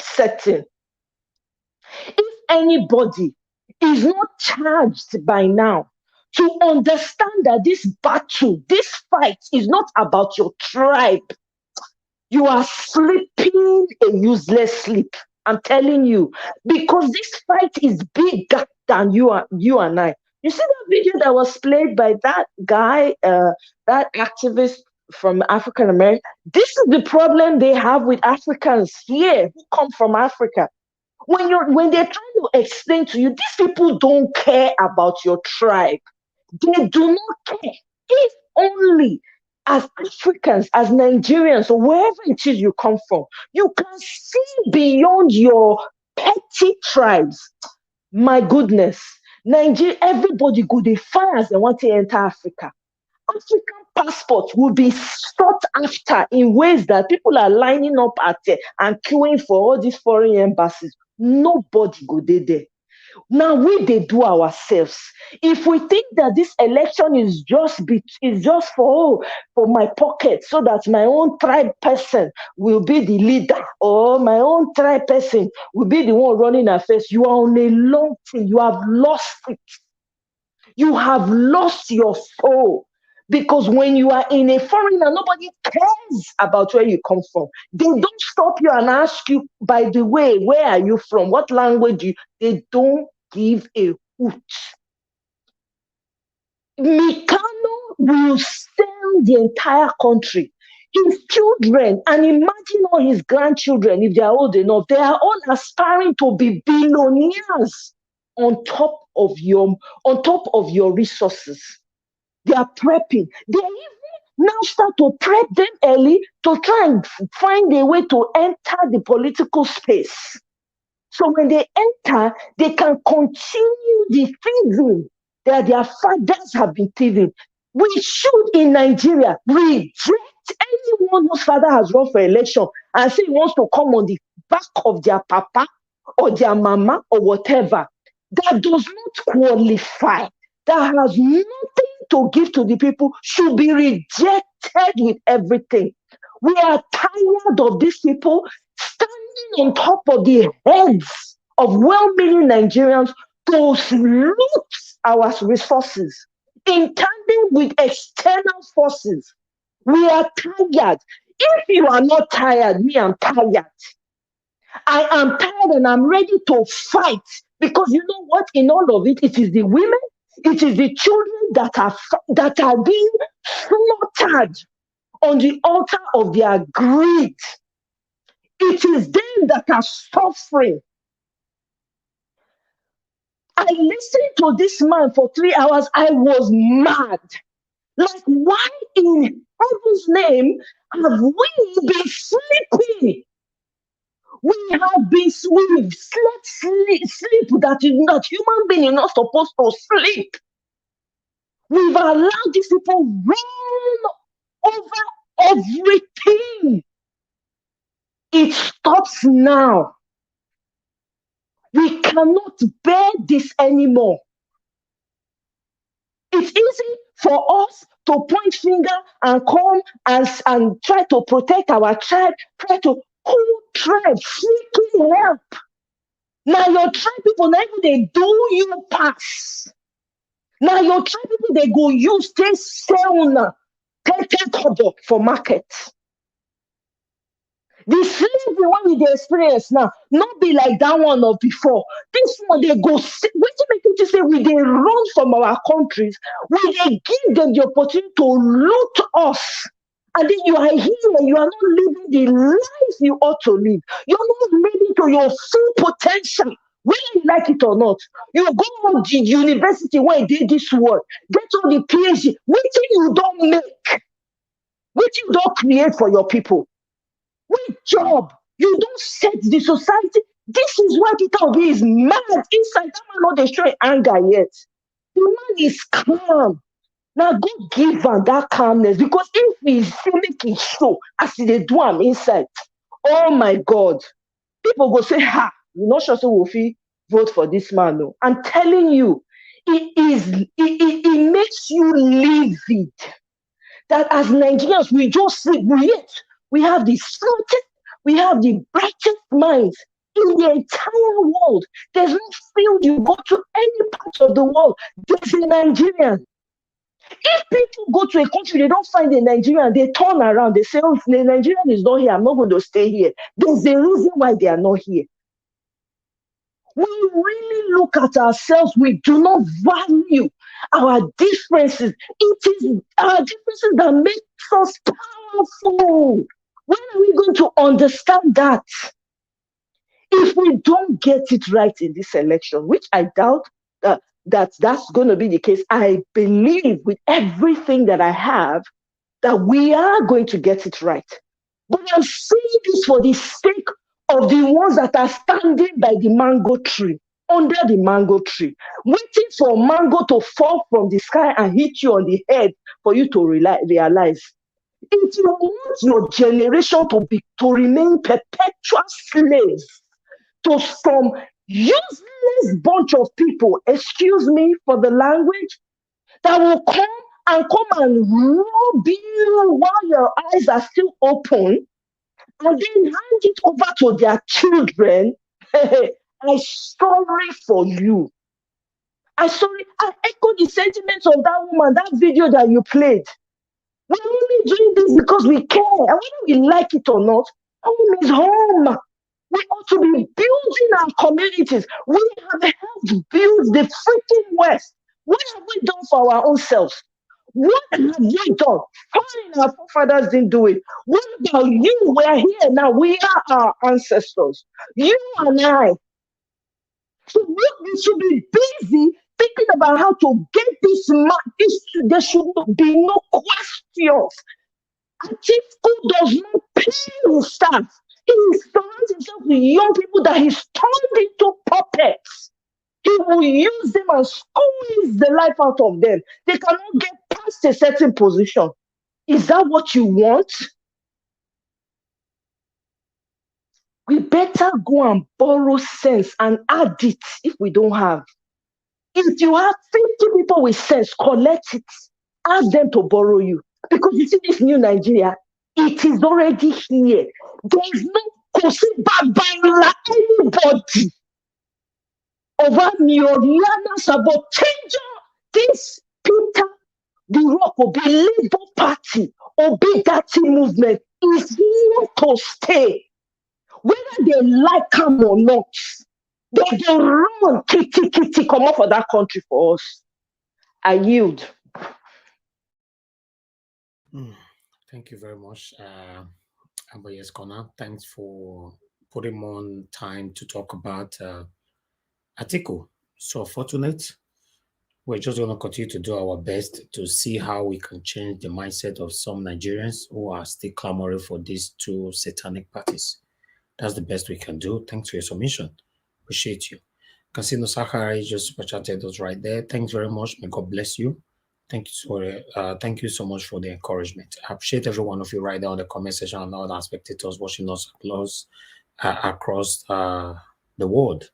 setting. If anybody is not charged by now to understand that this battle, this fight is not about your tribe, you are sleeping a useless sleep. I'm telling you, because this fight is bigger than you and I. You see that video that was played by that guy, that activist from African America? This is the problem they have with Africans here who come from Africa. When they're trying to explain to you, these people don't care about your tribe. They do not care. If only as Africans, as Nigerians, or wherever it is you come from, you can see beyond your petty tribes. My goodness, Nigeria, everybody go they far as they want to enter Africa. African passports will be sought after in ways that people are lining up at and queuing for all these foreign embassies. Nobody go there. Now they do ourselves. If we think that this election is just for my pocket, so that my own tribe person will be the leader, or my own tribe person will be the one running affairs, you are on a long thing. You have lost it. You have lost your soul. Because when you are in a foreigner, nobody cares about where you come from. They don't stop you and ask you, by the way, where are you from? What language they don't give a hoot. Mikano will sell the entire country. His children, and imagine all his grandchildren, if they are old enough, they are all aspiring to be billionaires on top of your resources. They are prepping. They even now start to prep them early to try and find a way to enter the political space. So when they enter, they can continue the thieving that their fathers have been thieving. We should, in Nigeria, reject anyone whose father has run for election and say he wants to come on the back of their papa or their mama or whatever. That does not qualify. That has nothing to give to the people, should be rejected with everything. We are tired of these people standing on top of the heads of well-meaning Nigerians to loot our resources in tandem with external forces. We are tired. If you are not tired, me, I'm tired. I am tired and I'm ready to fight, because you know what? In all of it, it is the women, it is the children that are being slaughtered on the altar of their greed. It is them that are suffering. I listened to this man for 3 hours. I was mad. Like, why in heaven's name have we been sleeping? We've slept sleep that human being is not supposed to sleep. We've allowed these people run over everything. It stops now. We cannot bear this anymore. It's easy for us to point finger and come and try to protect our tribe, who tribe freaking help. Now your tribe people, now they do you pass. Now your tribe people, they go use they sell for market. The slavery one they experience now, not be like that one of before. This one they go. What to make you say we they run from our countries? We they give them the opportunity to loot us, and then you are here. You are not living the life you ought to live. You are not living to your full potential, whether you like it or not. You go to the university where you did this work, get all the PhD. What you don't make, what you don't create for your people. What job? You don't set the society. This is why Peter Obi is mad. Inside that man not destroy anger yet. The man is calm. Now go give him that calmness, because if we make it show as they do him inside, oh my God, people go say, "Ha, you not sure so Wofi vote for this man." No, I'm telling you, it makes you livid that as Nigerians we just sleep. We have the We have the brightest minds in the entire world. There's no field you go to any part of the world, there's a Nigerian. If people go to a country, they don't find a Nigerian, they turn around, they say, oh, the Nigerian is not here, I'm not going to stay here. There's a reason why they are not here. We really look at ourselves, we do not value our differences. It is our differences that make us powerful. When are we going to understand that? If we don't get it right in this election, which I doubt that's going to be the case, I believe with everything that I have that we are going to get it right. But I'm saying this for the sake of the ones that are standing by the mango tree, under the mango tree, waiting for mango to fall from the sky and hit you on the head for you to realize. If you want your generation to remain perpetual slaves to some useless bunch of people, excuse me for the language, that will come and rob you while your eyes are still open, and then hand it over to their children, I'm sorry for you. I echo the sentiments of that woman, that video that you played. We're only doing this because we care, and whether we like it or not, home is home. We ought to be building our communities. We have helped build the freaking West. What have we done for our own selves? What have we done? Fine, our forefathers didn't do it. What about you? We're here now. We are our ancestors. You and I. So we should be busy thinking about how to get this man. There should be no questions. Atiku does not pay his staff. He surrounds himself with young people that he's turned into puppets. He will use them and squeeze the life out of them. They cannot get past a certain position. Is that what you want? We better go and borrow sense and add it if we don't have. If you have 50 people with sense, collect it. Ask them to borrow you. Because you see this new Nigeria, it is already here. There is no Kosibabala anybody over Mioriana Sabotenja. This Peter the Rock will be Labour Party or be that movement is here to stay. Whether they like them or not, they run kitty come up for that country for us. I yield. Thank you very much, Abayes Kona. Thanks for putting on time to talk about Atiku. So fortunate. We're just going to continue to do our best to see how we can change the mindset of some Nigerians who are still clamoring for these two satanic parties. That's the best we can do. Thanks for your submission. Appreciate you. Casino Sakari just super chatted us right there. Thanks very much. May God bless you. Thank you so much for the encouragement. I appreciate every one of you right there on the comment section and all our spectators watching us across the world.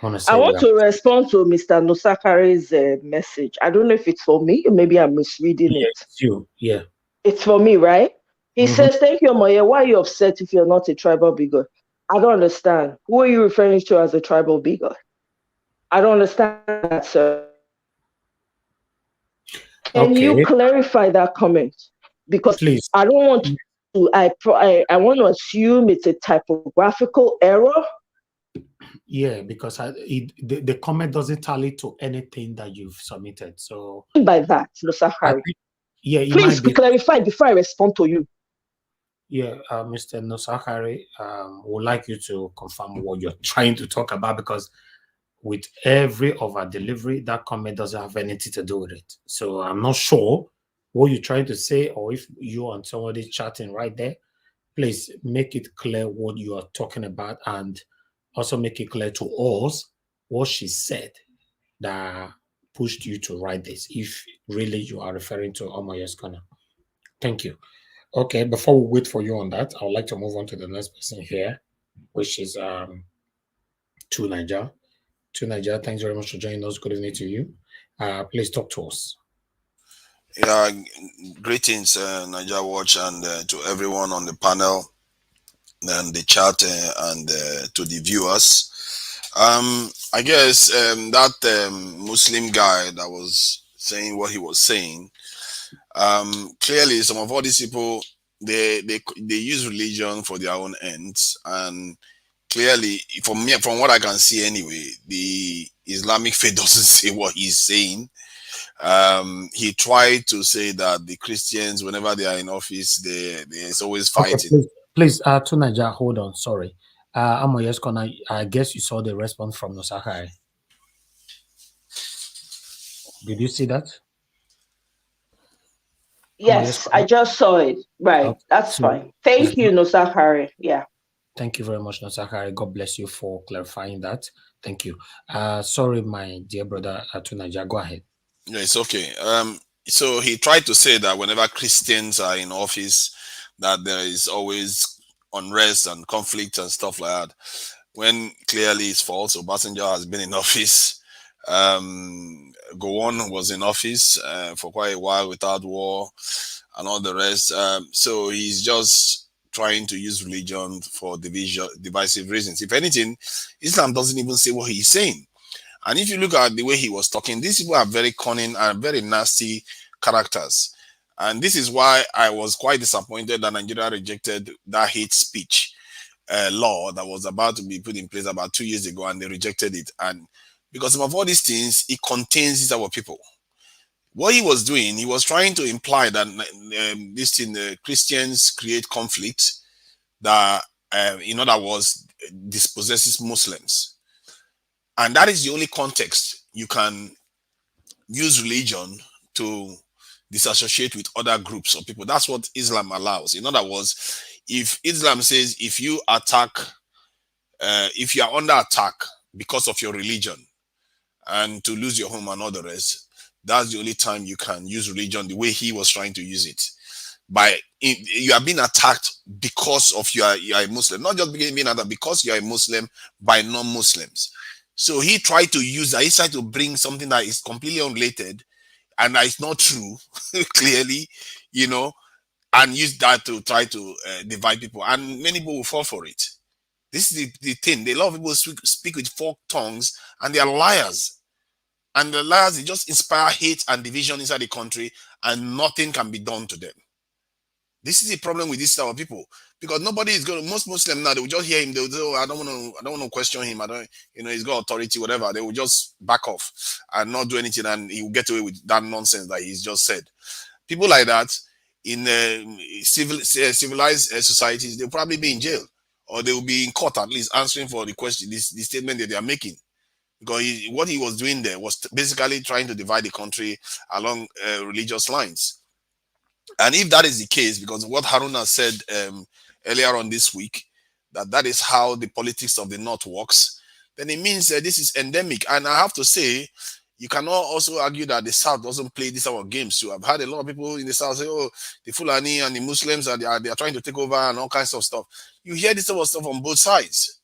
I want to respond to Mr. Nosakari's message. I don't know if it's for me, maybe I'm misreading it. It's you, yeah. It's for me, right? He says, thank you, Moye. Why are you upset if you're not a tribal bigot? I don't understand. Who are you referring to as a tribal bigot? I don't understand that, sir. Can you clarify that comment? Because please. I don't want to, I want to assume it's a typographical error. Yeah, because the comment doesn't tally to anything that you've submitted. So by that, Nosakari. Yeah, please clarify before I respond to you. Yeah, Mr. Nosakari, would like you to confirm what you're trying to talk about, because with every of our delivery, that comment doesn't have anything to do with it. So I'm not sure what you're trying to say, or if you and somebody chatting right there, please make it clear what you are talking about, and also make it clear to us what she said that pushed you to write this, if really you are referring to Omoye's Corner. Thank you. Okay, before we wait for you on that, I would like to move on to the next person here, which is To Niger. To Niger, thanks very much for joining us. Good evening to you. Please talk to us. Yeah, greetings, Niger Watch, and to everyone on the panel. and the chat and to the viewers. I guess that Muslim guy that was saying what he was saying. Clearly, some of all these people they use religion for their own ends, and clearly, from me, from what I can see anyway, the Islamic faith doesn't say what he's saying. He tried to say that the Christians, whenever they are in office, there's always Okay, fighting. please, Tunaja, hold on. Sorry. Amoyes Kona, I guess you saw the response from Nosakari. Did you see that? Yes, I just saw it. Right. Okay. That's So, fine. Thank you, Nosakari. Yeah. thank you very much, Nosakari. God bless you for clarifying that. Thank you. Sorry, my dear brother Tunaja, go ahead. Yeah, it's okay. So he tried to say that whenever Christians are in office, that there is always unrest and conflict and stuff like that. When clearly it's false. Obasanjo has been in office. Gowon was in office for quite a while without war and all the rest. So he's just trying to use religion for divisive reasons. If anything, Islam doesn't even say what he's saying. And if you look at the way he was talking, these people are very cunning and very nasty characters. And this is why I was quite disappointed that Nigeria rejected that hate speech law that was about to be put in place about 2 years ago, and they rejected it. And because of all these things, it contains these our people. What he was doing, he was trying to imply that this thing, Christians create conflict that, in other words, dispossesses Muslims. And that is the only context you can use religion to disassociate with other groups of people. That's what Islam allows. In other words, if Islam says if you attack, if you are under attack because of your religion and to lose your home and all the rest, that's the only time you can use religion the way he was trying to use it. You are being attacked because of you are a Muslim, not just being attacked because you are a Muslim by non-Muslims. So he tried to use that. He tried to bring something that is completely unrelated and that is not true, clearly, and use that to try to divide people. And many people will fall for it. This is the thing. A lot of people speak with forked tongues and they are liars. And the liars, they just inspire hate and division inside the country and nothing can be done to them. This is the problem with this type of people, because nobody is going to, most Muslims now, they will just hear him, they will say, oh, I don't want to question him, I don't, he's got authority, whatever. They will just back off and not do anything, and he will get away with that nonsense that he's just said. People like that in civilized societies, they'll probably be in jail, or they will be in court at least answering for the question, the statement that they are making. Because what he was doing there was basically trying to divide the country along religious lines. And if that is the case, because what Haruna said earlier on this week, that is how the politics of the North works, then it means that this is endemic. And I have to say, you cannot also argue that the South doesn't play this type of games too. I've had a lot of people in the South say, oh, the Fulani and the Muslims, they are trying to take over and all kinds of stuff. You hear this type of stuff on both sides.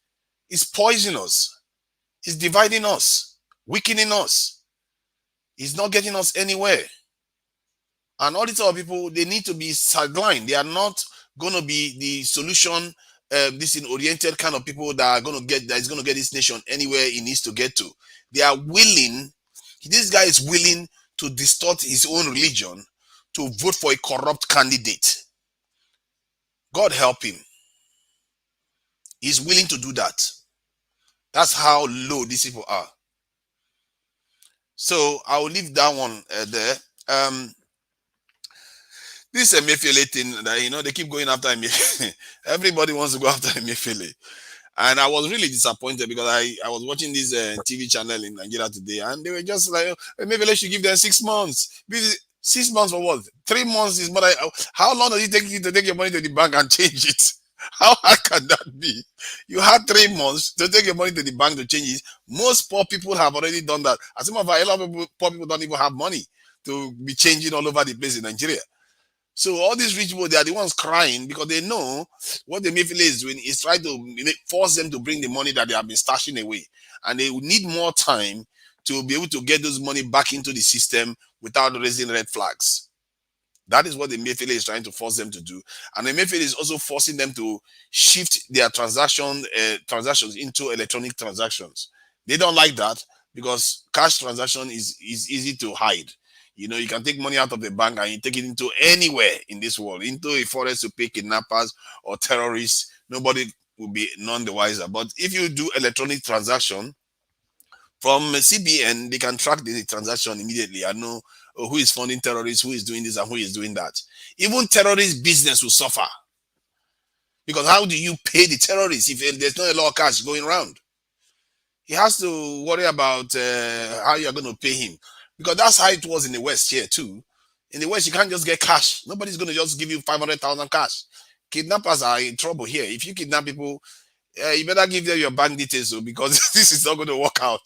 It's poisonous. It's dividing us, weakening us. It's not getting us anywhere. And all these other people, they need to be sidelined. They are not going to be the solution, this in oriented kind of people that is going to get this nation anywhere it needs to get to. They are willing, this guy is willing to distort his own religion to vote for a corrupt candidate. God help him. He's willing to do that. That's how low these people are. So I'll leave that one there. This Emefiele thing that they keep going after Emefiele. Everybody wants to go after Emefiele. And I was really disappointed because I was watching this TV channel in Nigeria today, and they were just like, Emefiele should give them 6 months. 6 months for what? 3 months is more. How long does it take you to take your money to the bank and change it? How hard can that be? You had 3 months to take your money to the bank to change it. Most poor people have already done that. As a matter of fact, a lot of poor people don't even have money to be changing all over the place in Nigeria. So all these rich people, they are the ones crying because they know what the Emefiele is doing is trying to force them to bring the money that they have been stashing away. And they will need more time to be able to get those money back into the system without raising red flags. That is what the Emefiele is trying to force them to do. And the Emefiele is also forcing them to shift their transactions into electronic transactions. They don't like that because cash transaction is easy to hide. You know, you can take money out of the bank and you take it into anywhere in this world, into a forest to pay kidnappers or terrorists. Nobody will be none the wiser. But if you do electronic transaction from CBN, they can track the transaction immediately. I know who is funding terrorists, who is doing this, and who is doing that. Even terrorist business will suffer because how do you pay the terrorists if there's not a lot of cash going around? He has to worry about how you're going to pay him, because that's how it was in the West here too. In the West, you can't just get cash. Nobody's going to just give you 500,000 cash. Kidnappers are in trouble here. If you kidnap people, you better give them your bank details, because this is not going to work out.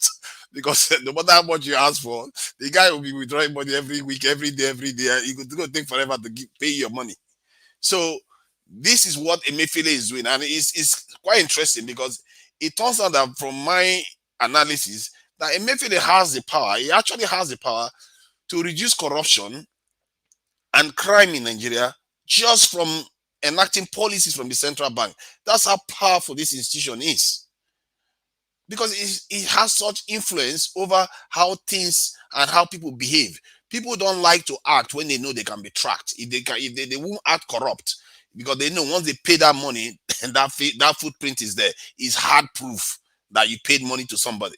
Because no matter how much you ask for, the guy will be withdrawing money every week, every day. It's going to take forever to pay your money. So this is what Emefiele is doing, and it's quite interesting because it turns out that from my analysis that Emefiele has the power. He actually has the power to reduce corruption and crime in Nigeria just from enacting policies from the central bank. That's how powerful this institution is, because it has such influence over how things and how people behave. People don't like to act when they know they can be tracked. If they won't act corrupt, because they know once they pay that money and that footprint is there, it's hard proof that you paid money to somebody.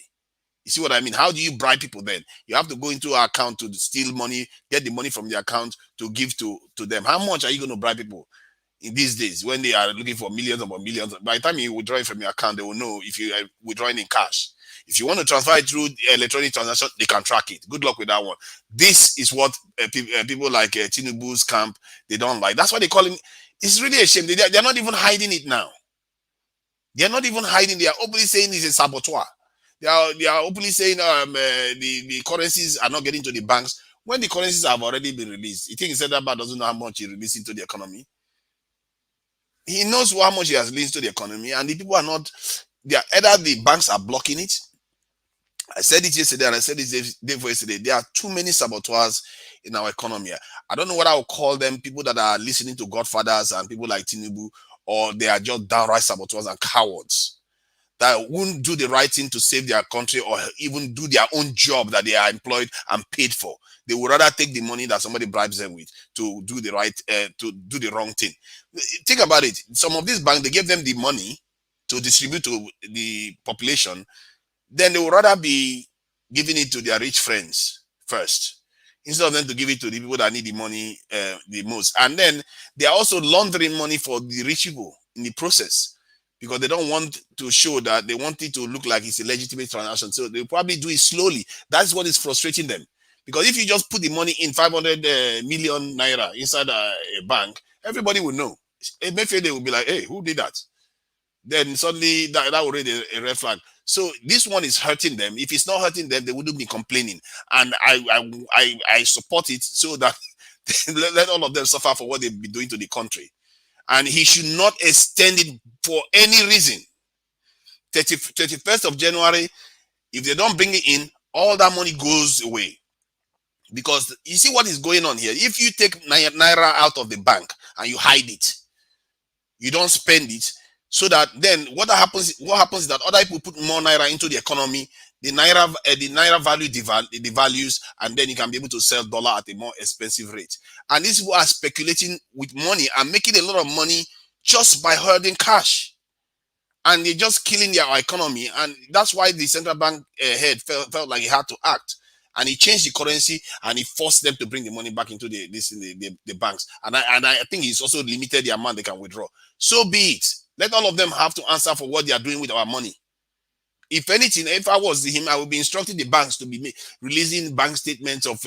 You see what I mean? How do you bribe people then? You have to go into an account to steal money, get the money from the account to give to them. How much are you going to bribe people in these days when they are looking for millions upon millions? By the time you withdraw it from your account, they will know if you are withdrawing in cash. If you want to transfer it through electronic transaction, they can track it. Good luck with that one. This is what people like Tinubu's camp, they don't like. That's why they call him. It's really a shame. They're not even hiding it now. They're not even hiding. They are openly saying he's a saboteur. They are openly saying the currencies are not getting to the banks when the currencies have already been released. You think Central Bank doesn't know how much he released into the economy? He knows how much he has released to the economy, and the people are not. They are either the banks are blocking it. I said it yesterday, and I said it day before yesterday. There are too many saboteurs in our economy. I don't know what I would call them, people that are listening to Godfathers and people like Tinubu, or they are just downright saboteurs and cowards that won't do the right thing to save their country or even do their own job that they are employed and paid for. They would rather take the money that somebody bribes them with to do the right, to do the wrong thing. Think about it. Some of these banks, they give them the money to distribute to the population. Then they would rather be giving it to their rich friends first, instead of them to give it to the people that need the money the most. And then they are also laundering money for the rich people in the process, because they don't want to show that they want it to look like it's a legitimate transaction. So they probably do it slowly. That's what is frustrating them. Because if you just put the money in 500 million naira inside a bank, everybody will know. Maybe they will be like, hey, who did that? Then suddenly that will raise a red flag. So this one is hurting them. If it's not hurting them, they wouldn't be complaining. And I support it, so that let all of them suffer for what they've been doing to the country. And he should not extend it for any reason. 31st of January, if they don't bring it in, all that money goes away. Because you see what is going on here. If you take naira out of the bank and you hide it, you don't spend it, so that then what happens is that other people put more naira into the economy, the naira value devalues, and then you can be able to sell dollar at a more expensive rate. And these people are speculating with money and making a lot of money just by hoarding cash, and they're just killing their economy. And that's why the central bank head felt like he had to act, and he changed the currency and he forced them to bring the money back into the banks. And I think he's also limited the amount they can withdraw. So be it. Let all of them have to answer for what they are doing with our money. If anything, if I was him, I would be instructing the banks to be releasing bank statements of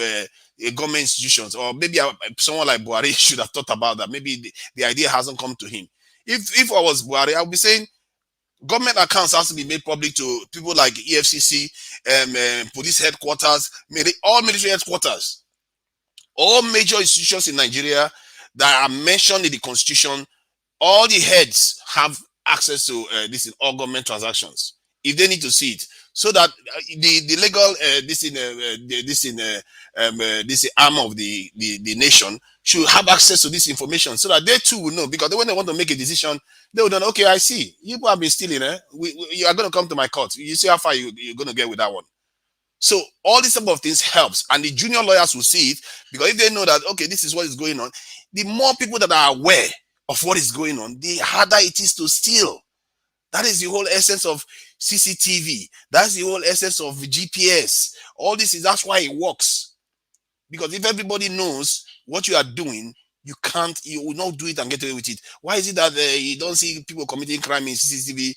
government institutions, or maybe someone like Buhari should have thought about that. Maybe the idea hasn't come to him. If I was Buhari, I would be saying government accounts has to be made public to people like EFCC, police headquarters, all military headquarters, all major institutions in Nigeria that are mentioned in the constitution. All the heads have access to this in all government transactions if they need to see it. so that the legal this arm of the nation should have access to this information, so that they too will know. Because when they want to make a decision, they will know, okay, I see you people have been stealing. You are going to come to my court. You see how far you're going to get with that one. So all these type of things helps, and the junior lawyers will see it, because if they know that, okay, this is what is going on, the more people that are aware of what is going on, the harder it is to steal. That is the whole essence of CCTV. That's the whole essence of GPS. All this is, that's why it works. Because if everybody knows what you are doing, you will not do it and get away with it. Why is it that you don't see people committing crime in CCTV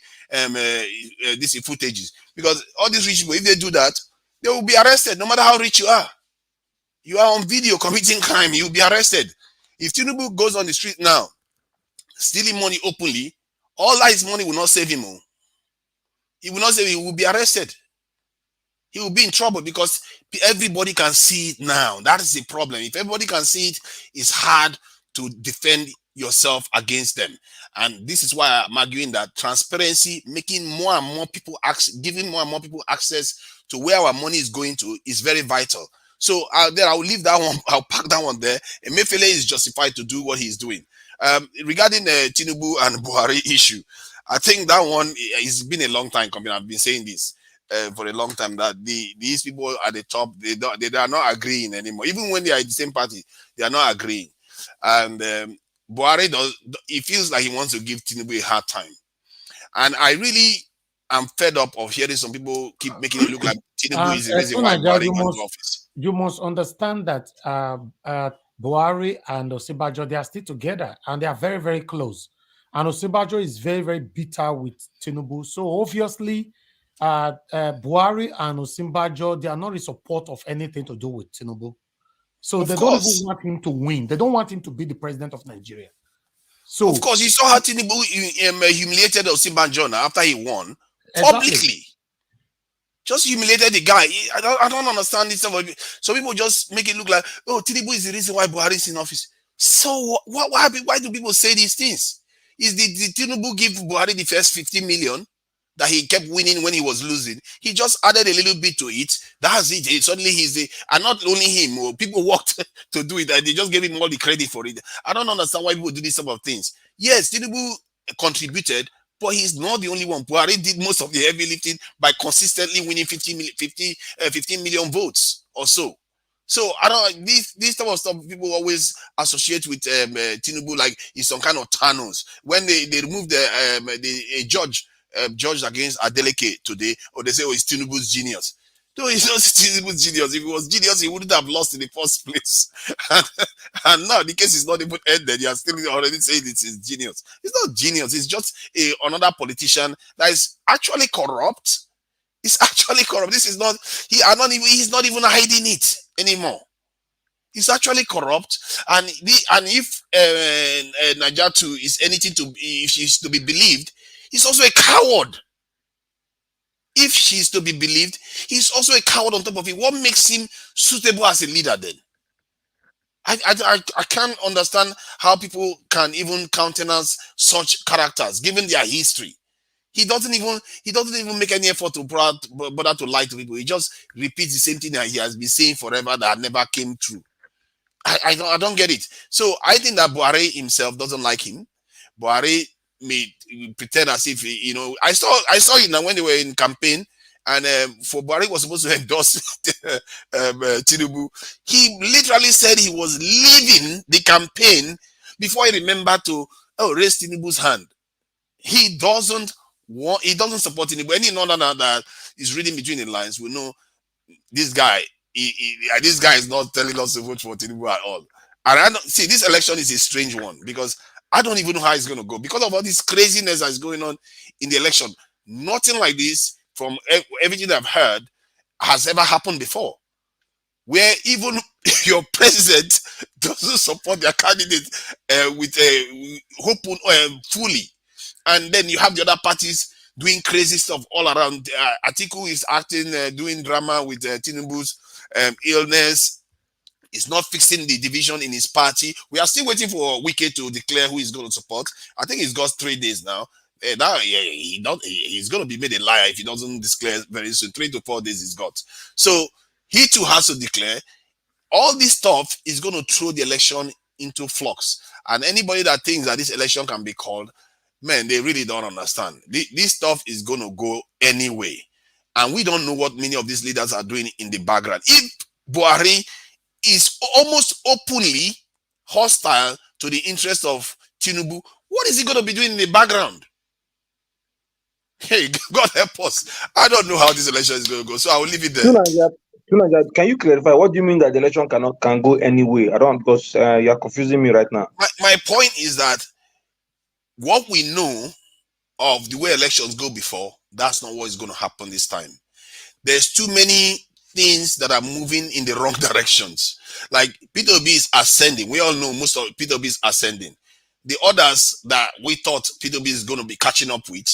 these footages? Because all these rich people, if they do that, they will be arrested, no matter how rich you are. You are on video committing crime, you will be arrested. If Tinubu goes on the street now, stealing money openly, all that his money will not save him. He will not save him, he will be arrested. He will be in trouble, because everybody can see it now. That is the problem. If everybody can see it, it's hard to defend yourself against them. And this is why I'm arguing that transparency, making more and more people giving more and more people access to where our money is going to, is very vital. So then I will leave that one. I'll pack that one there. Emefiele is justified to do what he's doing. Regarding the Tinubu and Buhari issue, I think that one, it's been a long time coming. I've been saying this for a long time, that these people at the top, they are not agreeing anymore. Even when they are in the same party, they are not agreeing. And Buhari he feels like he wants to give Tinubu a hard time. And I really am fed up of hearing some people keep making it look like Tinubu is the reason why Buhari went to office. You must understand that Buhari and Osinbajo, they are still together, and they are very, very close. And Osinbajo is very, very bitter with Tinubu. So obviously, Buhari and Osinbajo, they are not in support of anything to do with Tinubu. So they don't even want him to win. They don't want him to be the president of Nigeria. So of course, you saw how Tinubu humiliated Osinbajo after he won publicly. Just humiliated the guy. I don't understand this stuff. So people just make it look like, oh, Tinubu is the reason why Buhari is in office. So why do people say these things? Did Tinubu give Buhari the first 50 million that he kept winning when he was losing? He just added a little bit to it. That's it. Suddenly and not only him, people worked to do it, and they just gave him all the credit for it. I don't understand why people do these type of things. Yes, Tinubu contributed, but he's not the only one. Buhari did most of the heavy lifting by consistently winning 15 million votes or so. So I don't, this type of stuff people always associate with Tinubu, like he's some kind of Thanos. When they removed the judge against Adeleke today, or they say, oh, it's Tinubu's genius. No, it's not Tinubu's genius. If it was genius, he wouldn't have lost in the first place. and now the case is not even ended. You are still already saying it's his genius. It's not genius. It's just another politician that is actually corrupt. It's actually corrupt. This is not. He's not even hiding it anymore. He's actually corrupt, and if Najatu is anything if she's to be believed, he's also a coward. If she's to be believed, he's also a coward on top of it. What makes him suitable as a leader then? I can't understand how people can even countenance such characters given their history. He doesn't even make any effort to bother to lie to people. He just repeats the same thing that he has been saying forever that never came true. I don't get it. So I think that Buhari himself doesn't like him. Buhari may pretend as if I saw it now when they were in campaign, and for Buhari was supposed to endorse Tinubu. He literally said he was leaving the campaign before he remembered to raise Tinubu's hand. He doesn't support Tinubu. Any other that is reading between the lines will know this guy. This guy is not telling us to vote for Tinubu at all. And I don't see, this election is a strange one, because I don't even know how it's going to go because of all this craziness that's going on in the election. Nothing like this, from everything I've heard, has ever happened before, where even your president doesn't support their candidate with hope fully, and then you have the other parties doing crazy stuff all around. Atiku is acting, doing drama with Tinubu's illness. Is not fixing the division in his party. We are still waiting for Wike to declare who he's going to support. I think he's got 3 days now. he's going to be made a liar if he doesn't declare very soon. 3 to 4 days he's got. So he too has to declare. All this stuff is going to throw the election into flux. And anybody that thinks that this election can be called, man, they really don't understand. This stuff is going to go anyway. And we don't know what many of these leaders are doing in the background. If Buhari is almost openly hostile to the interest of Tinubu, what is he going to be doing in the background? Hey, God help us. I don't know how this election is going to go, so I will leave it there. Can you clarify what do you mean that the election can go anyway? I don't, because you're confusing me right now. My point is that what we know of the way elections go before, that's not what is going to happen this time. There's too many things that are moving in the wrong directions. Like P2B is ascending. We all know most of P2B is ascending. The others that we thought P2B is going to be catching up with,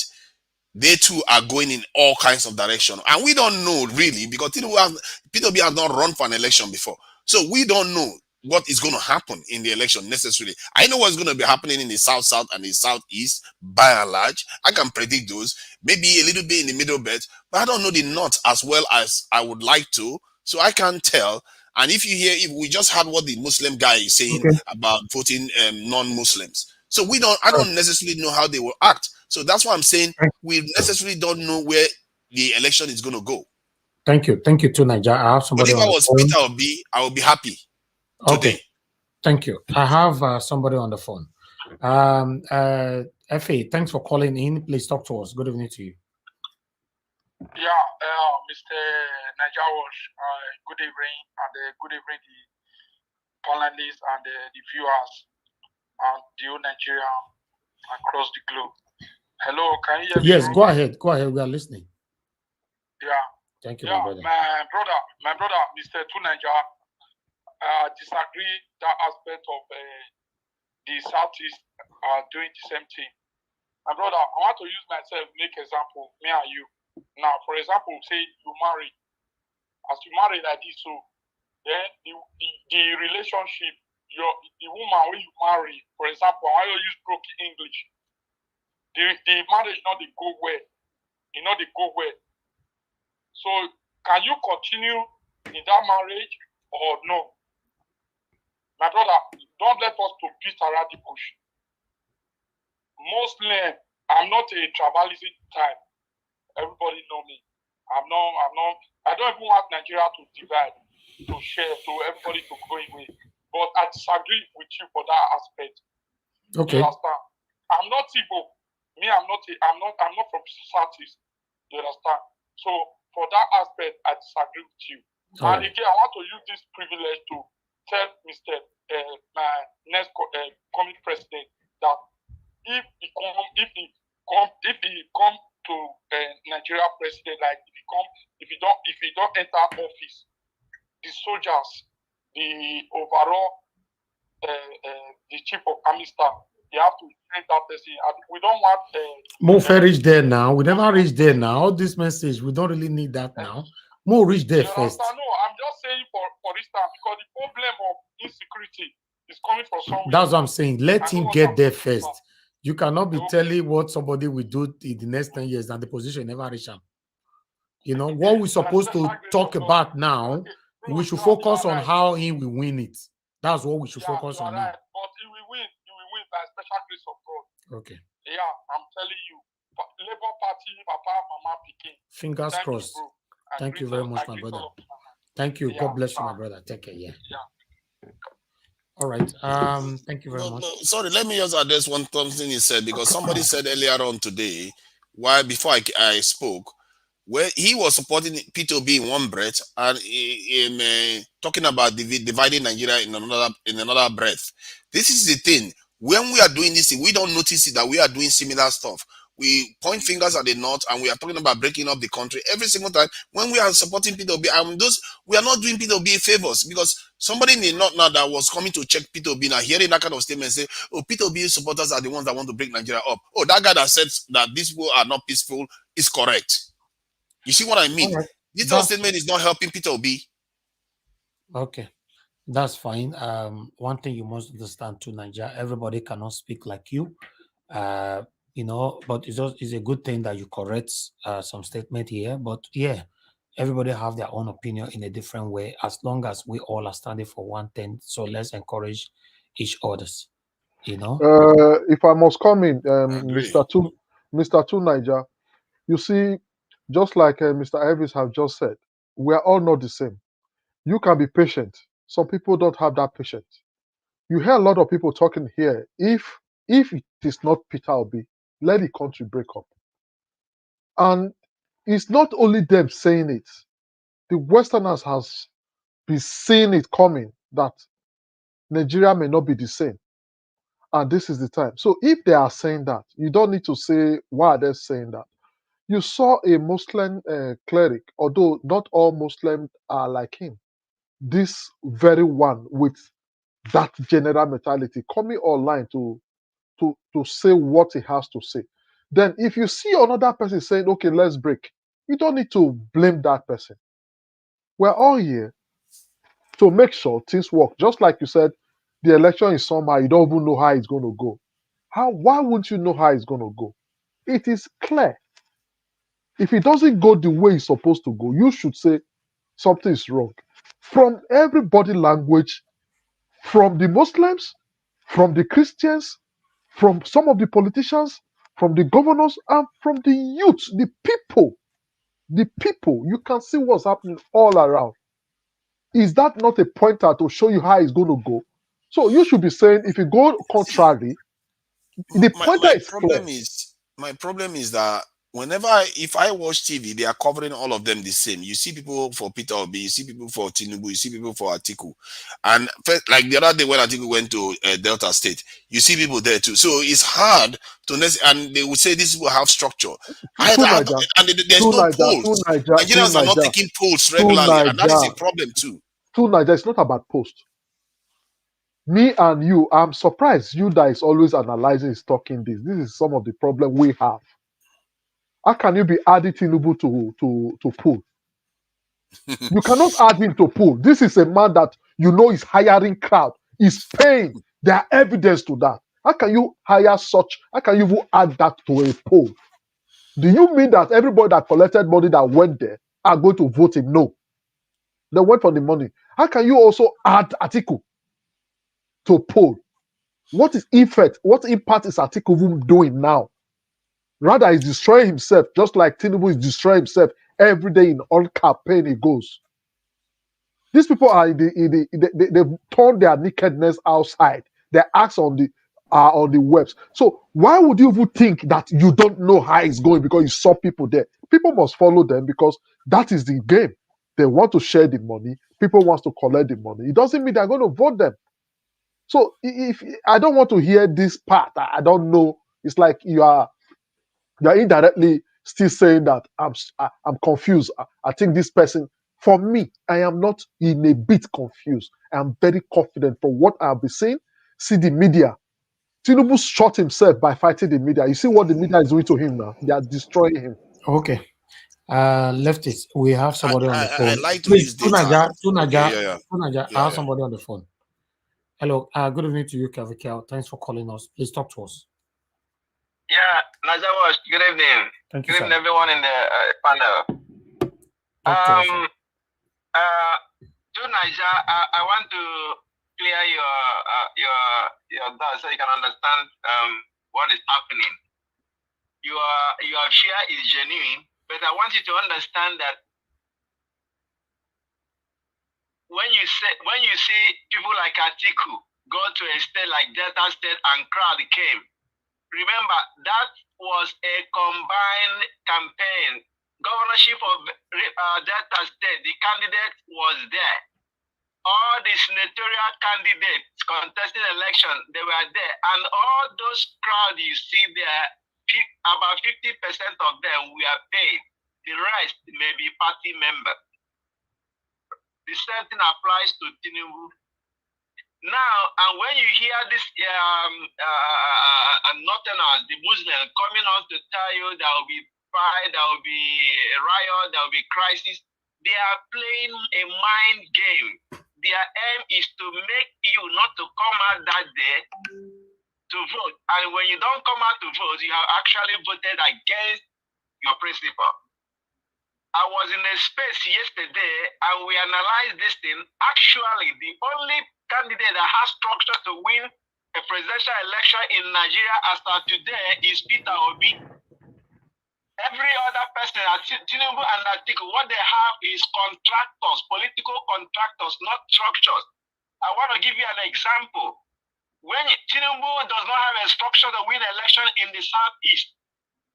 they too are going in all kinds of direction. And we don't know really, because P2B has not run for an election before. So we don't know what is going to happen in the election necessarily. I know what's going to be happening in the south and the southeast by and large. I can predict those, maybe a little bit in the middle belt, but I don't know the north as well as I would like to. So I can't tell. And if we just heard what the Muslim guy is saying about voting non-Muslims. So I don't necessarily know how they will act. So that's why I'm saying we necessarily don't know where the election is going to go. Thank you. Thank you, too, Niger. I have somebody. But if I was Peter Obi, I would be happy today. Okay. Thank you. I have somebody on the phone. Effie, thanks for calling in. Please talk to us. Good evening to you. Yeah, Mr. Najawash, good evening, and good evening the panelists and the viewers and the whole Nigeria across the globe. Hello, can you hear me? Yes, go ahead. Go ahead. We are listening. Yeah. Thank you, yeah, my brother. My brother, Mr. Tunaja, disagree that aspect of the Southeast doing the same thing. My brother, I want to use myself, make example, me and you. Now, for example, say you marry. As you marry like this, so then the relationship, the woman when you marry, for example, I will use broken English. The marriage not they go well. You know they go well. So can you continue in that marriage or no? My brother, don't let us to beat around the bush. Mostly, I'm not a tribalism type. Everybody know me. I don't even want Nigeria to divide, to share, to everybody to go away. But I disagree with you for that aspect. Okay. You understand? I'm not Igbo. Me, I'm not from Southeast. You understand? So for that aspect, I disagree with you. And again, I want to use this privilege to tell Mr. My next coming president that if he come to Nigeria president, like if he don't enter office, the soldiers, the overall the chief of army staff, they have to train that person. We don't want More reach there now. We never reach there now. This message, we don't really need that now. More reach there first. No, I'm just saying for instance, because the problem of insecurity is coming from somewhere. That's what I'm saying. Let him get there first. You cannot be telling what somebody will do in the next 10 years and the position never reach him. You know, what we're supposed to talk about now, we should focus on how he will win it. That's what we should focus on now. But he will win by special grace of God. Okay. Yeah, I'm telling you. Labour Party, Papa, Mama, Pikin. Fingers crossed. Thank you very much, my brother. Thank you. God bless you, my brother. Take care. Yeah. All right. Thank you very much. No, sorry, let me just address something you said, because somebody said earlier on today, before I spoke, where he was supporting P2B in one breath and talking about dividing Nigeria in another breath. This is the thing. When we are doing this, we don't notice it that we are doing similar stuff. We point fingers at the north and we are talking about breaking up the country every single time. When we are supporting P2B, we are not doing P2B favors, because somebody in the north now that was coming to check P2B now, hearing that kind of statement, say, oh, P2B supporters are the ones that want to break Nigeria up. Oh, that guy that said that these people are not peaceful is correct. You see what I mean? Right. This statement is not helping P2B. Okay. That's fine. One thing you must understand too, Nigeria, everybody cannot speak like you. you know, but it's a good thing that you correct some statement here. But yeah, everybody have their own opinion in a different way, as long as we all are standing for one thing. So let's encourage each others, you know. If I must come in, I agree. Mr. Two Niger, you see, just like Mr. Elvis have just said, we are all not the same. You can be patient. Some people don't have that patience. You hear a lot of people talking here. If it is not Peter Obi, let the country break up. And it's not only them saying it. The Westerners has been seeing it coming that Nigeria may not be the same. And this is the time. So if they are saying that, you don't need to say why are they saying that. You saw a Muslim cleric, although not all Muslims are like him. This very one with that general mentality coming online to say what he has to say. Then if you see another person saying, okay, let's break, you don't need to blame that person. We're all here to make sure things work. Just like you said, the election is somehow, you don't even know how it's going to go. Why wouldn't you know how it's going to go? It is clear. If it doesn't go the way it's supposed to go, you should say something is wrong. From every body language, from the Muslims, from the Christians, from some of the politicians, from the governors, and from the youth, the people, you can see what's happening all around. Is that not a pointer to show you how it's going to go? So you should be saying, if you go See, contrary, the pointer is clear. my problem is that if I watch TV, they are covering all of them the same. You see people for Peter Obi, you see people for Tinubu, you see people for Atiku, and first, like the other day when Atiku went to Delta State, you see people there too. So it's hard to and they would say these people have structure. Two Niger, There's two no Niger, two polls. Niger, two Nigerians are not Niger, taking polls two regularly, and that is a Niger, problem too. two Niger. It's not about post. Me and you, I'm surprised you that is always analyzing is talking this. This is some of the problem we have. How can you be adding Tinubu to pool? You cannot add him to pool. This is a man that you know is hiring crowd, is paying. There are evidence to that. How can you hire such? How can you even add that to a poll? Do you mean that everybody that collected money that went there are going to vote him? No. They went for the money. How can you also add Atiku to poll? What is effect? What impact is Atiku doing now? Rather, he's destroying himself, just like Tinubu is destroying himself every day in all campaign he goes. These people are they've turned their nakedness outside. Their acts on the webs. So why would you even think that you don't know how it's going because you saw people there? People must follow them because that is the game. They want to share the money. People want to collect the money. It doesn't mean they're going to vote them. So if I don't want to hear this part, I don't know. It's like you're indirectly still saying that I'm confused. I think this person, for me, I am not in a bit confused. I'm very confident for what I've been saying. See the media. Tinubu shot himself by fighting the media. You see what the media is doing to him now? They are destroying him. Okay. Lefties, we have somebody on the phone. I like to Please, use data. I have somebody on the phone. Hello, good evening to you, Kavikel. Thanks for calling us. Please talk to us. Yeah, Najawash, good evening. Thank you, good evening, everyone in the panel. To Naija, I want to clear your doubts so you can understand what is happening. Your fear is genuine, but I want you to understand that when you see people like Atiku go to a state like Delta State and crowd came, remember that was a combined campaign. Governorship of Delta State, the candidate was there. All the senatorial candidates contesting election, they were there. And all those crowds you see there, about 50% of them were paid. The rest may be party members. The same thing applies to Tinubu. Now, and when you hear this Northerners, the Muslims coming on to tell you there will be fight, there will be a riot, there will be crisis, they are playing a mind game. Their aim is to make you not to come out that day to vote. And when you don't come out to vote, you have actually voted against your principle. I was in a space yesterday and we analyzed this thing. Actually, the only candidate that has structure to win a presidential election in Nigeria as of today is Peter Obi. Every other person, Tinubu and Atiku, what they have is contractors, political contractors, not structures. I want to give you an example. When Tinubu does not have a structure to win election in the southeast,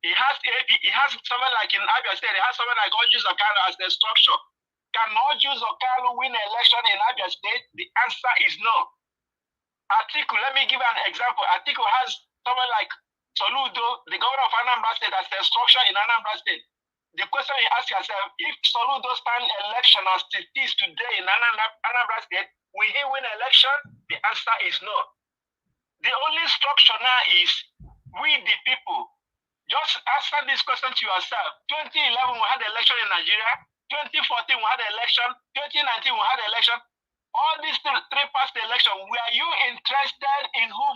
he has someone like in Abia State, he has someone like Ojus Okalu as the structure. Can Ojus Okalu win an election in Abia State? The answer is no. Atiku, let me give an example. Atiku has someone like Soludo, the governor of Anambra State, as the structure in Anambra State. The question you ask yourself, if Soludo stand election as it is today in Anambra State, will he win election? The answer is no. The only structure now is we the people. Just answer this question to yourself. 2011, we had an election in Nigeria. 2014, we had an election. 2019, we had an election. All these three past election, were you interested in who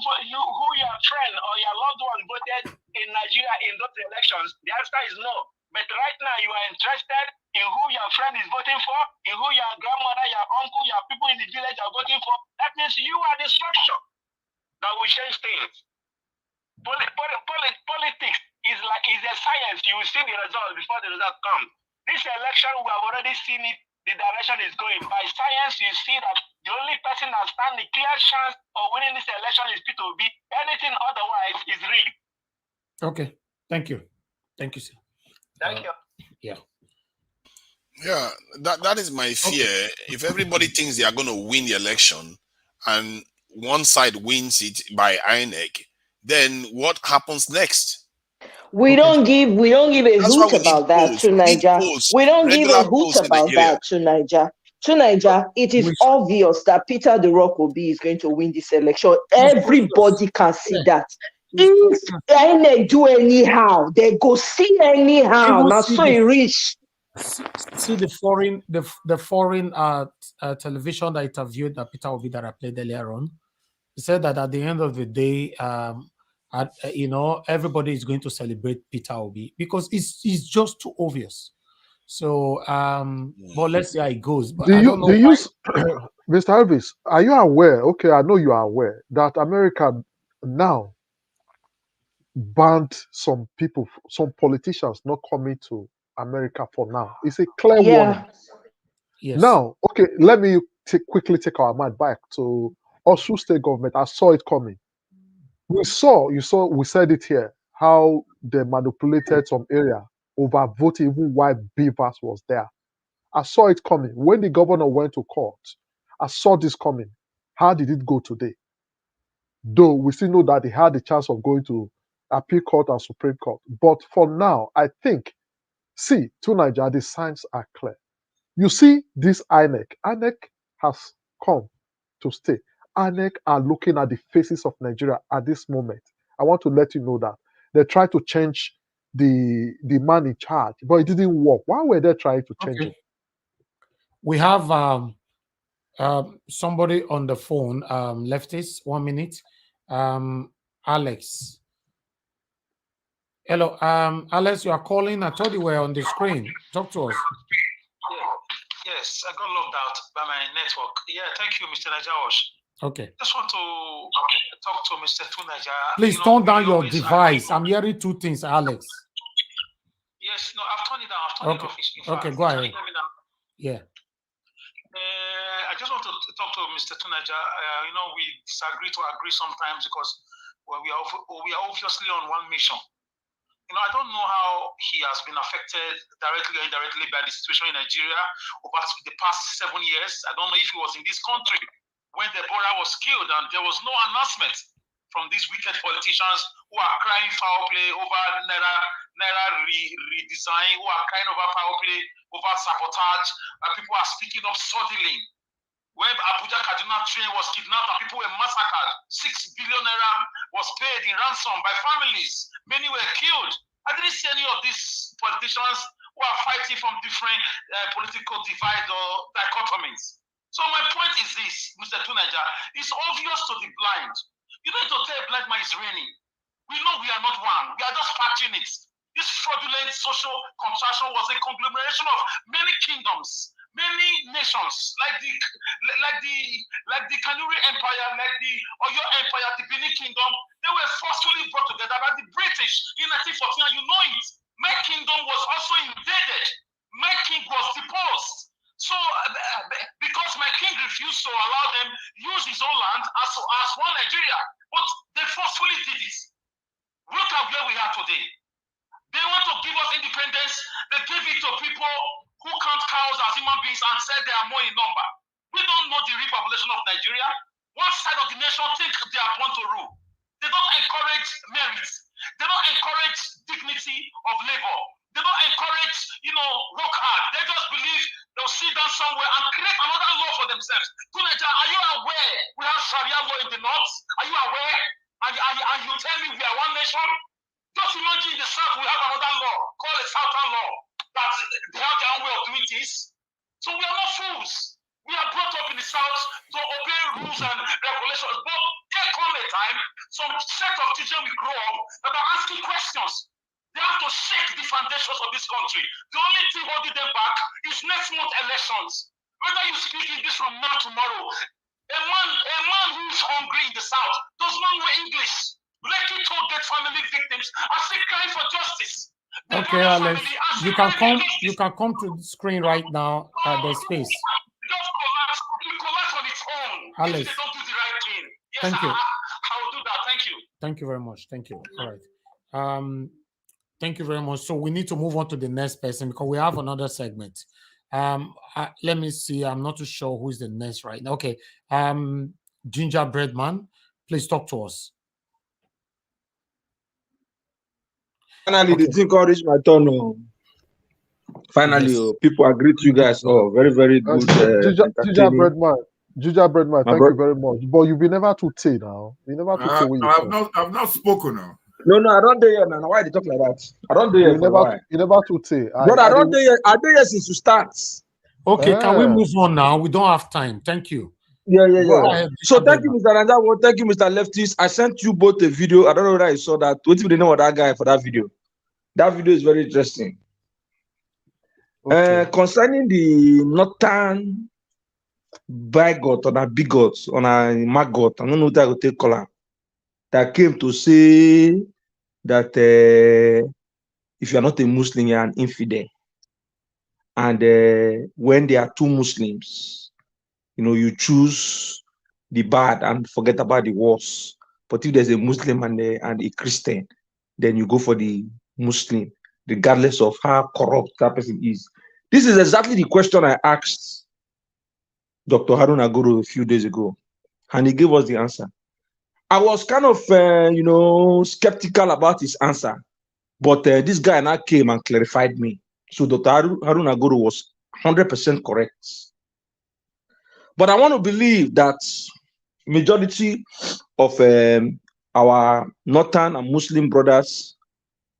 your friend or your loved one voted in Nigeria in those elections? The answer is no. But right now, you are interested in who your friend is voting for, in who your grandmother, your uncle, your people in the village are voting for. That means you are the structure that will change things. Politics is a science. You will see the result before the result comes. This election, we have already seen it. The direction is going. By science, you see that the only person that stands the clear chance of winning this election is Peter Obi. Anything otherwise is rigged. Okay. Thank you. Thank you, sir. Thank you. Yeah. Yeah, that is my fear. Okay. If everybody thinks they are going to win the election and one side wins it by INEC, then what happens next? We don't give a hoot about that to Niger. We don't give a hoot about that to Niger. To Niger, it is obvious that Peter the Rock Obi is going to win this election. Everybody can see that. If INEC do anyhow, they go see anyhow. Now so he reach. See the foreign television that interviewed that Peter Obi that I played earlier on. He said that at the end of the day, everybody is going to celebrate Peter Obi because it's just too obvious. So, but let's see how it goes. But Mr. Elvis, are you aware? Okay, I know you are aware that America now banned some people, some politicians not coming to America for now. It's a clear warning. Yes. Now, okay, let me quickly take our mind back to Osun State government. I saw it coming. We said it here, how they manipulated some area over voting even while Beavers was there. I saw it coming. When the governor went to court, I saw this coming. How did it go today? Though we still know that he had the chance of going to appeal court and Supreme Court. But for now, I think, to Nigeria, the signs are clear. You see this INEC. INEC has come to stay. INEC are looking at the faces of Nigeria at this moment. I want to let you know that. They tried to change the man in charge, but it didn't work. Why were they trying to change it? We have somebody on the phone, leftist, 1 minute. Alex. Hello, Alex, you are calling. I told you we're on the screen. Talk to us. Yes, I got logged out by my network. Yeah, thank you, Mr. Najawash. Okay. Just want to talk to Mr. Tunaja. Please turn down your device. I'm hearing two things, Alex. Yes, no, I've turned it down. I've turned it off. Okay, go ahead. Yeah. I just want to talk to Mr. Tunaja. We disagree to agree sometimes because we are obviously on one mission. I don't know how he has been affected directly or indirectly by the situation in Nigeria over the past 7 years. I don't know if he was in this country when Deborah was killed and there was no announcement from these wicked politicians who are crying foul play over Naira redesign, who are crying over foul play, over sabotage, and people are speaking up suddenly. When Abuja Kaduna train was kidnapped and people were massacred, 6 billion naira was paid in ransom by families. Many were killed. I didn't see any of these politicians who are fighting from different political divide or dichotomies. So my point is this, Mr. Tunaja, it's obvious to the blind. You don't need to tell a blind man it's raining. We know we are not one. We are just patching it. This fraudulent social contraction was a conglomeration of many kingdoms, many nations, like the Kanuri Empire, like the Oyo Empire, the Benin Kingdom. They were forcefully brought together by the British in 1914, and you know it. My kingdom was also invaded. My king was deposed. So, because my king refused to allow them use his own land as one Nigeria, but they forcefully did it. Look at where we are today. They want to give us independence. They give it to people who count cows as human beings and said they are more in number. We don't know the real population of Nigeria. One side of the nation think they are born to rule. They don't encourage merit. They don't encourage dignity of labor. They don't encourage, work hard. They just believe they'll sit down somewhere and create another law for themselves. Tunaja, are you aware we have Sharia law in the north? Are you aware? And you tell me we are one nation? Just imagine in the south we have another law called a Southern law that they have their own way of doing this. So we are not fools. We are brought up in the south to obey rules and regulations. But there come a time, some set of children will grow up that are asking questions. They have to shake the foundations of this country. The only thing holding them back is next month elections. Whether you speak English from now tomorrow, a man who is hungry in the south does not know English. Let it all get family victims are still crying for justice. Okay, Alex, you can come to the screen right now. There's space. Just collapse on its own. Alex, if they don't do the right thing. Yes, thank you. I will do that. Thank you. Thank you very much. Thank you. All right. Thank you very much. So we need to move on to the next person because we have another segment. Let me see. I'm not too sure who's the next right now. Okay. Gingerbread Man, please talk to us. Finally, the thing called reach my turn. Finally, Yes. people agree to you guys. Oh, very, very good. Gingerbread Man, thank you very much. But you've been never to say now. You never to say what you I've not spoken now. No, I don't do it now. Why they talk like that? I don't do it. You never to say. But I don't do it. I do it since you start. Okay, can we move on now? We don't have time. Thank you. Yeah. So thank you, Mr. Ranjawo. Thank you, Mr. Leftist. I sent you both a video. I don't know whether you saw that. What if they know that guy for that video? That video is very interesting. Okay. Concerning the northern bigot or a bigot on a maggot, I don't know what I would take color. That came to say that if you are not a Muslim, you are an infidel. And when there are two Muslims, you choose the bad and forget about the worse. But if there's a Muslim and a Christian, then you go for the Muslim, regardless of how corrupt that person is. This is exactly the question I asked Dr. Harun Aguru a few days ago, and he gave us the answer. I was kind of, skeptical about his answer, but this guy now came and clarified me. So Dr. Harun Aguru was 100% correct. But I want to believe that majority of our northern and Muslim brothers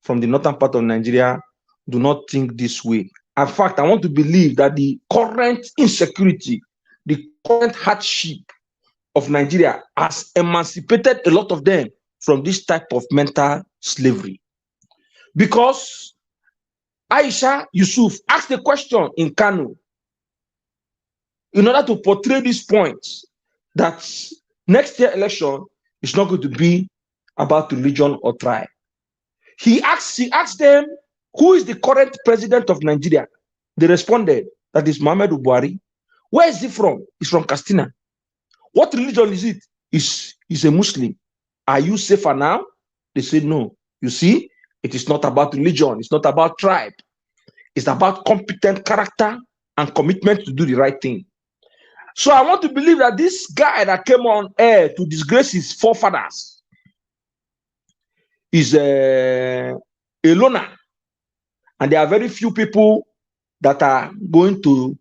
from the northern part of Nigeria do not think this way. In fact, I want to believe that the current insecurity, the current hardship of Nigeria has emancipated a lot of them from this type of mental slavery. Because Aisha Yusuf asked a question in Kano in order to portray this point that next year election is not going to be about religion or tribe. He asked them, who is the current president of Nigeria? They responded, that is Muhammadu Buhari. Where is he from? He's from Castina. What religion is it? He's a Muslim. Are you safer now? They said no. You see, it is not about religion. It's not about tribe. It's about competent character and commitment to do the right thing. So I want to believe that this guy that came on air to disgrace his forefathers is a loner. And there are very few people that are going to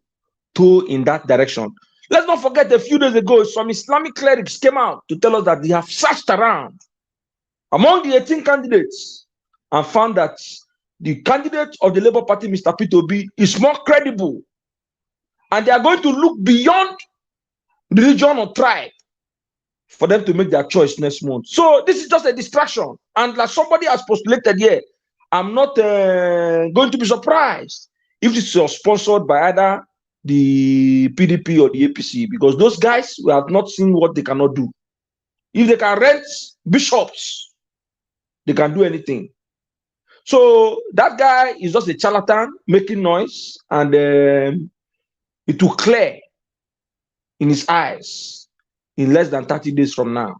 go in that direction. Let's not forget a few days ago, some Islamic clerics came out to tell us that they have searched around among the 18 candidates and found that the candidate of the Labour Party, Mr. P2B, is more credible. And they are going to look beyond religion or tribe for them to make their choice next month. So this is just a distraction. And like somebody has postulated here, I'm not going to be surprised if this is sponsored by either the PDP or the APC, because those guys, we have not seen what they cannot do. If they can rent bishops, they can do anything. So that guy is just a charlatan making noise, and it will clear in his eyes in less than 30 days from now.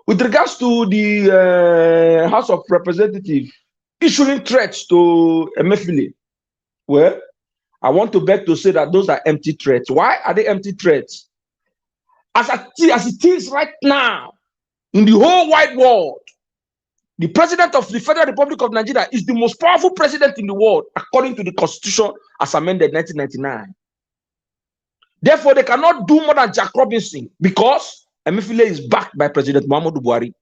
With regards to the House of Representatives issuing threats to Emefiele, well, I want to beg to say that those are empty threats. Why are they empty threats? As it is right now, in the whole wide world, the president of the Federal Republic of Nigeria is the most powerful president in the world, according to the Constitution as amended in 1999. Therefore, they cannot do more than Jack Robinson, because Emefiele is backed by President Muhammadu Buhari.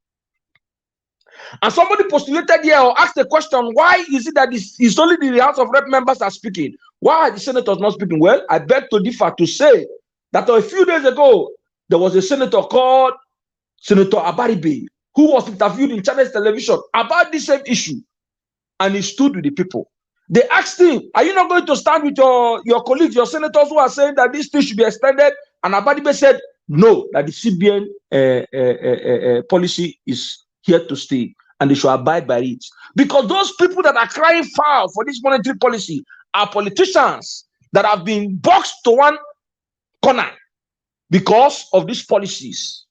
And somebody postulated here or asked the question, why is it that it's only the House of Rep members are speaking? Why are the senators not speaking? Well, I beg to differ to say that a few days ago, there was a senator called Senator Abaribe, who was interviewed in Channels Television about the same issue. And he stood with the people. They asked him, are you not going to stand with your colleagues, your senators who are saying that this thing should be extended? And Abaribe said, no, that the CBN policy is here to stay, and they should abide by it. Because those people that are crying foul for this monetary policy are politicians that have been boxed to one corner because of these policies.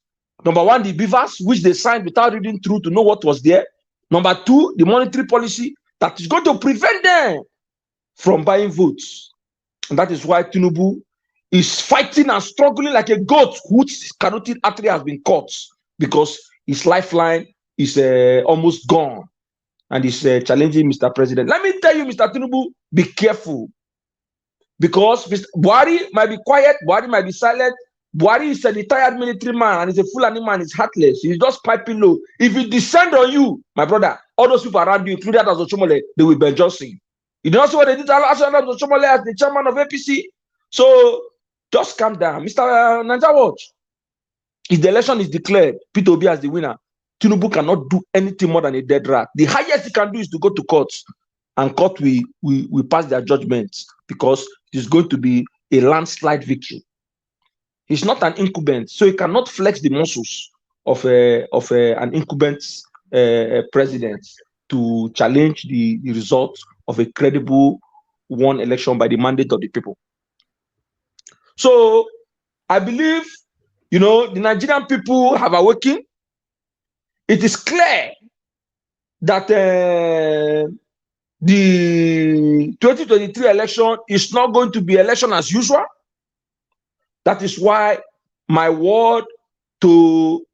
Number one, the beavers, which they signed without reading through to know what was there. Number two, the monetary policy that is going to prevent them from buying votes. And that is why Tinubu is fighting and struggling like a goat whose carotid artery has been cut, because his lifeline is almost gone, and he's challenging Mr. President. Let me tell you, Mr. Tinubu, be careful, because Mr. Buhari might be quiet, Buhari might be silent. Buhari is a retired military man, and he's a Fulani man, he's heartless. He's just piping low. If he descend on you, my brother, all those people around you, including Adas Oshomole, they will be Johnson. You don't see what they did to Adas Oshomole as the chairman of APC? So just calm down. Mr. Naija Watch, if the election is declared, Peter Obi as the winner, Tinubu cannot do anything more than a dead rat. The highest he can do is to go to court, and court will pass their judgments, because it is going to be a landslide victory. He's not an incumbent, so he cannot flex the muscles of an incumbent president to challenge the result of a credible won election by the mandate of the people. So I believe, the Nigerian people have awakened. It is clear that the 2023 election is not going to be election as usual. That is why my word to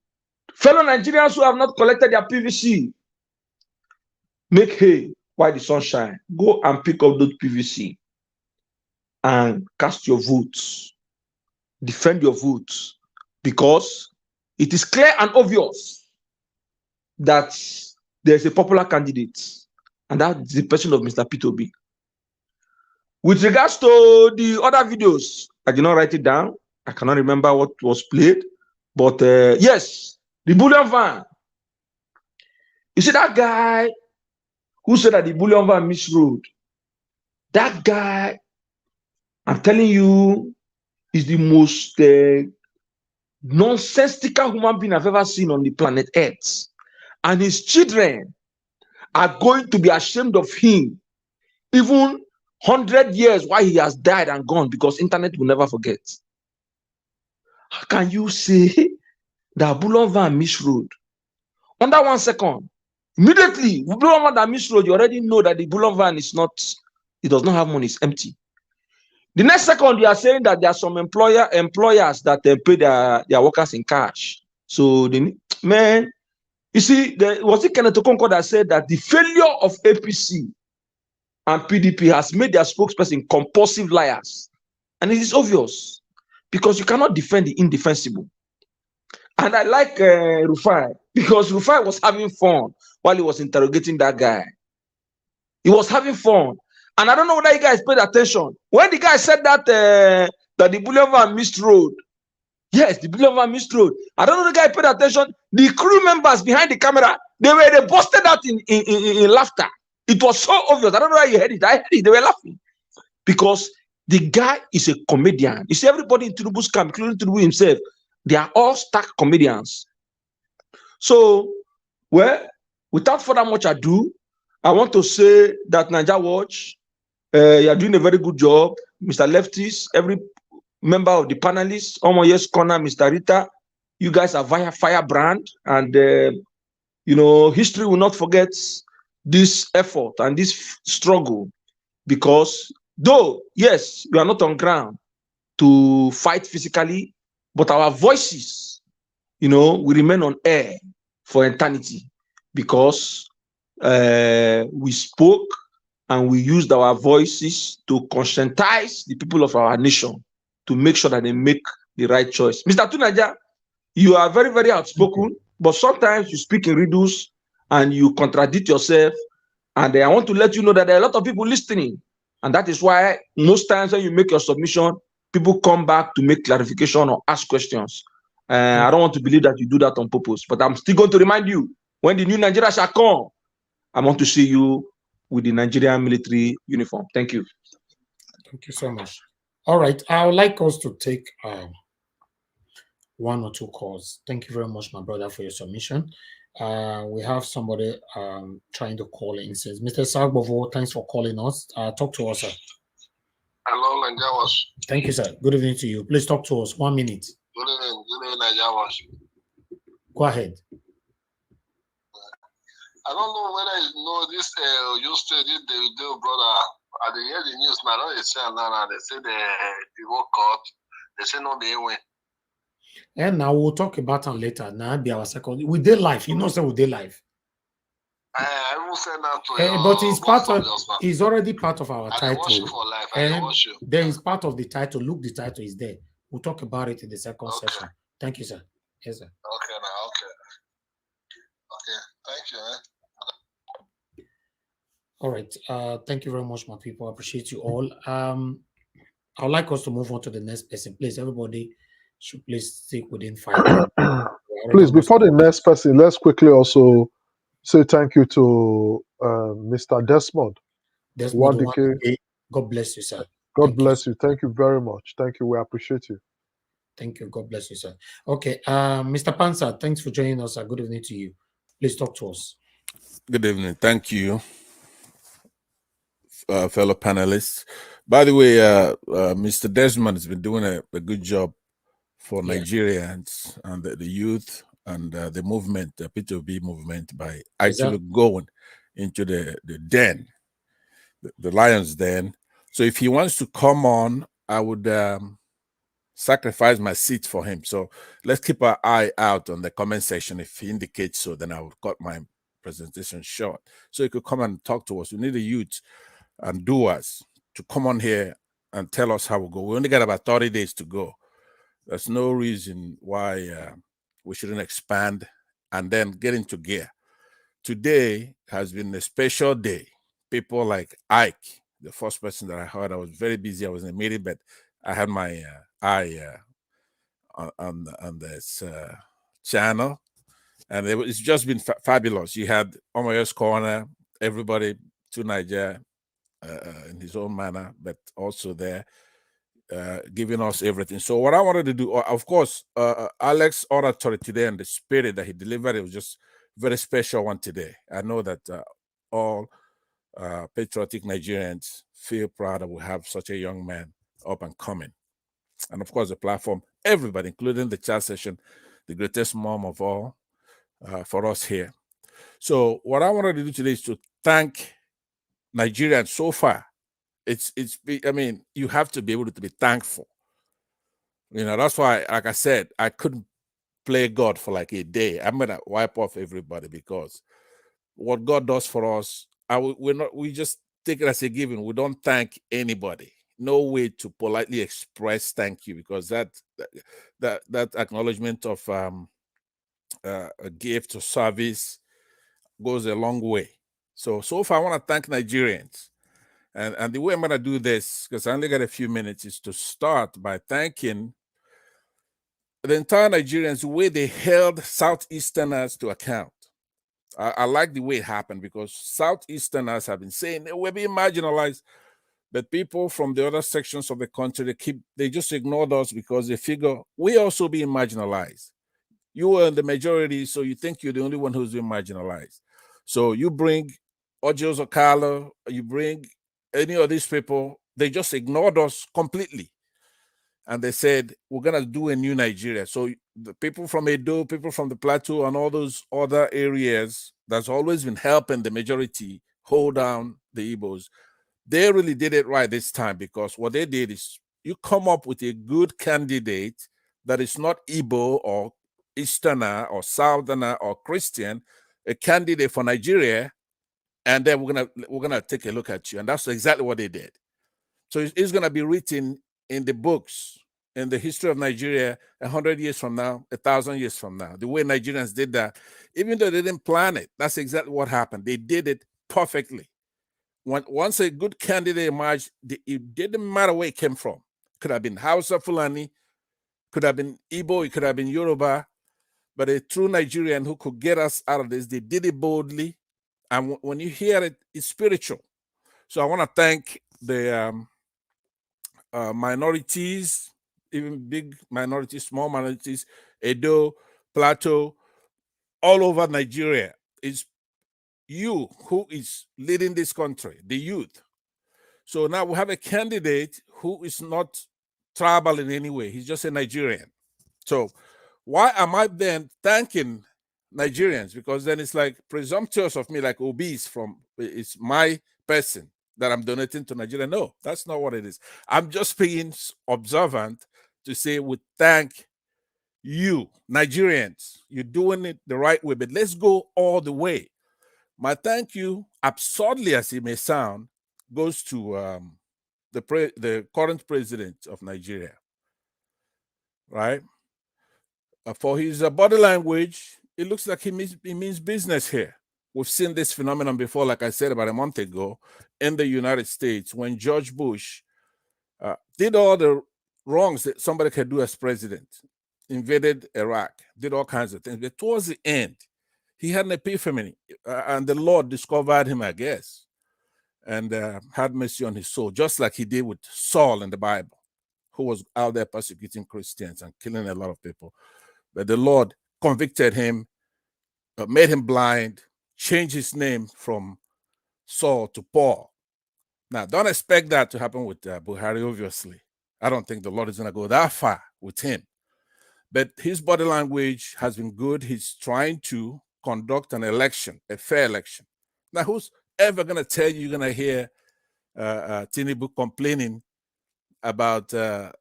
fellow Nigerians who have not collected their PVC, make hay while the sun shines. Go and pick up those PVC and cast your votes. Defend your votes, because it is clear and obvious that there's a popular candidate, and that's the person of Mr. Peter Obi. With regards to the other videos, I did not write it down. I cannot remember what was played, but yes, the bullion van. You see that guy who said that the bullion van misrode? That guy, I'm telling you, is the most nonsensical human being I've ever seen on the planet Earth. And his children are going to be ashamed of him, even 100 years while he has died and gone, because internet will never forget. How can you say that bullion van misrode? Under 1 second, immediately, bullion van that misrode, you already know that the bullion van is not, it does not have money, it's empty. The next second, you are saying that there are some employers that pay their workers in cash. So, man, you see, was it Kenneth Okonkwo that said that the failure of APC and PDP has made their spokesperson compulsive liars? And it is obvious, because you cannot defend the indefensible. And I like Rufai, because Rufai was having fun while he was interrogating that guy. He was having fun. And I don't know whether you guys paid attention. When the guy said that that the bullion van missed road, Yes, the building of a missed road. I don't know the guy paid attention. The crew members behind the camera, they busted out in laughter. It was so obvious. I don't know how you heard it. I heard it. They were laughing because the guy is a comedian. You see, everybody in Tinubu's camp, including Tinubu himself, they are all stark comedians. So, well, without further much ado, I want to say that Niger Watch, you are doing a very good job, Mr. Lefties, every member of the panelists, Omo Yes Corner, Mr. Rita, you guys are via firebrand, and you know, history will not forget this effort and this struggle, because though, yes, we are not on ground to fight physically, but our voices, you know, will remain on air for eternity, because we spoke and we used our voices to conscientize the people of our nation to make sure that they make the right choice. Mr. Tunaja, you are very, very outspoken, but sometimes you speak in riddles and you contradict yourself. And I want to let you know that there are a lot of people listening. And that is why most times when you make your submission, people come back to make clarification or ask questions. I don't want to believe that you do that on purpose, but I'm still going to remind you, when the new Nigeria shall come, I want to see you with the Nigerian military uniform. Thank you. Thank you so much. All right, I would like us to take one or two calls. Thank you very much, my brother, for your submission. We have somebody trying to call in. Says, Mr. Sagbovo, thanks for calling us. Talk to us, sir. Hello, Najawas. Thank you, sir. Good evening to you. Please talk to us. 1 minute. Good evening, Najawas. Go ahead. I don't know whether you know this. You studied the video, brother. I didn't hear the news now. They say now. They say the work court. They say no, they win. And now we'll talk about it later. Now be our second. We did live. You know, so we did live. I will send that to you. But it's part of. It's already part of our title. Watch you for life. And there is part of the title. Look, the title is there. We'll talk about it in the second session. Thank you, sir. Yes, sir. Okay, now. Okay. Thank you, man. All right. Thank you very much, my people. I appreciate you all. I would like us to move on to the next person. Please, everybody should please stick within 5 minutes. Please, before the next person, let's quickly also say thank you to Mr. Desmond. God bless you, sir. God bless you. Thank you very much. Thank you. We appreciate you. Thank you. God bless you, sir. Okay. Mr. Pansa, thanks for joining us. Good evening to you. Please talk to us. Good evening. Thank you, fellow panelists. By the way, Mr. Desmond has been doing a good job for Nigerians and the youth and the movement, the P2B movement, by actually going into the den, the lion's den. So if he wants to come on, I would sacrifice my seat for him. So let's keep our eye out on the comment section. If he indicates so, then I would cut my presentation short. So he could come and talk to us. We need the youth and doers to come on here and tell us how we go. We only got about 30 days to go. There's no reason why we shouldn't expand and then get into gear. Today has been a special day. People like Ike, the first person that I heard, I was very busy. I was in a meeting, but I had my eye on this channel, and it's just been fabulous. You had Omoyo's Corner, everybody to Nigeria in his own manner, but also there giving us everything. So what I wanted to do, of course, Alex oratory today and the spirit that he delivered, it was just very special one today. I know that all patriotic Nigerians feel proud that we have such a young man up and coming. And of course, the platform, everybody, including the chat session, the greatest mom of all for us here. So what I wanted to do today is to thank Nigerians so far. I mean, you have to be able to be thankful. You know, that's why, like I said, I couldn't play God for like a day. I'm gonna wipe off everybody, because what God does for us, we just take it as a given. We don't thank anybody. No way to politely express thank you, because that acknowledgement of a gift or service goes a long way. So far, I want to thank Nigerians. And the way I'm going to do this, because I only got a few minutes, is to start by thanking the entire Nigerians, the way they held Southeasterners to account. I like the way it happened because Southeasterners have been saying we're being marginalized, but people from the other sections of the country, they just ignored us because they figure we also being marginalized. You are in the majority, so you think you're the only one who's being marginalized. So you bring Ojos Okala, you bring any of these people, they just ignored us completely. And they said, we're going to do a new Nigeria. So the people from Edo, people from the Plateau, and all those other areas that's always been helping the majority hold down the Igbos, they really did it right this time because what they did is you come up with a good candidate that is not Igbo or Easterner or Southerner or Christian, a candidate for Nigeria, and then we're gonna take a look at you. And that's exactly what they did. So it's gonna be written in the books, in the history of Nigeria, 100 years from now, 1,000 years from now. The way Nigerians did that, even though they didn't plan it, that's exactly what happened. They did it perfectly. Once a good candidate emerged, it didn't matter where it came from. Could have been Hausa Fulani, could have been Igbo, it could have been Yoruba, but a true Nigerian who could get us out of this, they did it boldly. And when you hear it, it's spiritual. So I want to thank the minorities, even big minorities, small minorities, Edo, Plateau, all over Nigeria. It's you who is leading this country, the youth. So now we have a candidate who is not tribal in any way. He's just a Nigerian. So why am I then thanking Nigerians? Because then it's like presumptuous of me, like obese it's my person that I'm donating to Nigeria. No, that's not what it is. I'm just being observant to say we thank you, Nigerians. You're doing it the right way, but let's go all the way. My thank you, absurdly as it may sound, goes to the current president of Nigeria, right? For his body language, it looks like he means business here. We've seen this phenomenon before, like I said about a month ago, in the United States when George Bush did all the wrongs that somebody could do as president, invaded Iraq, did all kinds of things. But towards the end, he had an epiphany, and the Lord discovered him, I guess, and had mercy on his soul, just like he did with Saul in the Bible, who was out there persecuting Christians and killing a lot of people. But the Lord convicted him, made him blind, changed his name from Saul to Paul. Now, don't expect that to happen with Buhari, obviously. I don't think the Lord is going to go that far with him. But his body language has been good. He's trying to conduct an election, a fair election. Now, who's ever going to tell you, you're going to hear Tinubu complaining about that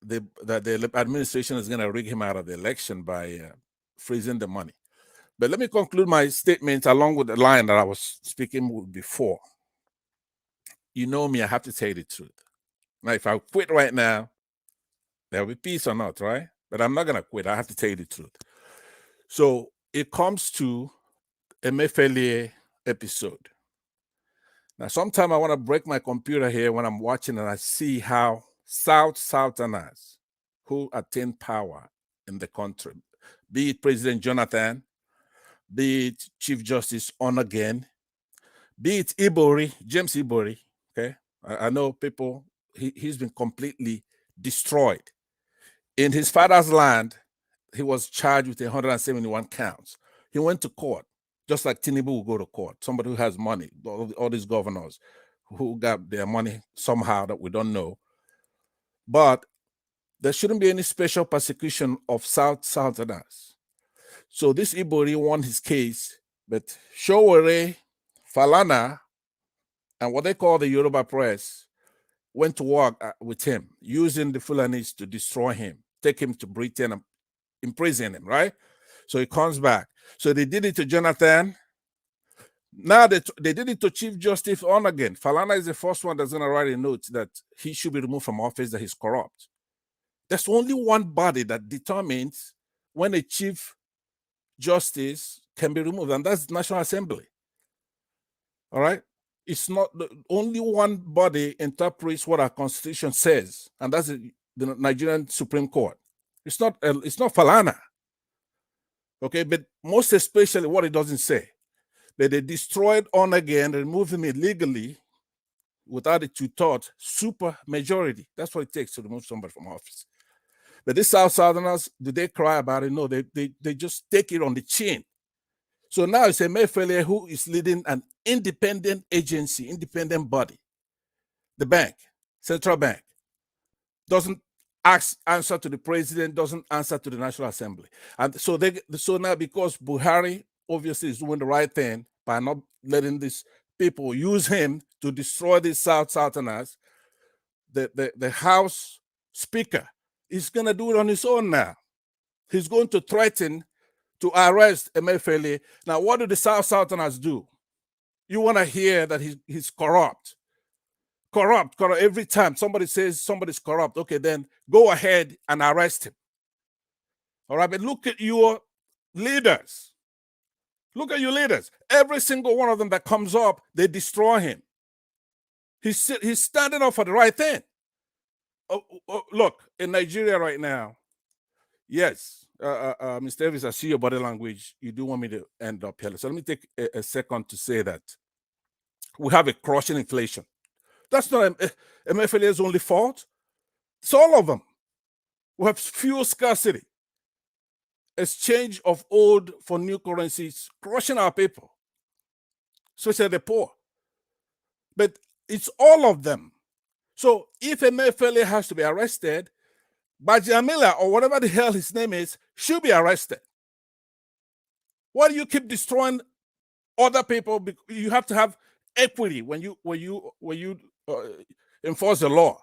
the administration is going to rig him out of the election by freezing the money? But let me conclude my statement along with the line that I was speaking with before. You know me, I have to tell you the truth. Now, if I quit right now, there'll be peace or not, right? But I'm not going to quit. I have to tell you the truth. So it comes to a Emefiele episode. Now, sometime I want to break my computer here when I'm watching and I see how Southerners who attain power in the country, be it President Jonathan, be it Chief Justice Onagen, be it Ibori, James Ibori, okay? I know people, he's been completely destroyed. In his father's land, he was charged with 171 counts. He went to court, just like Tinubu will go to court, somebody who has money, all these governors who got their money somehow that we don't know. But there shouldn't be any special persecution of Southerners. So this Ibori won his case, but Showore, Falana, and what they call the Yoruba press went to work with him, using the Fulanis to destroy him, take him to Britain and imprison him, right? So he comes back. So they did it to Jonathan. Now they did it to Chief Justice Onagen. Falana is the first one that's going to write a note that he should be removed from office, that he's corrupt. There's only one body that determines when a Chief Justice can be removed, and that's the National Assembly. All right? It's not only one body interprets what our Constitution says, and that's the Nigerian Supreme Court. It's not Falana. Okay, but most especially what it doesn't say, that they destroyed on again, removed him illegally without a two-thirds super majority. That's what it takes to remove somebody from office. But these Southerners, do they cry about it? No, they just take it on the chin. So now it's Emefiele who is leading an independent agency, independent body. The bank, central bank, doesn't answer to the president, doesn't answer to the National Assembly. And so now because Buhari obviously is doing the right thing by not letting these people use him to destroy these Southerners, the House Speaker is going to do it on his own now. He's going to threaten to arrest Emefiele. Now, what do the Southerners do? You want to hear that he's corrupt. Corrupt. Every time somebody says somebody's corrupt, okay, then go ahead and arrest him. All right, but look at your leaders. Look at your leaders. Every single one of them that comes up, they destroy him. He's standing up for the right thing. Look, in Nigeria right now, yes, Mr. Davis, I see your body language. You do want me to end up here. So let me take a second to say that we have a crushing inflation. That's not Emefiele's only fault. It's all of them. We have fuel scarcity. Exchange of old for new currencies, crushing our people, especially the poor. But it's all of them. So if Emefiele has to be arrested, Bajamila or whatever the hell his name is should be arrested. Why do you keep destroying other people? You have to have equity when you enforce the law.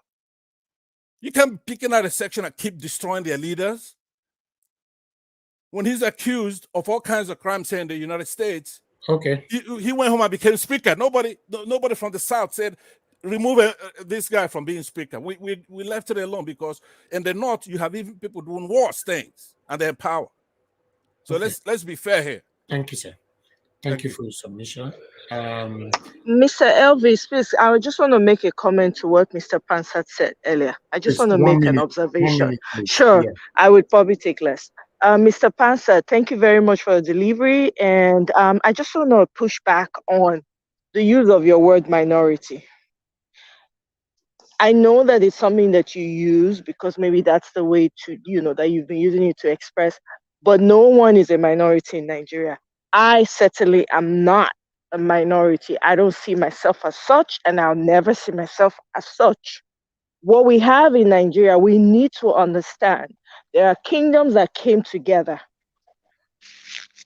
You can't be picking out a section and keep destroying their leaders. When he's accused of all kinds of crimes here in the United States, okay, he went home and became speaker. Nobody from the South said, remove this guy from being speaker. We left it alone because in the North you have even people doing worse things and they have power. So okay. let's be fair here. Thank you, sir. Thank you for your submission. Mr. Elvis, please, I just want to make a comment to what Mr. Pansat said earlier. I just want to make an observation. Sure, yeah. I would probably take less. Mr. Pansat, thank you very much for the delivery. And I just want to push back on the use of your word minority. I know that it's something that you use because maybe that's the way to, that you've been using it to express, but no one is a minority in Nigeria. I certainly am not a minority. I don't see myself as such, and I'll never see myself as such. What we have in Nigeria, we need to understand there are kingdoms that came together.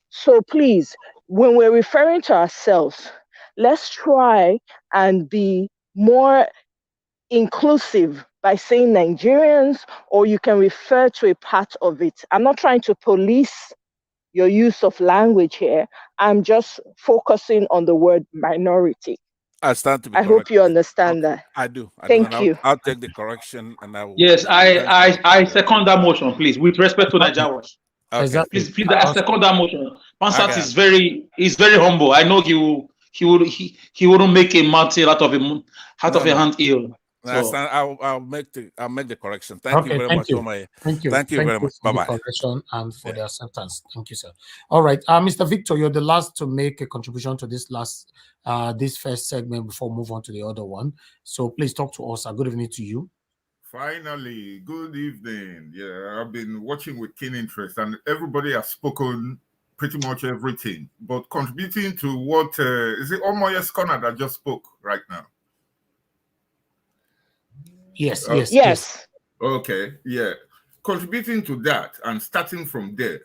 So please, when we're referring to ourselves, let's try and be more inclusive by saying Nigerians, or you can refer to a part of it. I'm not trying to police your use of language here. I'm just focusing on the word minority. I stand to be corrected. I hope you understand that. I do. Thank you. I'll take the correction and I will. Yes, I second that motion, please, with respect to Nigeria. Okay. Exactly. Please, I second that motion. Pansat is very humble. I know he wouldn't make a martyr out of a hand ill. So. I'll make the correction. Thank you very much. Thank you very much. Bye-bye. Correction and for the acceptance. Thank you, sir. All right, Mr. Victor, you're the last to make a contribution to this first segment before we move on to the other one. So please talk to us. Good evening to you. Finally, good evening. Yeah, I've been watching with keen interest, and everybody has spoken pretty much everything. But contributing to what is it Omoye's corner that just spoke right now? Yes. Okay, yeah. Contributing to that and starting from there,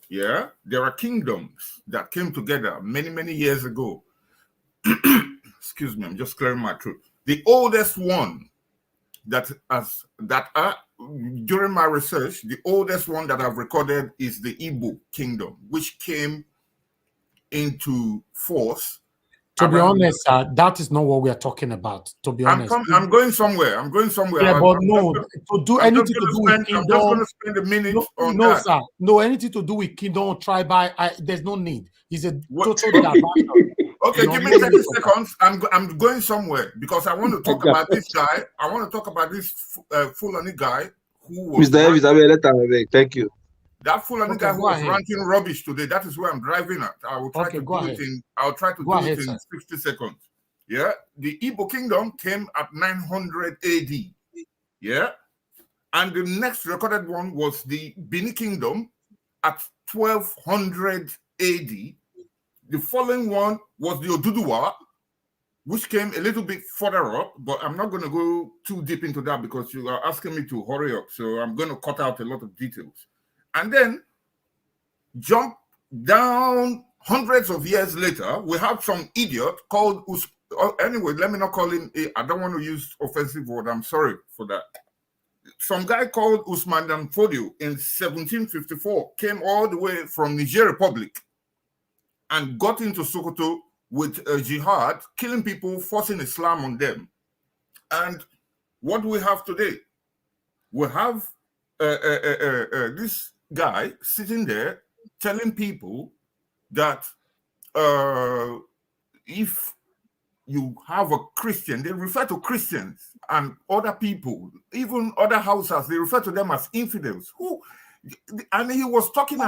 yeah, there are kingdoms that came together many, many years ago. Excuse me, I'm just clearing my throat. The oldest one during my research, the oldest one that I've recorded is the Igbo kingdom, which came into force. To be honest, that is not what we are talking about. To be honest, I'm going somewhere. Yeah, but no, to do anything to do with kingdom. I'm just going to spend a minute on that. No, sir. No, anything to do with kingdom, tribal. There's no need. He's a total. Okay, give me 30 seconds. I'm going somewhere because I want to talk about this guy. I want to talk about this Fulani guy who was Mr. Elvis, I will let him away. Thank you. that Fulani Okay, guy who go was ahead. ranting rubbish today. That is where I'm driving at. I will try Okay, to go do ahead. it in. I'll try to Go do ahead, it in sir. 60 seconds. Yeah, the Igbo kingdom came at 900 AD. Yeah, and the next recorded one was the Bini kingdom at 1200 AD. The following one was the Oduduwa, which came a little bit further up, but I'm not going to go too deep into that because you are asking me to hurry up. So I'm going to cut out a lot of details. And then jump down hundreds of years later, we have some idiot called anyway, let me not call him, I don't want to use offensive word. I'm sorry for that. Some guy called Usman Dan Fodio in 1754 came all the way from Niger Republic and got into Sokoto with a jihad, killing people, forcing Islam on them. And what do we have today? We have this guy sitting there telling people that if you have a Christian, they refer to Christians and other people, even other houses, they refer to them as infidels. And he was talking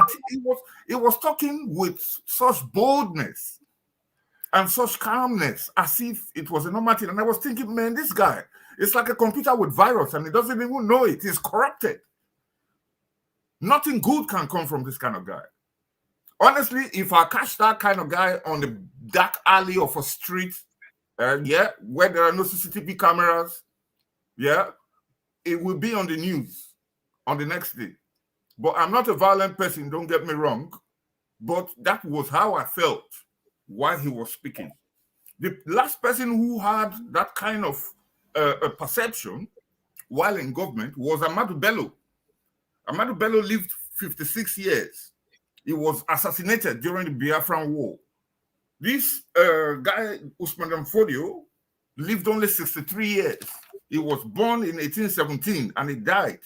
he was talking with such boldness and such calmness as if it was a normal thing. And I was thinking, man, this guy, it's like a computer with virus and he doesn't even know it. He's corrupted. Nothing good can come from this kind of guy. Honestly, if I catch that kind of guy on the dark alley of a street, where there are no CCTV cameras, it will be on the news on the next day. But I'm not a violent person, don't get me wrong. But that was how I felt while he was speaking. The last person who had that kind of a perception while in government was Ahmadu Bello. Ahmadu Bello lived 56 years. He was assassinated during the Biafran War. This guy, Usman Dan Fodio, lived only 63 years. He was born in 1817 and he died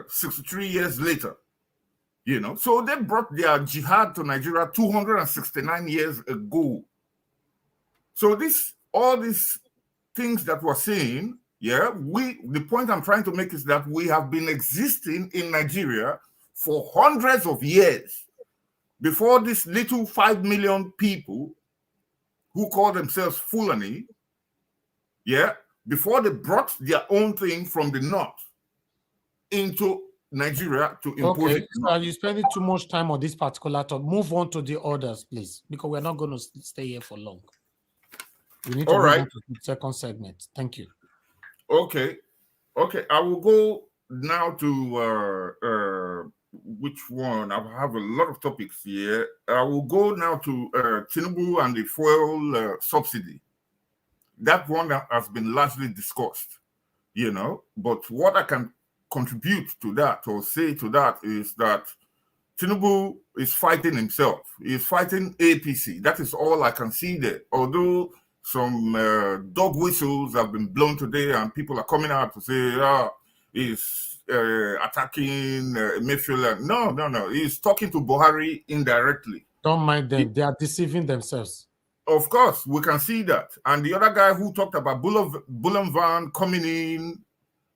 63 years later. You know, so they brought their jihad to Nigeria 269 years ago. So all these things that we're saying, the point I'm trying to make is that we have been existing in Nigeria for hundreds of years before this little 5 million people who call themselves Fulani, before they brought their own thing from the north into Nigeria to impose it. Are you spending too much time on this particular topic? Move on to the others, please, because we're not going to stay here for long. We need to move on to the second segment. Thank you. Okay. I will go now to which one? I have a lot of topics here. I will go now to Tinubu and the fuel subsidy. That one has been largely discussed, but what I can contribute to that or say to that is that Tinubu is fighting himself. He's fighting APC. That is all I can see there. Although some dog whistles have been blown today and people are coming out to say, he's attacking Mayfield. No. He's talking to Buhari indirectly. Don't mind them. They are deceiving themselves. Of course, we can see that. And the other guy who talked about Bullen van coming in,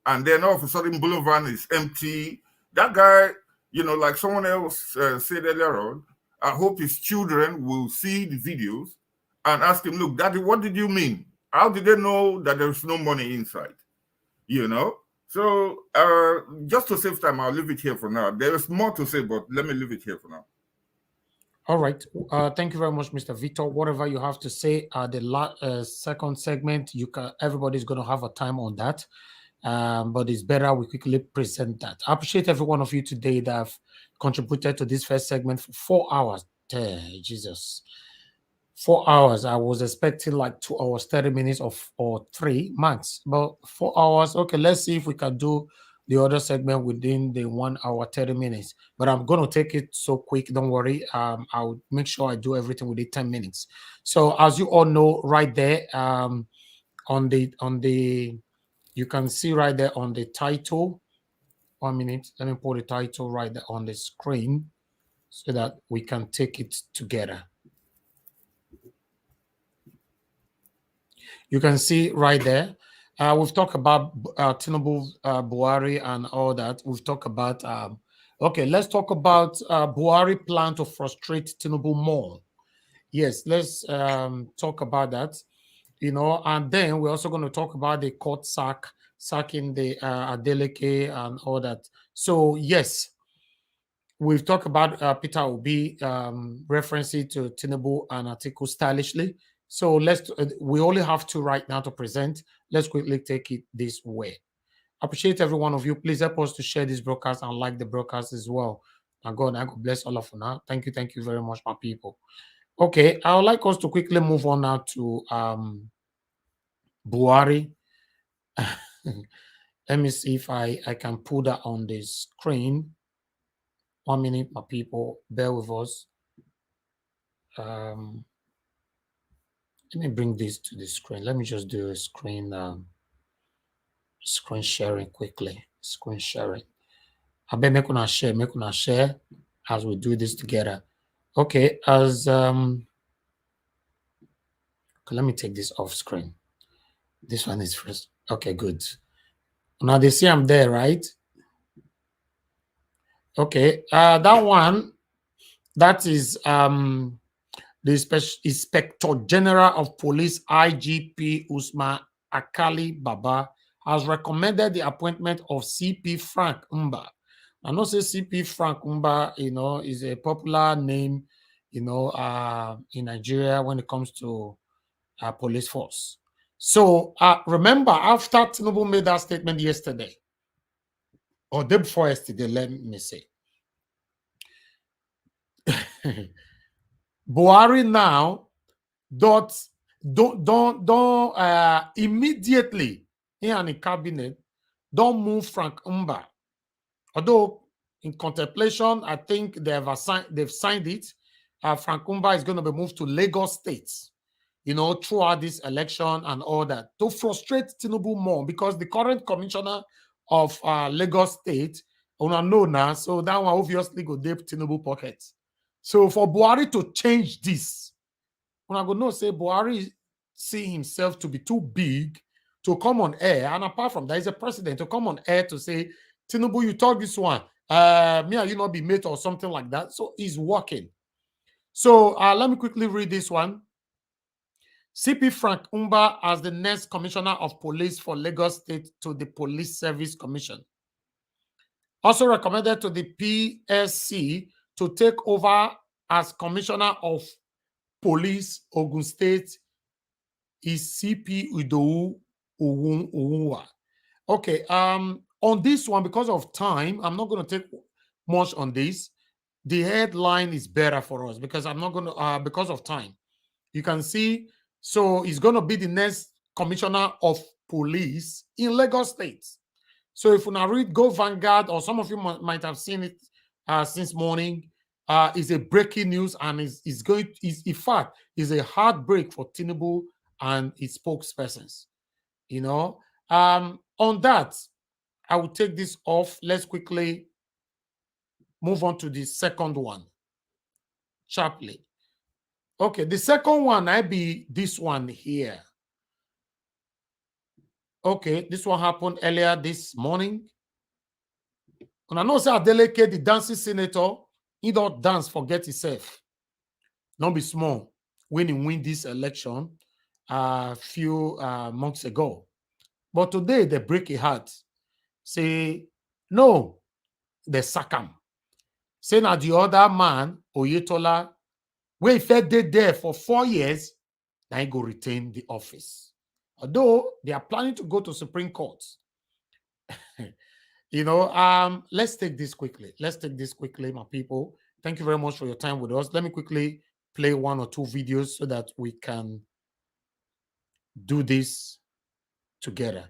and then all of a sudden Bullen van is empty. That guy, like someone else said earlier on, I hope his children will see the videos and ask him, look, Daddy, what did you mean? How did they know that there's no money inside? So just to save time, I'll leave it here for now. There is more to say, but let me leave it here for now. All right. Thank you very much, Mr. Victor. Whatever you have to say, the second segment, everybody's going to have a time on that. But it's better we quickly present that. I appreciate every one of you today that have contributed to this first segment for 4 hours. Jesus. 4 hours. I was expecting like 2 hours, 30 minutes or 3 months. But 4 hours. Okay, let's see if we can do the other segment within the 1 hour, 30 minutes. But I'm going to take it so quick. Don't worry. I'll make sure I do everything within 10 minutes. So as you all know, right there, on the you can see right there on the title. 1 minute. Let me put the title right there on the screen so that we can take it together. You can see right there. We've talked about Tinubu, Buhari, and all that. We've talked about. Okay, let's talk about Buhari plan to frustrate Tinubu more. Yes, let's talk about that. And then we're also going to talk about the court sacking the Adeleke and all that. So yes, we've talked about Peter Obi referencing to Tinubu and Atiku stylishly. So we only have two right now to present. Let's quickly take it this way. Appreciate every one of you. Please help us to share this broadcast and like the broadcast as well. And God bless all of you now. Thank you very much, my people. Okay, I would like us to quickly move on now to Buhari. Let me see if I can put that on the screen. 1 minute, my people. Bear with us. Let me bring this to the screen. Let me just do a screen sharing quickly. Screen sharing. I bet make una share as we do this together. Okay, okay, let me take this off screen. This one is first. Okay, good. Now they see I'm there, right? Okay, that one, that is the Inspector General of Police IGP Usman Akali Baba has recommended the appointment of CP Frank Umba. I know say CP Frank Umba, is a popular name, in Nigeria when it comes to police force. So remember, after Tinubu made that statement yesterday, or day before yesterday, let me say, Buhari now don't immediately in the cabinet don't move Frank Umba. Although in contemplation, I think they've signed it. Frank Umba is going to be moved to Lagos State, throughout this election and all that, to frustrate Tinubu more, because the current commissioner of Lagos State, know now, so that one obviously go deep Tinubu pockets. So for Buhari to change this, when I go no say Buhari see himself to be too big to come on air, and apart from that, he's a president, to come on air to say, Tinubu, you talk this one, me and you not be mate or something like that. So he's working. So let me quickly read this one. CP Frank Umba as the next commissioner of police for Lagos State to the Police Service Commission. Also recommended to the PSC to take over as commissioner of police Ogun State is CP Udowu Owunwa. Okay, on this one, because of time, I'm not going to take much on this. The headline is better for us because I'm not going to, because of time. You can see, so he's going to be the next commissioner of police in Lagos State. So if you now read Go Vanguard, or some of you might have seen it since morning, is a breaking news, and is in fact is a heartbreak for Tinubu and his spokespersons. On that, I will take this off. Let's quickly move on to the second one. Sharply. Okay, the second one, I be this one here. Okay, this one happened earlier this morning. And I know say Adeleke, the dancing senator, he don't dance, forget himself. Don't be small when he win this election a few months ago. But today they break a heart. Say, no, they sack him. Say now the other man, Oyetola, where he did there for 4 years, now he go retain the office. Although they are planning to go to Supreme Court. Let's take this quickly. Let's take this quickly, my people. Thank you very much for your time with us. Let me quickly play 1 or 2 videos so that we can do this together.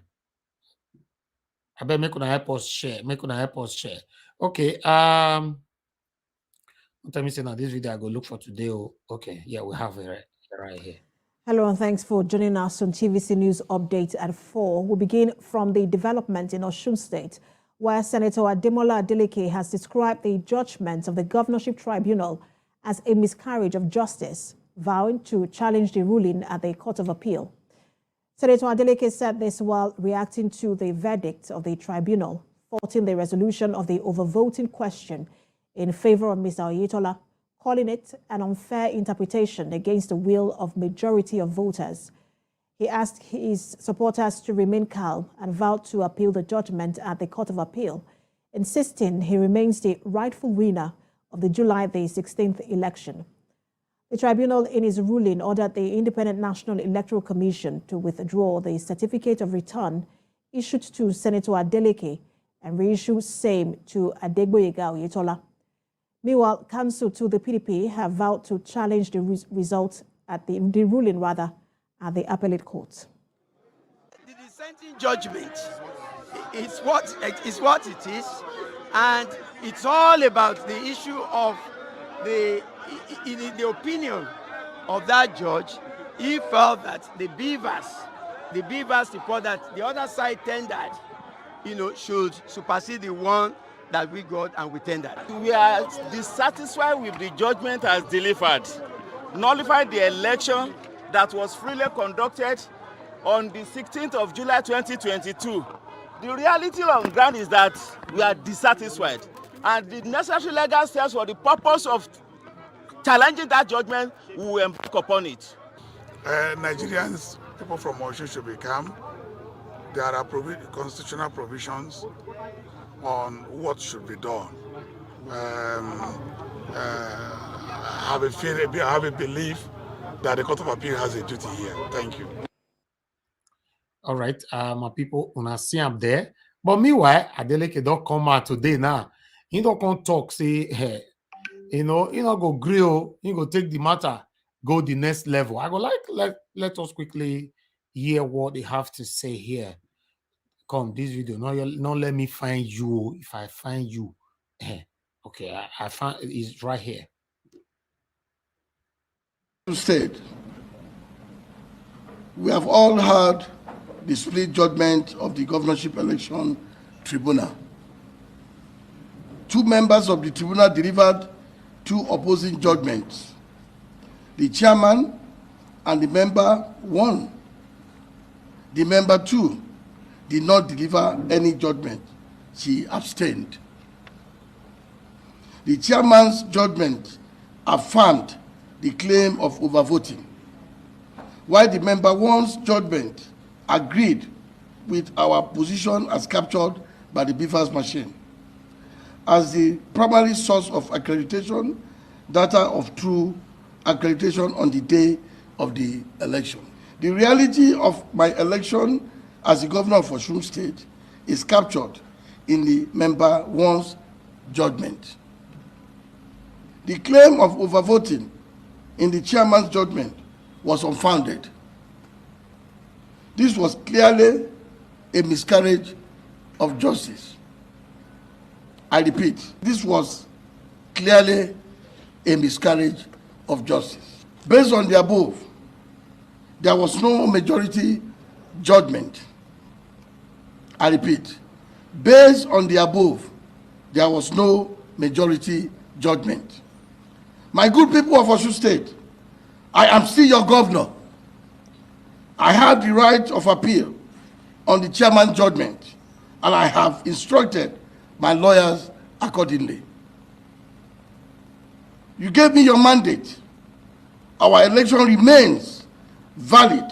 I bet make una help us share. Make una help us share. Okay. Tell me say now this video I go look for today. Okay, yeah, we have it right here. Hello and thanks for joining us on TVC News Update at 4. We'll begin from the development in Osun State, where Senator Ademola Adeleke has described the judgment of the Governorship Tribunal as a miscarriage of justice, vowing to challenge the ruling at the Court of Appeal. Senator Adeleke said this while reacting to the verdict of the tribunal, faulting the resolution of the overvoting question in favor of Mr. Oyetola, calling it an unfair interpretation against the will of majority of voters. He asked his supporters to remain calm and vowed to appeal the judgment at the Court of Appeal, insisting he remains the rightful winner of the July the 16th election. The tribunal, in its ruling, ordered the Independent National Electoral Commission to withdraw the certificate of return issued to Senator Adeleke and reissue same to Adegboyega Oyetola. Meanwhile, counsel to the PDP have vowed to challenge the result at the ruling at the appellate court. The dissenting judgment is what it is, and it's all about the issue of in the opinion of that judge. He felt that the beavers report that the other side tendered, should supersede the one that we got and we tendered. We are dissatisfied with the judgment as delivered, nullified the election that was freely conducted on the 16th of July 2022. The reality on the ground is that we are dissatisfied, and the necessary legal steps for the purpose of challenging that judgment, we will embark upon it. Nigerians, people from Osun should be calm. There are constitutional provisions on what should be done. I have a belief that the Court of Appeal has a duty here. Thank you. All right, my people, una see up there. But meanwhile, Adeleke don't come out today now. He don't come talk, say, hey, he not go grill, he go take the matter, go the next level. I go let us quickly hear what they have to say here. Come, this video, not let me find you. If I find you, okay, I found it's right here. State, we have all heard the split judgment of the governorship election tribunal. Two members of the tribunal delivered two opposing judgments. The chairman and the member 1. The member 2 did not deliver any judgment. She abstained. The chairman's judgment affirmed the claim of overvoting, while the member 1's judgment agreed with our position as captured by the beavers machine as the primary source of accreditation, data of true accreditation on the day of the election. The reality of my election as the governor of Osun State is captured in the member 1's judgment. The claim of overvoting in the chairman's judgment was unfounded. This was clearly a miscarriage of justice. I repeat, this was clearly a miscarriage of justice. Based on the above, there was no majority judgment. I repeat, based on the above, there was no majority judgment. My good people of Osun State, I am still your governor. I have the right of appeal on the chairman's judgment, and I have instructed my lawyers accordingly. You gave me your mandate. Our election remains valid,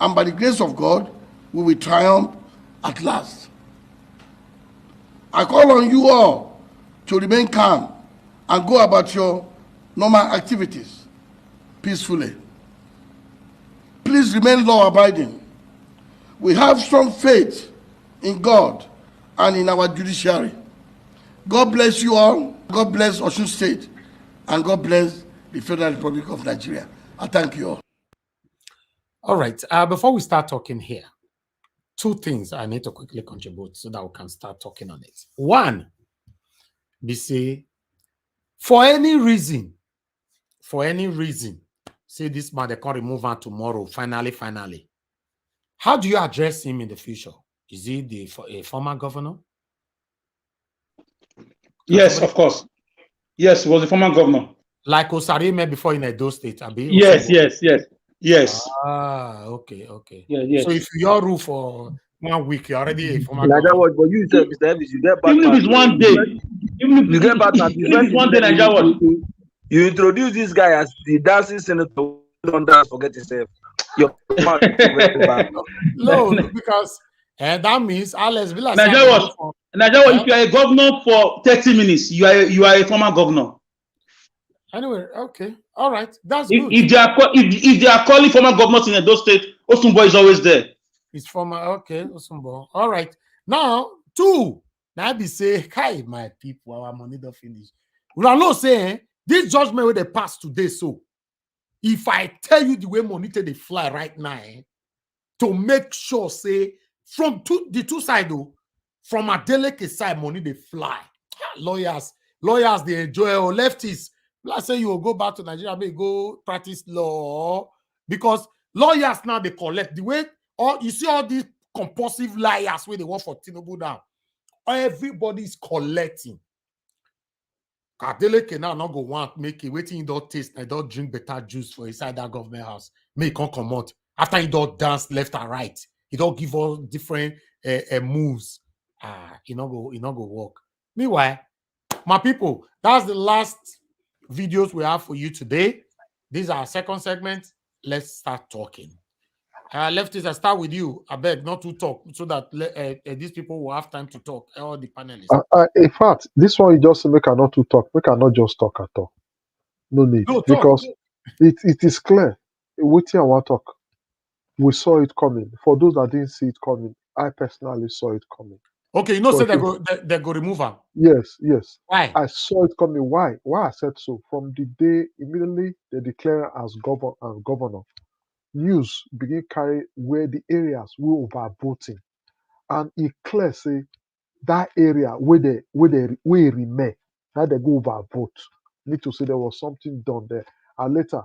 and by the grace of God, we will triumph at last. I call on you all to remain calm and go about your normal activities peacefully. Please remain law-abiding. We have strong faith in God and in our judiciary. God bless you all. God bless Osun State, and God bless the Federal Republic of Nigeria. I thank you all. All right. Before we start talking here, two things I need to quickly contribute so that we can start talking on it. One, they say, for any reason, say this man, they can't remove him tomorrow, finally. How do you address him in the future? Is he a former governor? Yes, of course. Yes, he was a former governor. Like Osarime before in Edo State, Abi? Yes. Yes. Okay. Yeah, yes. So if your rule for 1 week, you're already a former Nigeria governor. Watch, but you said, Mr. Elvis, you get bad Even if mouth. it's one day, You get bad mouth. even if it's one day, Nigeria Watch. You introduce this guy as the dancing senator who don't dance, forget himself. Your mouth very bad. No, because that means Alex be like Nigeria Watch. Nigeria Watch, if you are a governor for 30 minutes, you are a former governor. Anyway, okay, all right, that's If, good. if they are calling former governors in Edo State, Osumbo is always there. It's former, okay, Osumbo. All right. Now, two. Now be say, hi, my people, our money don't finish. We are not saying this judgment where they pass today. So, if I tell you the way money they fly right now, to make sure, say, from the two sides, though, from Adeleke side, money they fly. Lawyers, they enjoy, or leftists. Let's say you will go back to Nigeria, maybe go practice law, because lawyers now they collect the way, or you see all these compulsive liars where they want for Tinubu now. Everybody's collecting. Adeleke now not go want make it waiting, you don't taste, and don't drink better juice for inside that government house. Make it come out after you don't dance left and right. You don't give all different moves. You not go work. Meanwhile, my people, that's the last videos we have for you today. These are our second segment. Let's start talking. Lefties, I start with you. I beg not to talk so that these people will have time to talk. All the panelists. In fact, this one you just make her not to talk. Make her not just talk at all. No need. No, talk. Because it is clear. Waiting, I want to talk. We saw it coming. For those that didn't see it coming, I personally saw it coming. Okay, you know, say they go remove her. Yes. Why? I saw it coming. Why? Why I said so? From the day immediately they declare as governor, news begin carry where the areas we over voting, and it clear say that area where they remain, now they go over vote. Need to say there was something done there, and later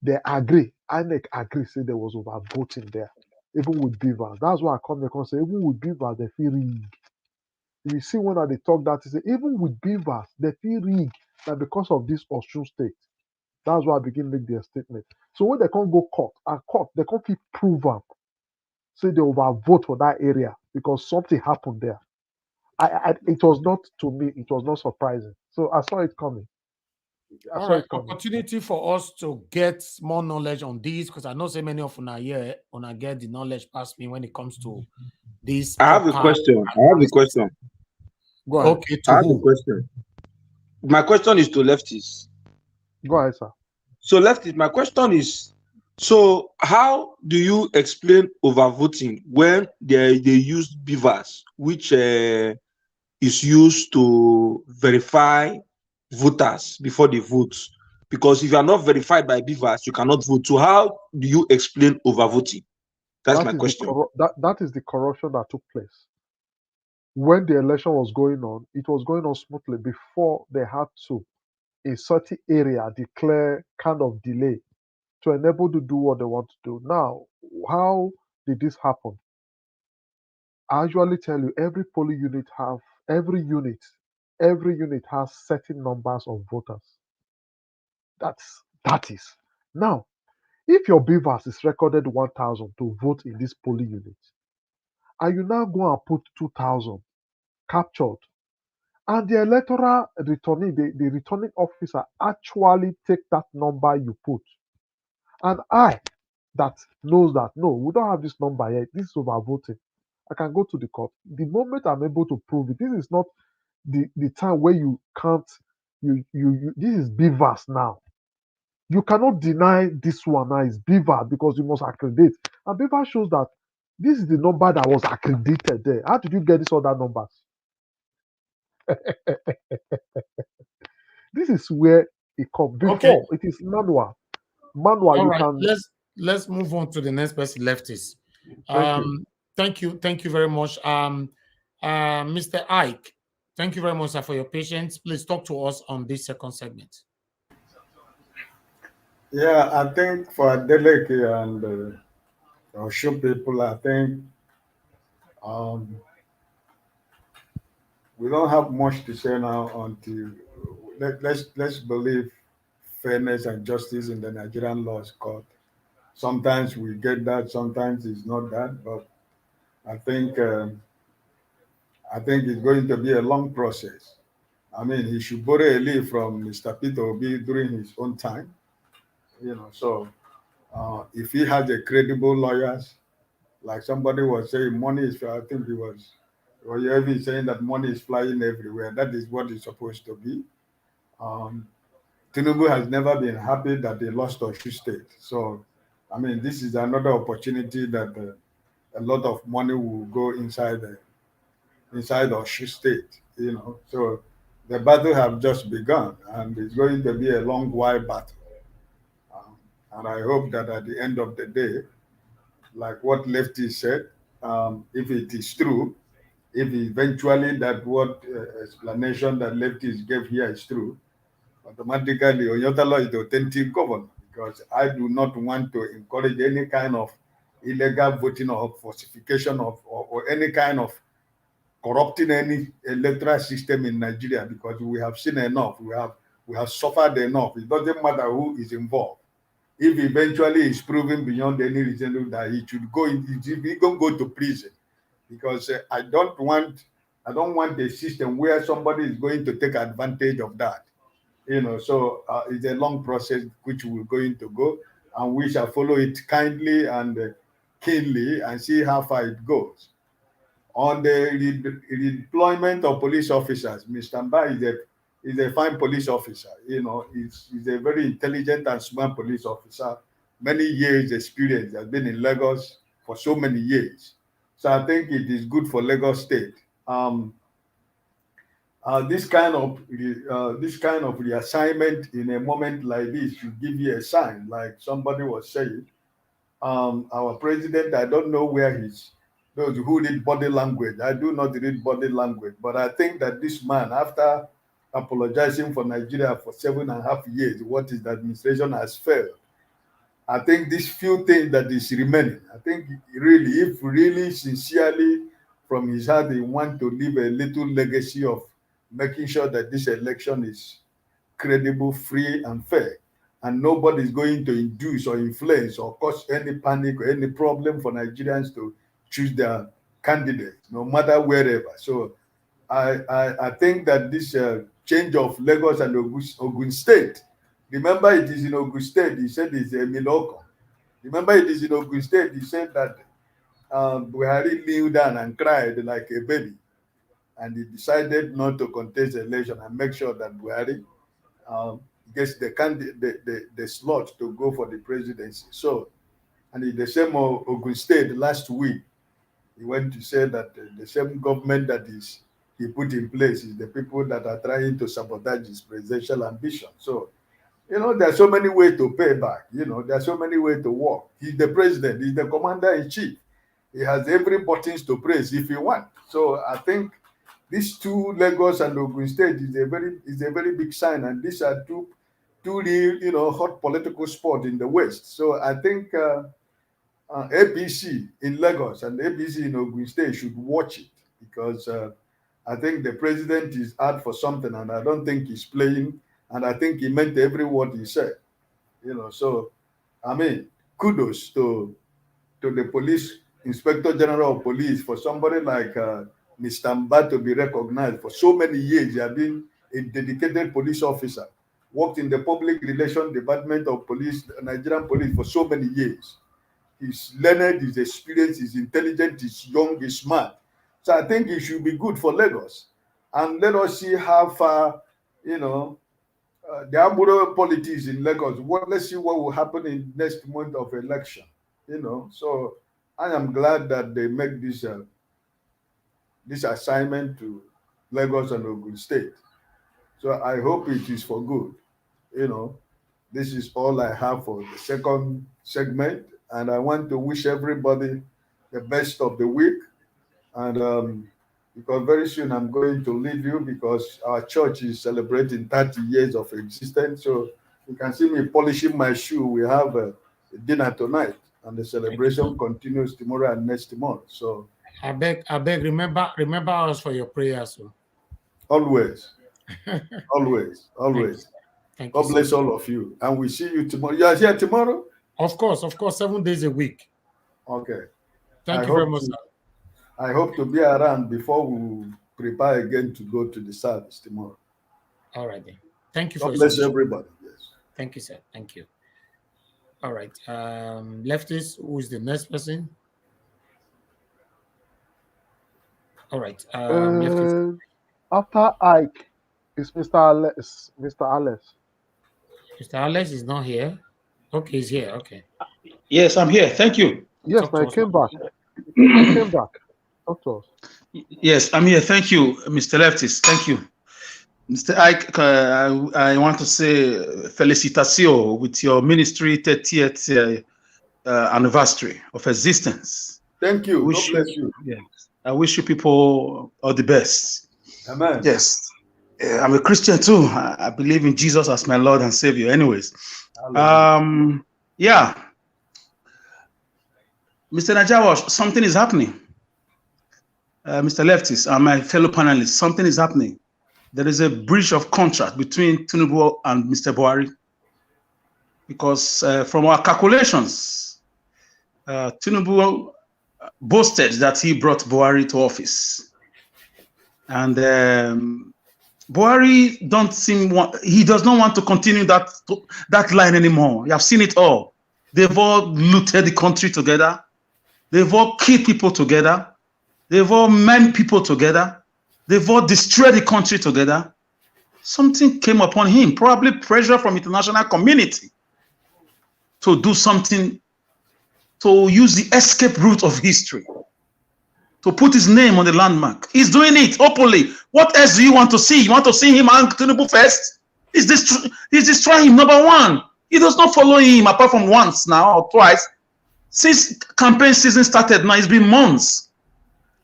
they agree. INEC agree say there was over voting there, even with beavers. That's why I come here and say even with beavers they feel rig. You see when they talk that is even with beavers they feel rig that because of this Osun state. That's why I begin make their statement. So when they can't go court, and court they can't keep prove up, say they overvote for that area because something happened there. It was not, to me, it was not surprising. So I saw it coming. All right, opportunity for us to get more knowledge on these, because I know so many of una here una get the knowledge past me when it comes to this. I have a question. Go ahead. Okay, to who? Question. My question is to lefties. Go ahead, sir. So lefties, my question is, so how do you explain overvoting when they use beavers, which is used to verify voters before they vote? Because if you are not verified by beavers, you cannot vote. So how do you explain overvoting? That's my question. That is the corruption that took place. When the election was going on, it was going on smoothly before they had to, in certain area, declare kind of delay to enable to do what they want to do. Now, how did this happen? I usually tell you every polling unit every unit has certain numbers of voters. That is. Now, if your beavers is recorded 1,000 to vote in this polling unit, and you now go and put 2,000 captured, and the electoral returning, the returning officer actually take that number you put, and I that knows that no, we don't have this number yet, this is overvoting, I can go to the court. The moment I'm able to prove it, this is not the time where you can't, this is beavers now. You cannot deny this one now is beaver because you must accredit. And beaver shows that this is the number that was accredited there. How did you get these other numbers? This is where it comes. Before it is manual. All right, let's move on to the next person, lefties. Thank you very much. Mr. Ike, thank you very much, sir, for your patience. Please talk to us on this second segment. Yeah, I think for Adeleke and Osun people, I think we don't have much to say now until let's believe fairness and justice in the Nigerian laws court. Sometimes we get that, sometimes it's not that, but I think it's going to be a long process. I mean, he should borrow a leaf from Mr. Peter Obi during his own time, So if he has a credible lawyers, like somebody was saying, money is, I think he was even saying that money is flying everywhere. That is what it's supposed to be. Tinubu has never been happy that they lost Oshu State. So, I mean, this is another opportunity that a lot of money will go inside Oshu State, So the battle have just begun, and it's going to be a long while battle. And I hope that at the end of the day, like what Lefty said, if it is true, if eventually that what explanation that Lefties gave here is true, automatically Oyotalo is the authentic governor, because I do not want to encourage any kind of illegal voting or falsification of or any kind of corrupting any electoral system in Nigeria, because we have seen enough. We have suffered enough. It doesn't matter who is involved. If eventually it's proven beyond any reason that he should go, he can go to prison, because I don't want a system where somebody is going to take advantage of that. So it's a long process which we're going to go, and we shall follow it kindly and keenly and see how far it goes. On the redeployment of police officers, Mr. Mba is a fine police officer. He's a very intelligent and smart police officer. Many years experience, has been in Lagos for so many years. So I think it is good for Lagos State. This kind of reassignment in a moment like this should give you a sign, like somebody was saying. Our president, I don't know where he's. Those who read body language, I do not read body language, but I think that this man, after apologizing for Nigeria for 7.5 years, what his administration has failed, I think these few things that is remaining, I think really, if really sincerely from his heart he want to leave a little legacy of making sure that this election is credible, free, and fair, and nobody is going to induce or influence or cause any panic or any problem for Nigerians to choose their candidate, no matter wherever. So I think that this change of Lagos and Ogun State, remember it is in Ogun State, he said it's a Miloko. Remember it is in Ogun State, he said that Buhari kneeled down and cried like a baby, and he decided not to contest the election and make sure that Buhari gets the slot to go for the presidency. So, and in the same Ogun State last week, he went to say that the same government that he put in place is the people that are trying to sabotage his presidential ambition. So, there are so many ways to pay back. There are so many ways to work. He's the president. He's the commander-in-chief. He has every buttons to press if he wants. So I think these two, Lagos and Ogun State, is a very big sign, and these are two real, hot political spots in the West. So I think APC in Lagos and APC in Ogun State should watch it, because I think the president is out for something, and I don't think he's playing, and I think he meant every word he said. So I mean, kudos to the police inspector general of police for somebody like Mr. Mba to be recognized. For so many years, he has been a dedicated police officer, worked in the public relations department of police, Nigerian police, for so many years. He's learned, he's experienced, he's intelligent, he's young, he's smart. So I think it should be good for Lagos. And let us see how far, the Aburo politics in Lagos. Let's see what will happen in next month of election. So I am glad that they make this assignment to Lagos and Ogun State. So I hope it is for good. This is all I have for the second segment, and I want to wish everybody the best of the week. And because very soon I'm going to leave you, because our church is celebrating 30 years of existence. So you can see me polishing my shoe. We have a dinner tonight, and the celebration continues tomorrow and next month. So I beg, remember us for your prayers. So. Always, always. Thank God bless all of you, and we see you tomorrow. You are here tomorrow? Of course, 7 days a week. Okay. Thank you very much, sir. I hope to be around before we prepare again to go to the service tomorrow. All right then. Thank you God for your bless everybody. Yes. Thank you, sir. Thank you. All right. Leftist, who is the next person? All right. Leftist. After Ike, it's Mr. Alex. Mr. Alex. Mr. Alex is not here. Okay, he's here. Okay. Yes, I'm here. Thank you. Yes, I came back. I came back. Talk to us. Yes, I'm here. Thank you, Mr. Leftist. Thank you. Mr. Ike, I want to say felicitatio with your ministry 30th anniversary of existence. Thank you. God bless you. Yes. I wish you people all the best. Amen. Yes. I'm a Christian too. I believe in Jesus as my Lord and Savior. Anyways. Yeah. Mr. Najawash, something is happening. Mr. Leftist and my fellow panelists, something is happening. There is a breach of contract between Tinubu and Mr. Buhari. Because from our calculations, Tinubu boasted that he brought Buhari to office. And Buhari he does not want to continue that line anymore. You have seen it all. They've all looted the country together. They've all killed people together. They've all maimed people together. They've all destroyed the country together. Something came upon him, probably pressure from international community to do something, to use the escape route of history, to put his name on the landmark. He's doing it openly. What else do you want to see? You want to see him and Tinubu first? He's destroying him, number one. He does not follow him apart from once now or twice. Since campaign season started now, it's been months.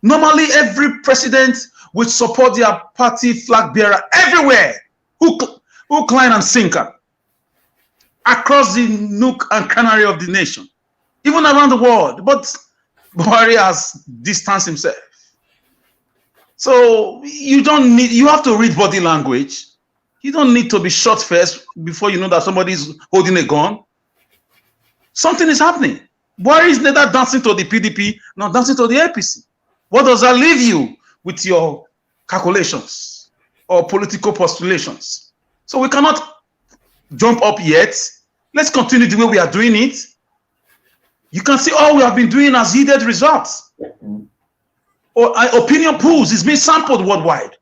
Normally, every president would support their party flag bearer everywhere, hook, line, and sinker, across the nook and canary of the nation, even around the world. But Buhari has distanced himself. So you have to read body language. You don't need to be shot first before you know that somebody is holding a gun. Something is happening. Buhari is neither dancing to the PDP nor dancing to the APC. What does that leave you with your calculations or political postulations? So we cannot jump up yet. Let's continue the way we are doing it. You can see all we have been doing has yielded results. Opinion polls is being sampled worldwide.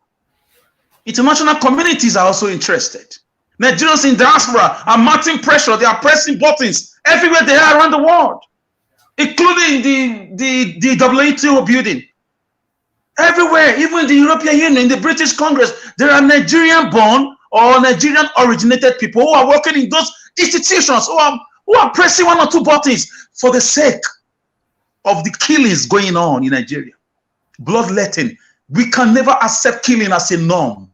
International communities are also interested. Nigerians in diaspora are mounting pressure. They are pressing buttons everywhere they are around the world, including the WTO building. Everywhere, even in the European Union, in the British Congress, there are Nigerian-born or Nigerian-originated people who are working in those institutions, who are pressing one or two buttons for the sake of the killings going on in Nigeria. Bloodletting. We can never accept killing as a norm.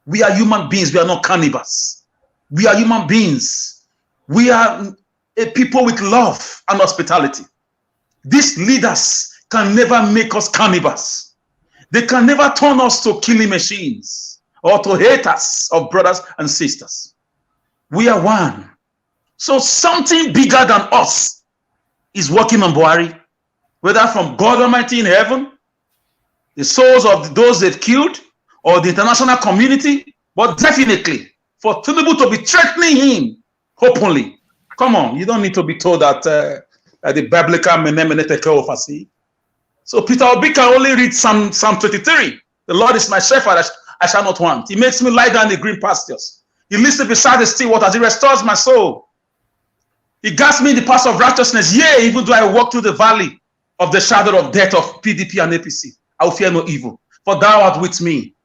We are human beings. We are not cannibals. We are human beings. We are a people with love and hospitality. These leaders can never make us cannibals. They can never turn us to killing machines or to haters of brothers and sisters. We are one. So something bigger than us is working on Buhari, whether from God Almighty in heaven, the souls of those they've killed, or the international community, but definitely for Tinubu to be threatening him openly. Come on, you don't need to be told that the biblical menemene tekel ofasi. So Peter Obi can only read Psalm 23. The Lord is my shepherd, I shall not want. He makes me lie down in the green pastures. He leads me beside the still waters. He restores my soul. He guides me in the path of righteousness. Yea, even though I walk through the valley of the shadow of death of PDP and APC, I will fear no evil. For thou art with me.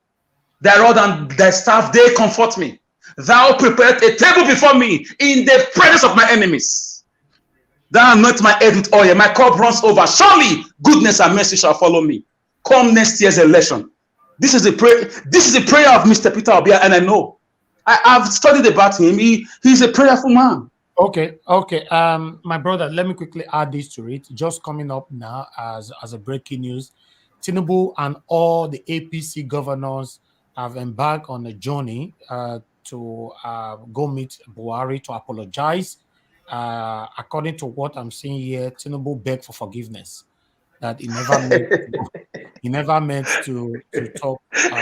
Thy rod and thy staff, they comfort me. Thou prepared a table before me in the presence of my enemies. Thou anoint my head with oil, my cup runs over. Surely goodness and mercy shall follow me. Come next year's election. This is the prayer. This is the prayer of Mr. Peter Obi, and I know. I've studied about him. He's a prayerful man. Okay. My brother, let me quickly add this to it. Just coming up now as a breaking news. Tinubu and all the APC governors have embarked on a journey to go meet Buhari to apologize according to what I'm seeing here, Tinubu begged for forgiveness. That he never meant to talk. So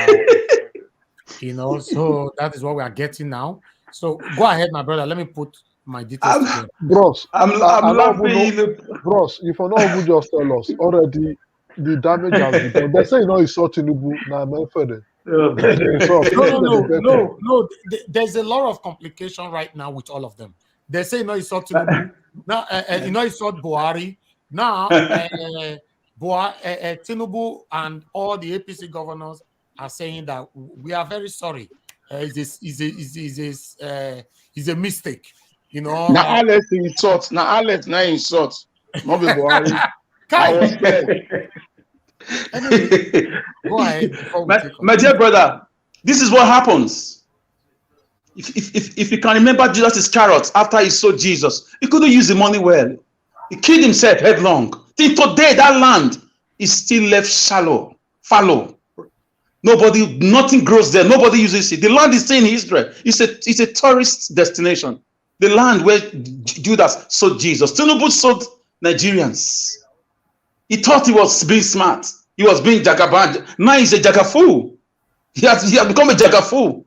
that is what we are getting now. So go ahead, my brother. Let me put my details together. Bros, I'm laughing. Bros, if you not even just tell us already, the damage has been done. They say you saw Tinubu now, my friend. No. There's a lot of complication right now with all of them. They say he saw Tinubu. Now he saw Buhari. Now Tinubu and all the APC governors are saying that we are very sorry. It's a mistake. Now Alex insult. Now Alex now insult. Not be Buhari. I was scared. Anyway, go ahead. My dear brother, this is what happens. If you can remember Jesus Iscariot after he saw Jesus, he couldn't use the money well. He killed himself headlong. Till today, that land is still left fallow. Nothing grows there. Nobody uses it. The land is still in Israel. It's a tourist destination. The land where Judas sold Jesus. Tinubu sold Nigerians. He thought he was being smart. He was being jagaban. Now he's a jagafu. He has become a jagafu.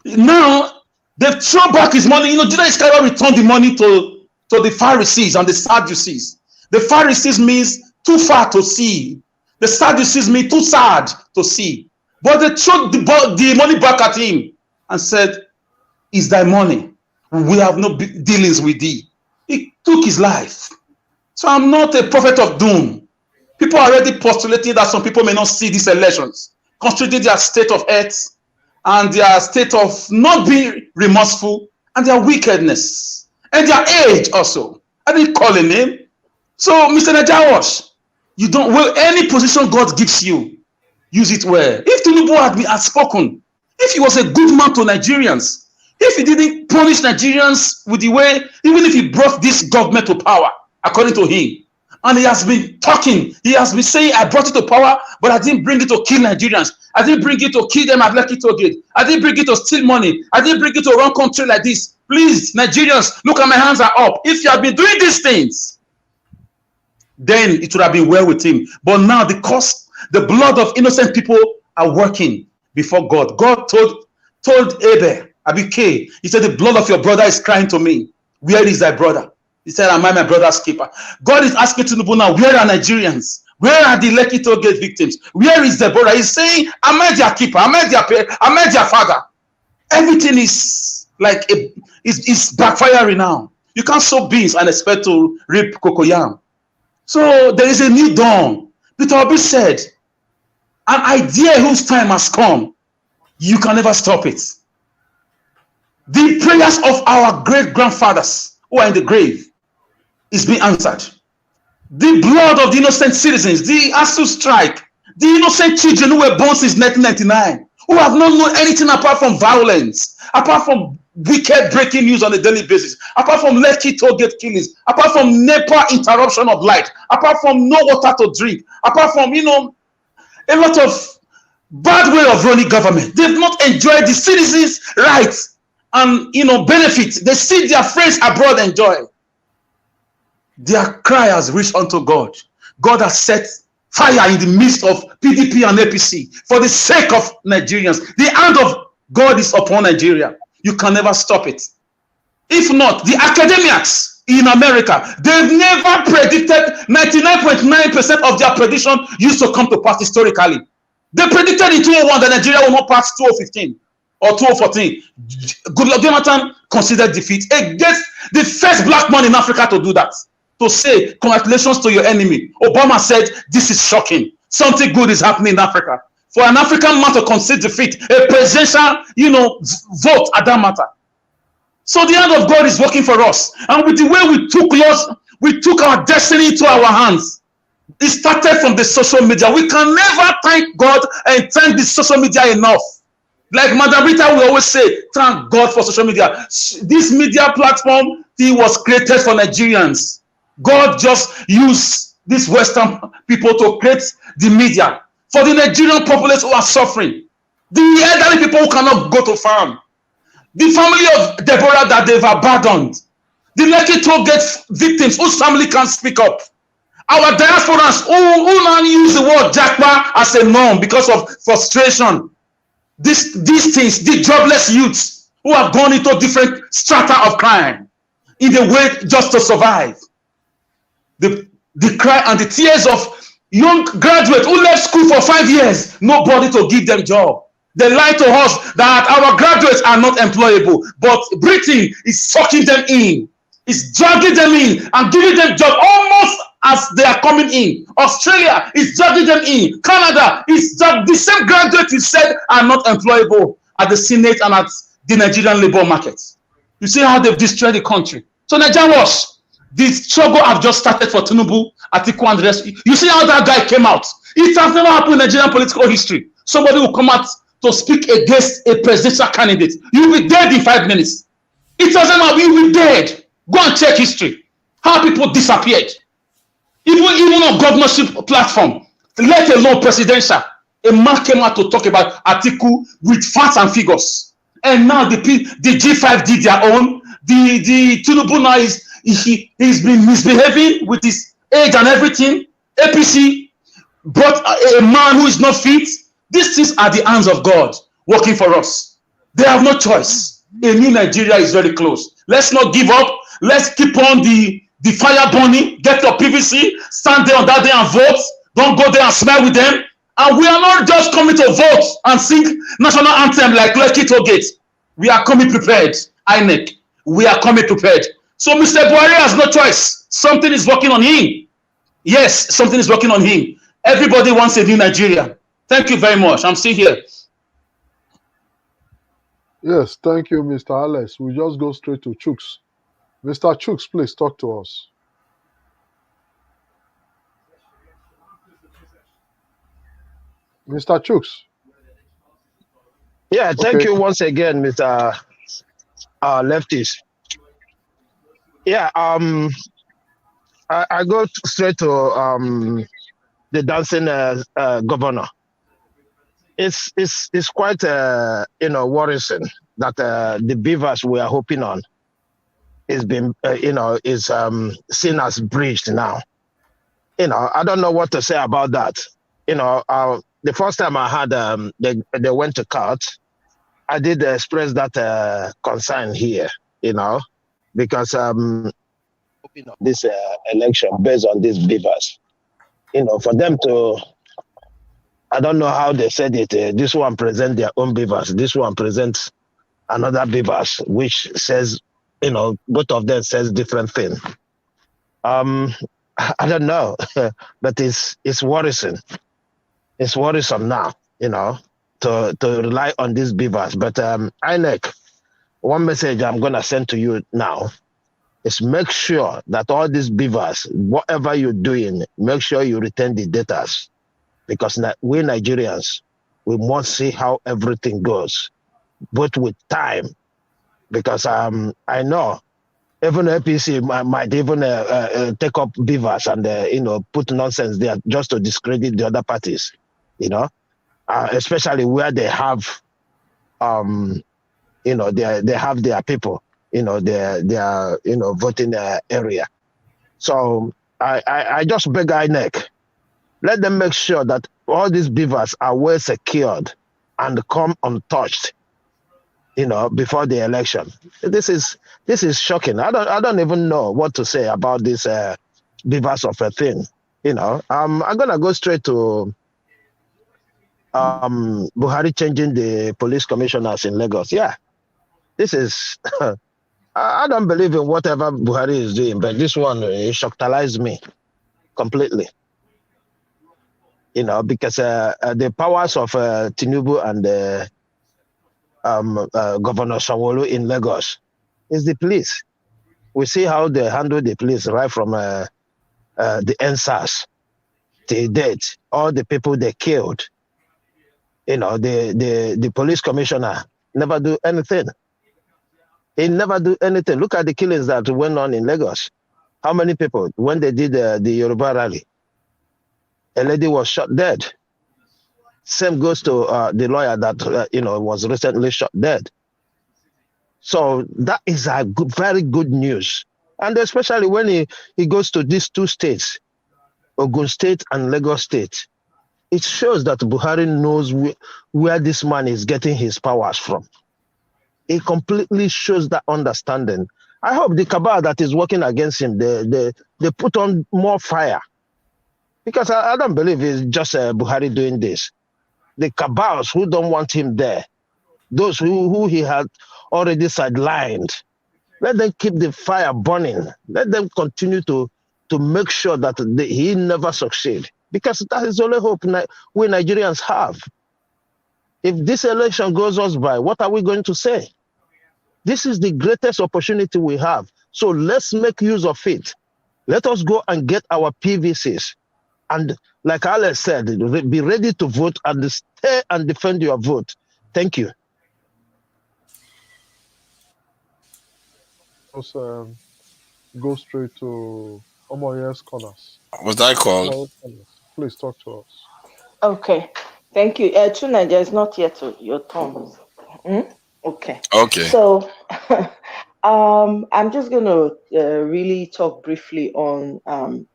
Now they've thrown back his money. Judas Iscariot returned the money to the Pharisees and the Sadducees. The Pharisees means too far to see. The Sadducees mean too sad to see. But they threw the money back at him and said, "It's thy money. We have no dealings with thee." He took his life. So I'm not a prophet of doom. People are already postulating that some people may not see these elections, considering their state of health and their state of not being remorseful and their wickedness and their age also. I didn't call a name. So, Mr. Najawash, you don't, well, any position God gives you, use it well. If Tinubu had spoken, if he was a good man to Nigerians, if he didn't punish Nigerians with the way, even if he brought this government to power, according to him, and he has been talking, he has been saying, I brought it to power, but I didn't bring it to kill Nigerians. I didn't bring it to kill them at Adeleke Tollgate. I didn't bring it to steal money. I didn't bring it to run country like this. Please, Nigerians, look at my hands are up. If you have been doing these things, then it would have been well with him. But now the blood of innocent people are working before God. God told Abel, Abike, he said, the blood of your brother is crying to me. Where is thy brother? He said, am I my brother's keeper? God is asking Tinubu now, where are Nigerians? Where are the Adeleke Tollgate victims? Where is the brother? He's saying, am I their keeper? Am I their parent? Am I their father? Everything is like, it's backfiring now. You can't sow beans and expect to reap cocoyam. So there is a new dawn. Peter Obi said, an idea whose time has come, you can never stop it. The prayers of our great-grandfathers who are in the grave is being answered. The blood of the innocent citizens, the ASU strike, the innocent children who were born since 1999, who have not known anything apart from violence, apart from wicked breaking news on a daily basis, apart from Lekki Tollgate killings, apart from NEPA interruption of light, apart from no water to drink, apart from, a lot of bad way of running government. They've not enjoyed the citizens' rights and, benefits. They see their friends abroad enjoy. Their cry has reached unto God. God has set fire in the midst of PDP and APC for the sake of Nigerians. The hand of God is upon Nigeria. You can never stop it. If not, the academics in America, they've never predicted 99.9% of their prediction used to come to pass historically. They predicted in 2001 that Nigeria will not pass 2015 or 2014. Goodluck Jonathan considered defeat against the first black man in Africa to do that. To say, congratulations to your enemy. Obama said, this is shocking. Something good is happening in Africa. For an African man to concede defeat, a presidential, vote at that matter. So the hand of God is working for us. And with the way we took our destiny into our hands. It started from the social media. We can never thank God and thank the social media enough. Like Madam Rita will always say, thank God for social media. This media platform, it was created for Nigerians. God just used these Western people to create the media for the Nigerian populace who are suffering. The elderly people who cannot go to farm. The family of Deborah that they've abandoned. The Lekki toll gate victims whose family can't speak up. Our diasporans who now use the word Jackpa as a norm because of frustration. These things, the jobless youths who have gone into different strata of crime in the way just to survive. The cry and the tears of young graduates who left school for 5 years, nobody to give them job. They lie to us that our graduates are not employable, but Britain is sucking them in. It's dragging them in and giving them job almost as they are coming in. Australia is dragging them in. Canada is the same graduates you said are not employable at the Senate and at the Nigerian labor market. You see how they've destroyed the country. So Nigeria was. The struggle have just started for Tinubu, Atiku, and the rest. You see how that guy came out. It has never happened in Nigerian political history. Somebody will come out to speak against a presidential candidate. You'll be dead in 5 minutes. It doesn't matter. You'll be dead. Go and check history. How people disappeared. Even on governorship platform, let alone presidential. A man came out to talk about Atiku with facts and figures. And now the G5 did their own. The Tinubu now he's been misbehaving with his age and everything. APC brought a man who is not fit. These things are the hands of God working for us. They have no choice. A new Nigeria is very close. Let's not give up. Let's keep on the fire burning. Get your PVC. Stand there on that day and vote. Don't go there and smile with them. And we are not just coming to vote and sing national anthem like Lekki Tollgate. We are coming prepared. INEC. We are coming prepared. So Mr. Buhari has no choice. Something is working on him. Yes, something is working on him. Everybody wants a new Nigeria. Thank you very much. I'm still here. Yes, thank you, Mr. Alex. We just go straight to Chooks. Mr. Chooks, please talk to us. Mr. Chooks. Yeah, thank you once again, Mr. Leftist. Yeah, I go straight to the dancing governor. It's quite worrisome that the beavers we are hoping on is been seen as breached now. I don't know what to say about that. The first time I had they went to court, I did express that concern here. Because this election based on these beavers, for them to, I don't know how they said it. This one present their own beavers. This one presents another beavers, which says, both of them says different thing. I don't know, but it's worrisome. It's worrisome now, to rely on these beavers. But INEC, one message I'm gonna send to you now is make sure that all these beavers, whatever you're doing, make sure you return the data. Because we Nigerians, we must see how everything goes, but with time. Because I know even APC might even take up beavers and put nonsense there just to discredit the other parties. Especially where they have they have their people, their voting area. So I just beg INEC, let them make sure that all these beavers are well secured and come untouched, before the election. This is shocking. I don't even know what to say about this beavers of a thing. I'm gonna go straight to Buhari changing the police commissioners in Lagos. Yeah, this is I don't believe in whatever Buhari is doing, but this one shocked me completely. Because the powers of Tinubu and Governor Sanwo-Olu in Lagos is the police. We see how they handle the police right from the NSAS to date. All the people they killed. The police commissioner never do anything. He never do anything. Look at the killings that went on in Lagos. How many people, when they did the Yoruba rally, a lady was shot dead. Same goes to the lawyer that was recently shot dead. So that is a very good news And especially when he goes to these two states, Ogun State and Lagos State, it shows that Buhari knows where this man is getting his powers from. It completely shows that understanding. I hope the cabal that is working against him, they put on more fire. Because I don't believe it's just Buhari doing this. The cabals who don't want him there, those who he had already sidelined, let them keep the fire burning. Let them continue to make sure that he never succeed. Because that is the only hope we Nigerians have. If this election goes us by, what are we going to say? This is the greatest opportunity we have. So let's make use of it. Let us go and get our PVCs. And like Alex said, be ready to vote and stay and defend your vote. Thank you. Let's go straight to Omoye's corners. Was I called? Please talk to us. Okay, thank you. Tunaja is not yet your turn. Okay. Okay. So, I'm just gonna really talk briefly on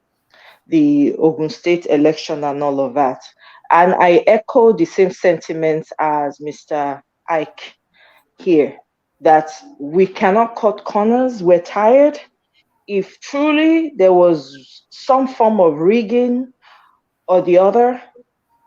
the Ogun State election and all of that, and I echo the same sentiments as Mr. Ike here, that we cannot cut corners. We're tired. If truly there was some form of rigging or the other,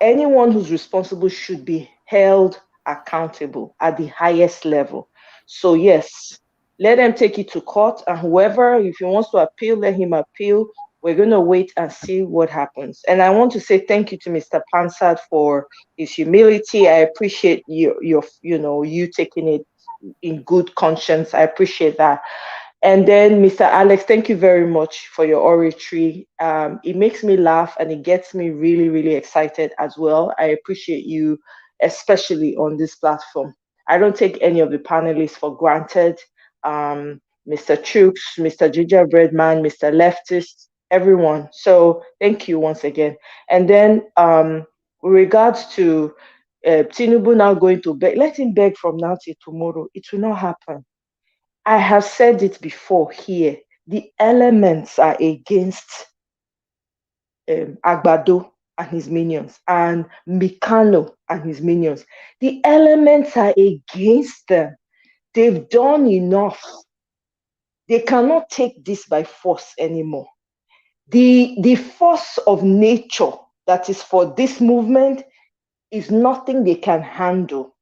anyone who's responsible should be held accountable at the highest level. So yes, let them take it to court, and whoever, if he wants to appeal, let him appeal. We're going to wait and see what happens. And I want to say thank you to Mr. Pansard for his humility. I appreciate you taking it in good conscience. I appreciate that. And then, Mr. Alex, thank you very much for your oratory. It makes me laugh and it gets me really, really excited as well. I appreciate you, especially on this platform. I don't take any of the panelists for granted. Mr. Chooks, Mr. Gingerbreadman, Mr. Leftist, everyone. So thank you once again. And then, with regards to Tinubu now going to beg, let him beg from now till tomorrow. It will not happen. I have said it before here. The elements are against Agbado and his minions and Mikano and his minions. The elements are against them. They've done enough. They cannot take this by force anymore. The force of nature that is for this movement is nothing they can handle.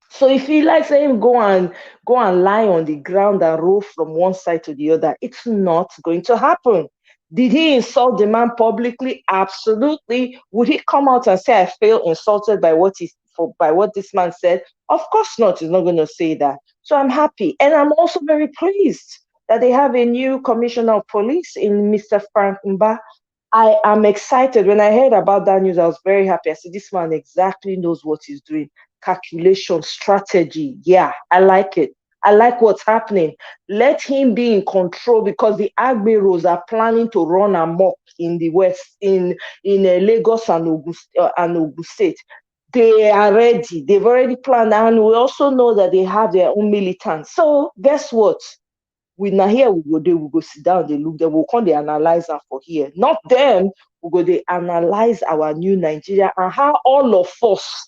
So if he likes him go and lie on the ground and roll from one side to the other, it's not going to happen. Did he insult the man publicly? Absolutely. Would he come out and say, I feel insulted by what this man said? Of course not. He's not going to say that. So I'm happy. And I'm also very pleased that they have a new commissioner of police in Mr. Frank Mba. I am excited. When I heard about that news, I was very happy. I said, this man exactly knows what he's doing. Calculation, strategy. Yeah, I like it. I like what's happening. Let him be in control, because the Agberos are planning to run amok in the West, in Lagos and Ogun State. They are ready. They've already planned, and we also know that they have their own militants. So guess what? We now here we go sit down, they look, they will come, they analyze them for here. Not them, we go they analyze our new Nigeria and how all of us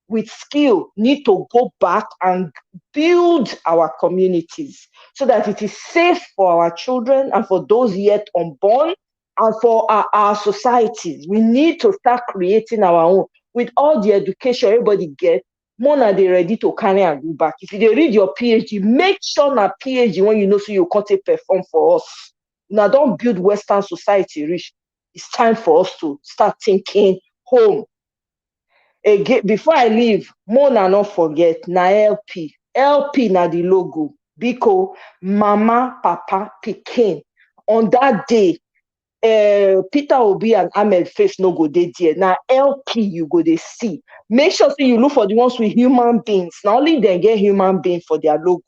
with skill need to go back and build our communities so that it is safe for our children and for those yet unborn and for our societies. We need to start creating our own with all the education everybody gets. More than they ready to carry and go back. If you read your PhD, make sure na PhD when you know so you can't perform for us. Now don't build Western society rich. It's time for us to start thinking home. Again, before I leave, more than not forget, na LP. LP na the logo. Biko, Mama, Papa, Pikin. On that day, Peter Obi and Ahmed face no go dey there. Now LP you go dey see. Make sure you look for the ones with human beings. Not only they get human beings for their logo.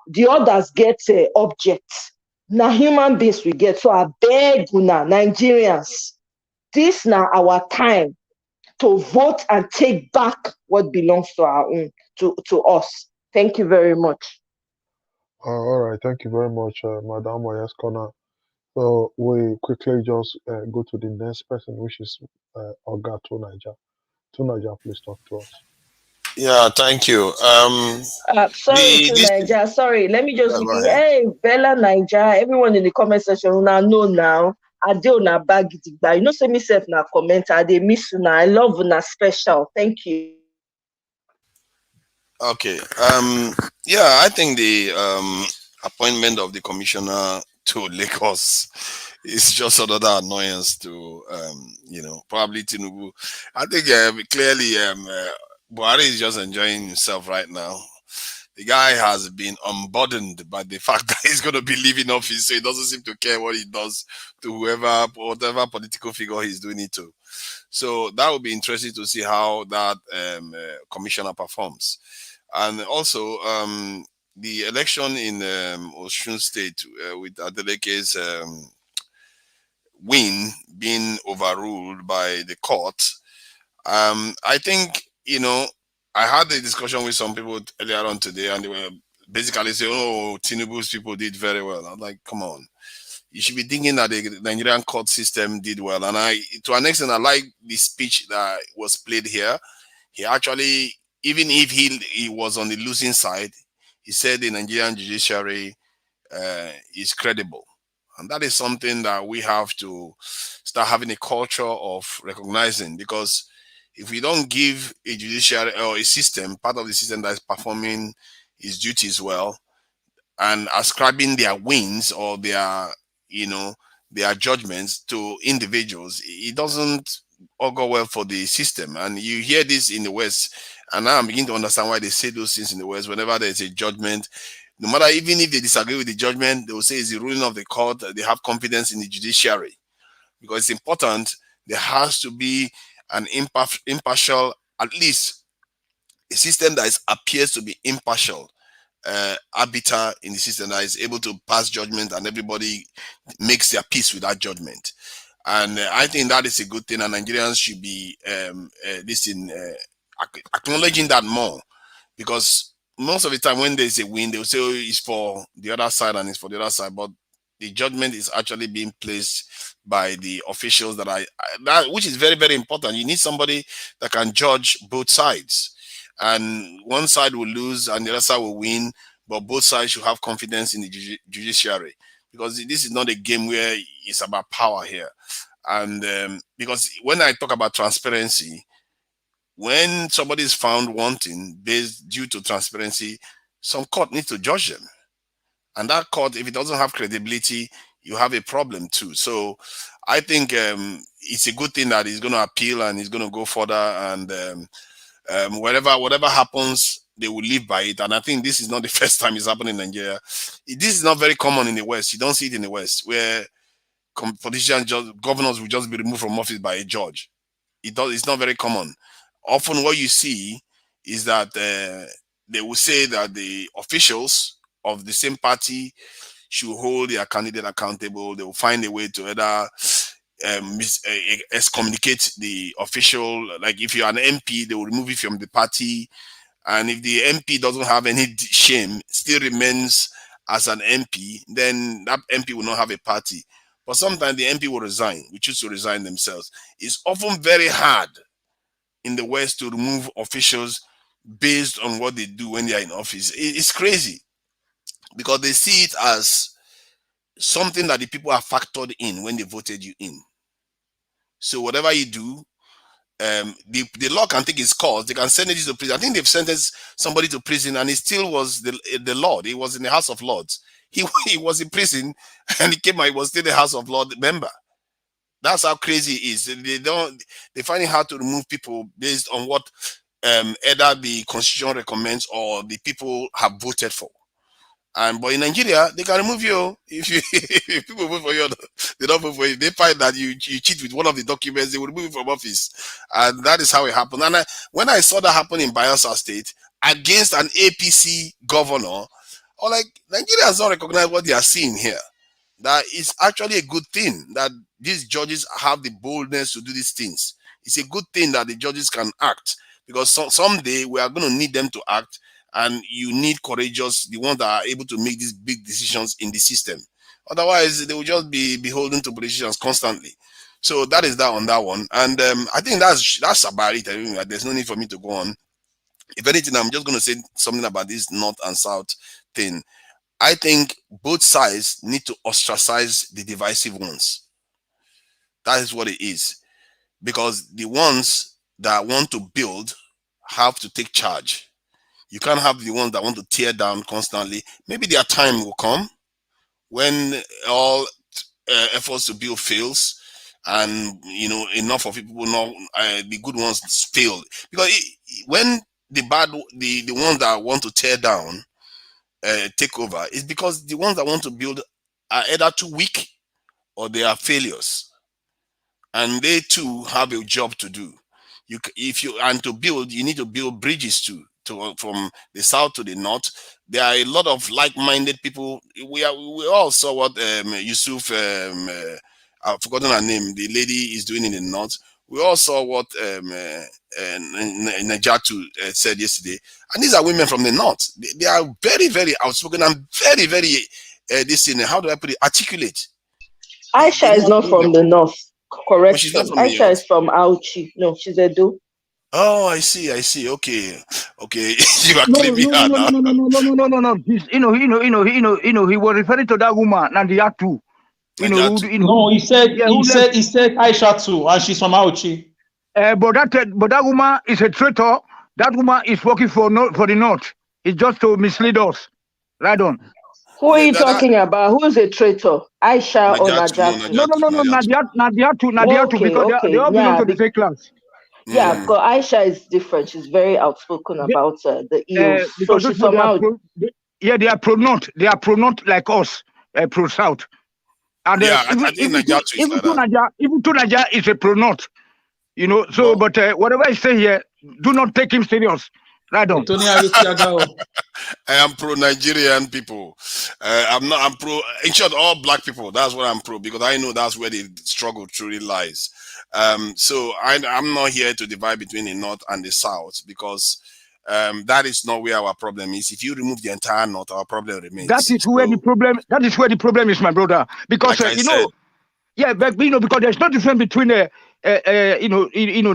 The others get objects. Now human beings we get. So I beg una, Nigerians, this now our time to vote and take back what belongs to our own, to us. Thank you very much. All right, thank you very much, Madam Oyaskona. So we quickly just go to the next person, which is Oga Tunaja. Tunaja, please talk to us. Yeah, thank you. Sorry to This Niger. Sorry, let me just go quickly. ahead. Hey, Bella Niger. Everyone in the comment section now know now. I do na bag it by. You know, say me self na comment. I dey miss you now. I love una special. Thank you. Okay. Yeah, I think the appointment of the commissioner to Lagos is just another annoyance to probably Tinubu. I think clearly Buhari is just enjoying himself right now. The guy has been unburdened by the fact that he's going to be leaving office, so he doesn't seem to care what he does to whatever political figure he's doing it to. So that would be interesting to see how that commissioner performs. And also, the election in Osun State with Adeleke's win being overruled by the court. I think, I had a discussion with some people earlier on today, and they were basically saying, oh, Tinubu's people did very well. I'm like, come on. You should be thinking that the Nigerian court system did well. And to an extent, I like the speech that was played here. He actually, even if he was on the losing side, he said the Nigerian judiciary is credible. And that is something that we have to start having a culture of recognizing, because if we don't give a judiciary or a system, part of the system that is performing its duties well, and ascribing their wins or their judgments to individuals, it doesn't all go well for the system. And you hear this in the West, and now I'm beginning to understand why they say those things in the West. Whenever there's a judgment, no matter, even if they disagree with the judgment, they will say it's the ruling of the court. They have confidence in the judiciary, because it's important. There has to be an impartial, at least a system that appears to be impartial, arbiter in the system that is able to pass judgment, and everybody makes their peace with that judgment. And I think that is a good thing, and Nigerians should be acknowledging that more, because most of the time when there's a win, they'll say, oh, it's for the other side and it's for the other side, but the judgment is actually being placed by the officials which is very, very important. You need somebody that can judge both sides, and one side will lose and the other side will win, but both sides should have confidence in the judiciary, because this is not a game where it's about power here. And because when I talk about transparency, when somebody is found wanting due to transparency, some court needs to judge them. And that court, if it doesn't have credibility, you have a problem too. So I think it's a good thing that he's going to appeal and he's going to go further. And whatever happens, they will live by it. And I think this is not the first time it's happening in Nigeria. This is not very common in the West. You don't see it in the West, where governors will just be removed from office by a judge. It's not very common. Often what you see is that they will say that the officials of the same party should hold their candidate accountable. They will find a way to either excommunicate the official. Like if you're an MP, they will remove you from the party. And if the MP doesn't have any shame, still remains as an MP, then that MP will not have a party. But sometimes the MP will resign, we choose to resign themselves. It's often very hard in the West to remove officials based on what they do when they are in office. It's crazy, because they see it as something that the people are factored in when they voted you in. So whatever you do, the law can take its course. They can send it to prison. I think they've sentenced somebody to prison, and he still was the Lord. He was in the House of Lords. He was in prison, and he came out. He was still the House of Lords member. That's how crazy it is. They find it hard to remove people based on what either the constitution recommends or the people have voted for. But in Nigeria, they can remove you if people vote for you. They don't vote for you. They find that you cheat with one of the documents, they will remove you from office, and that is how it happened. And when I saw that happen in Bayelsa State against an APC governor, I was like, Nigerians don't recognize what they are seeing here. That is actually a good thing that these judges have the boldness to do these things. It's a good thing that the judges can act, because someday we are going to need them to act, And you need courageous, the ones that are able to make these big decisions in the system. Otherwise, they will just be beholden to politicians constantly. So that is that on that one. And I think that's about it. I mean, there's no need for me to go on. If anything, I'm just going to say something about this North and South thing. I think both sides need to ostracize the divisive ones. That is what it is. Because the ones that want to build have to take charge. You can't have the ones that want to tear down constantly. Maybe their time will come when all efforts to build fails, and enough of people will know the good ones fail. Because when the ones that want to tear down take over, it's because the ones that want to build are either too weak or they are failures, and they too have a job to do. To build, you need to build bridges too, from the south to the north. There are a lot of like-minded people. We all saw what Yusuf, I've forgotten her name, the lady is doing in the north. We all saw what Najatu said yesterday, and these are women from the north. They are very, very outspoken and very, very how do I put it, articulate. Aisha is not from the north. Correct. She's not from Aisha is from Auchi. No, she's Edo. Oh, I see. Okay. You are No, claiming her now. no. He was referring to that woman, Nadiatu. No, he said Aisha too, and she's from Auchi. But that woman is a traitor. That woman is working for the North. It's just to mislead us. Right on. Who are you talking about? Who is a traitor? Aisha or Najatu? No, Nadiatu, because they all belong to the same class. Yeah, because Aisha is different. She's very outspoken about the ills. So she's from out. They are pro-North. They are pro-North like us, pro-South. And I think Najatu is like that. Even Naija is a pro-North. So, but whatever I say here, do not take him serious. Right on. I am pro-Nigerian people. I'm pro, in short, all black people. That's what I'm pro, because I know that's where the struggle truly lies. So I'm not here to divide between the North and the South, because that is not where our problem is. If you remove the entire North, our problem remains. That is where the problem is, my brother. Because like but because there's no difference between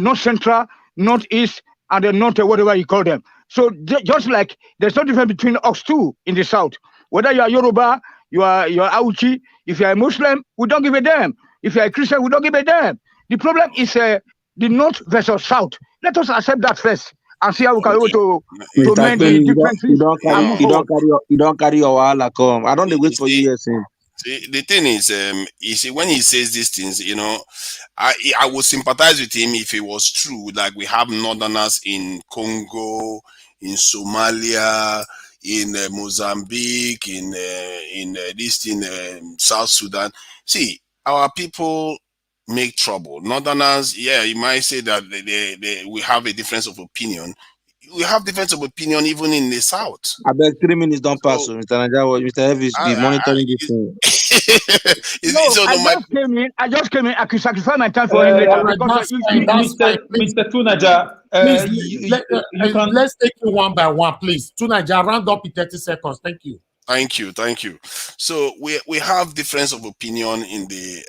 North Central, Northeast, and the North, whatever you call them. So just like there's no difference between us too in the South. Whether you are Yoruba, you are Auchi, if you are a Muslim, we don't give a damn. If you are a Christian, we don't give a damn. The problem is the North versus South. Let us accept that first and see how we can go to mend the differences. You don't carry your wahala come. I don't wait for you. See, the thing is, you see, when he says these things, I would sympathize with him if it was true. Like, we have Northerners in Congo, in Somalia, in Mozambique, in South Sudan. See, our people make trouble. Northerners, you might say that we have a difference of opinion. We have difference of opinion even in the South. I bet 3 minutes don't pass. So Mr. Najawa, Mr. Elvis be monitoring this thing. I just came in. I could sacrifice my time for him later. Mr. Tunaja, let's take you one by one, please. Tunaja, round up in 30 seconds. Thank you. Thank you. So we have difference of opinion in the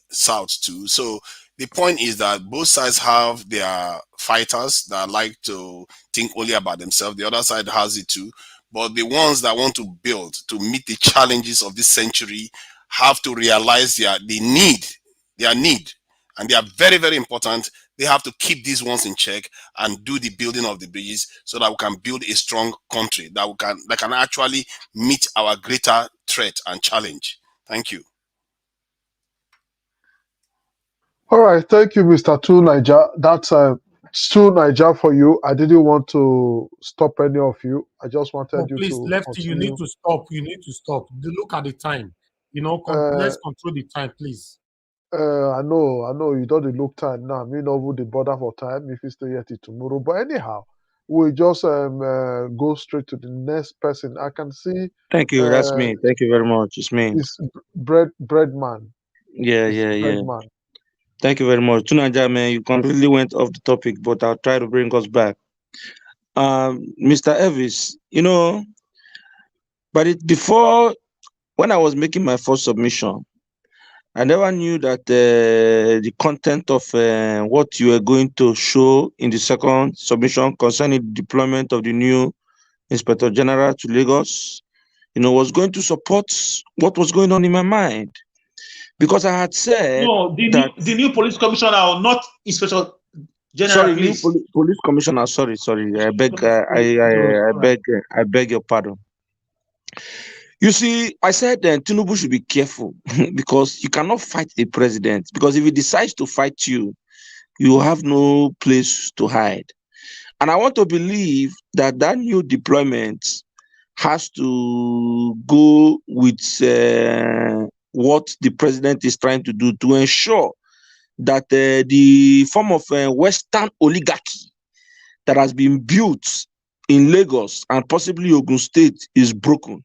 South too. So the point is that both sides have their fighters that like to think only about themselves. The other side has it too. But the ones that want to build to meet the challenges of this century have to realize their need, and they are very, very important. They have to keep these ones in check and do the building of the bridges so that we can build a strong country that can actually meet our greater threat and challenge. Thank you. All right, thank you, Mr. Two Niger. That's Two Niger for you. I didn't want to stop any of you. I just wanted you please, to. Lefty, continue. you need to stop. Look at the time. Let's control the time, please. I know. You don't look time now. Me know the border for time if you stay here till tomorrow. But anyhow, we just go straight to the next person. I can see. Thank you. That's me. Thank you very much. It's me. It's Breadman. Yeah. Breadman. Thank you very much. Tunaja, man, you completely went off the topic, but I'll try to bring us back. Mr. Elvis, but before, when I was making my first submission, I never knew that the content of what you were going to show in the second submission concerning the deployment of the new Inspector General to Lagos, was going to support what was going on in my mind. Because I had said no, the new police commissioner, or not Inspector General, sorry, please. new police commissioner. Sorry. I beg, I beg your pardon. You see, I said that Tinubu should be careful because you cannot fight the president. Because if he decides to fight you, you have no place to hide. And I want to believe that that new deployment has to go with what the president is trying to do to ensure that the form of Western oligarchy that has been built in Lagos and possibly Ogun State is broken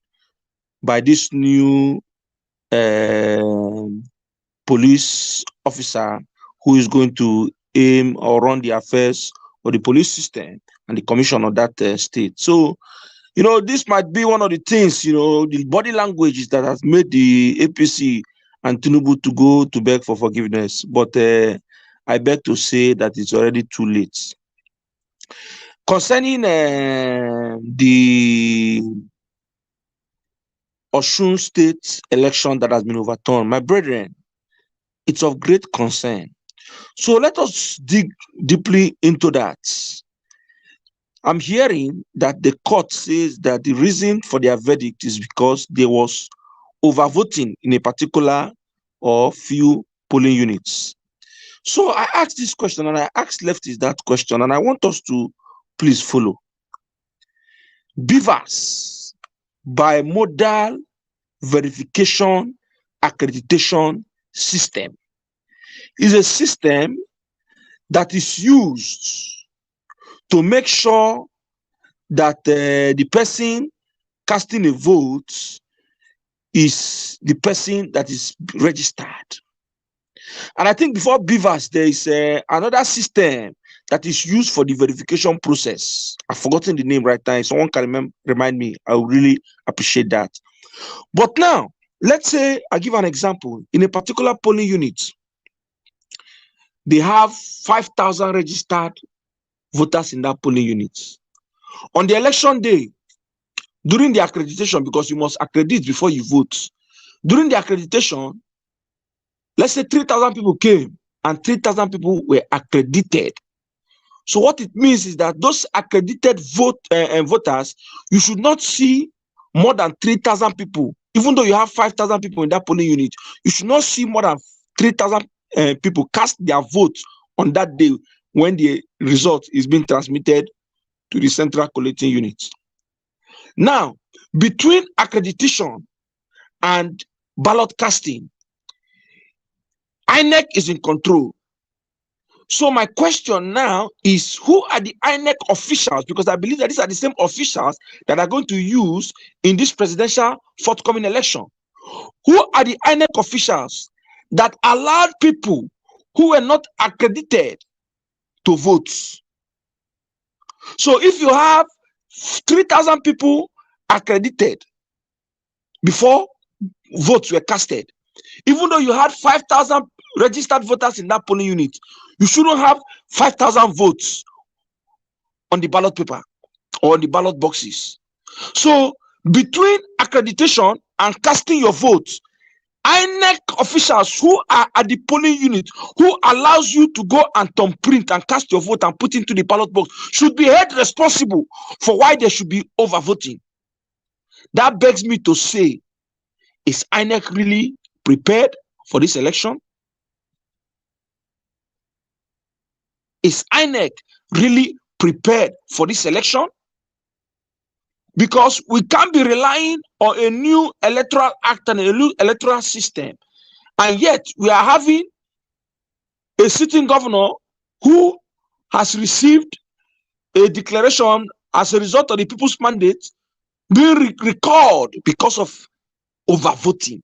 by this new police officer who is going to aim or run the affairs of the police system and the commission of that state. So, this might be one of the things, the body languages that has made the APC and Tinubu to go to beg for forgiveness. But I beg to say that it's already too late. Concerning the Osun State election that has been overturned, my brethren, it's of great concern. So let us dig deeply into that. I'm hearing that the court says that the reason for their verdict is because there was overvoting in a particular or few polling units. So I asked this question, and I asked leftists that question, and I want us to please follow. BVAS, bimodal verification accreditation system, is a system that is used to make sure that the person casting a vote is the person that is registered. And I think before BVAS, there is another system that is used for the verification process. I've forgotten the name right now. If someone can remind me, I would really appreciate that. But now, let's say I give an example. In a particular polling unit, they have 5,000 registered voters in that polling unit. On the election day, during the accreditation, because you must accredit before you vote, during the accreditation, let's say 3,000 people came and 3,000 people were accredited. So what it means is that those accredited voters, you should not see more than 3,000 people. Even though you have 5,000 people in that polling unit, you should not see more than 3,000 people cast their vote on that day when the result is being transmitted to the central collating unit. Now, between accreditation and ballot casting, INEC is in control. So my question now is, who are the INEC officials? Because I believe that these are the same officials that are going to use in this presidential forthcoming election. Who are the INEC officials that allowed people who were not accredited to vote? So if you have 3,000 people accredited before votes were casted, even though you had 5,000 registered voters in that polling unit, you shouldn't have 5,000 votes on the ballot paper or on the ballot boxes. So between accreditation and casting your votes, INEC officials who are at the polling unit, who allows you to go and thumbprint and cast your vote and put into the ballot box, should be held responsible for why there should be overvoting. That begs me to say, is INEC really prepared for this election? Is INEC really prepared for this election? Because we can't be relying on a new electoral act and a new electoral system, and yet we are having a sitting governor who has received a declaration as a result of the people's mandate being recalled because of overvoting.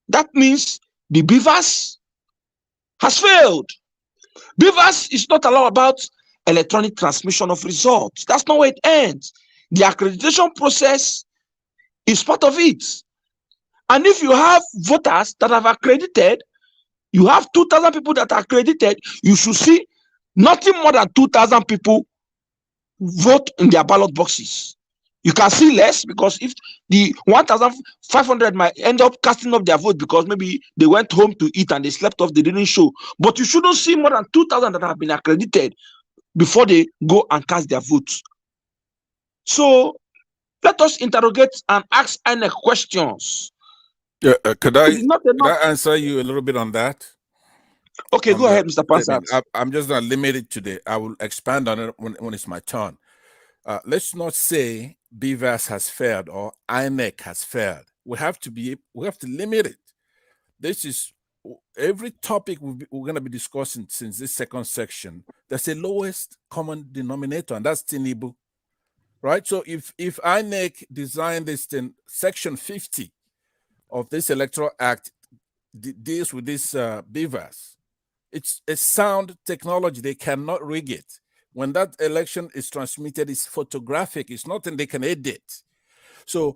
That means the BVAS has failed. BVAS is not all about electronic transmission of results. That's not where it ends. The accreditation process is part of it. And if you have voters that have accredited, you have 2,000 people that are accredited, you should see nothing more than 2,000 people vote in their ballot boxes. You can see less because if the 1,500 might end up casting up their vote because maybe they went home to eat and they slept off, they didn't show. But you shouldn't see more than 2,000 that have been accredited before they go and cast their votes. So let us interrogate and ask INEC questions. Yeah, could I It's not enough. answer you a little bit on that? Okay, go ahead, Mr. Pansat. I'm just going to limit it today. I will expand on it when it's my turn. Let's not say BVAS has failed or INEC has failed. We have to limit it. This is every topic we're going to be discussing since this second section. There's a lowest common denominator, and that's Tinubu, right? So if INEC designed this thing, Section 50 of this Electoral Act deals with this BVAS. It's a sound technology. They cannot rig it. When that election is transmitted, it's photographic. It's nothing they can edit. So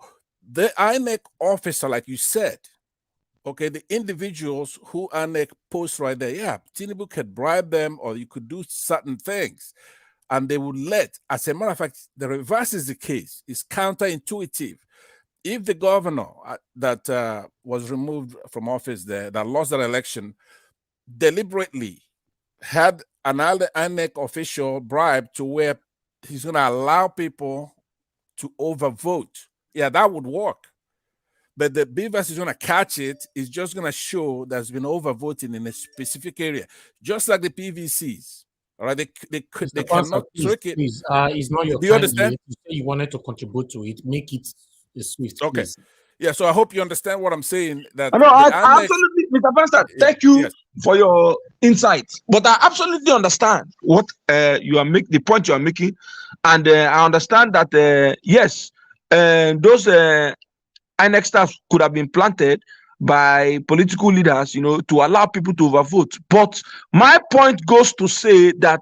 the INEC officer, like you said, okay, the individuals who INEC posts right there, yeah, Tinubu could bribe them or you could do certain things. And they would let, as a matter of fact, the reverse is the case. It's counterintuitive. If the governor that was removed from office there, that lost that election, deliberately had another INEC official bribe to where he's going to allow people to overvote, yeah, that would work. But the BVAS is going to catch it. It's just going to show there's been overvoting in a specific area, just like the PVCs. All right, they cannot trick it. Please, it's not your Do you time. understand? You say you wanted to contribute to it. Make it swift, okay. Please. Yeah, so I hope you understand what I'm saying. That No, absolutely, Mr. Pastor. Thank you for your insights. But I absolutely understand what you are making, the point you are making, and I understand that yes, those INEC staff could have been planted by political leaders, to allow people to overvote. But my point goes to say that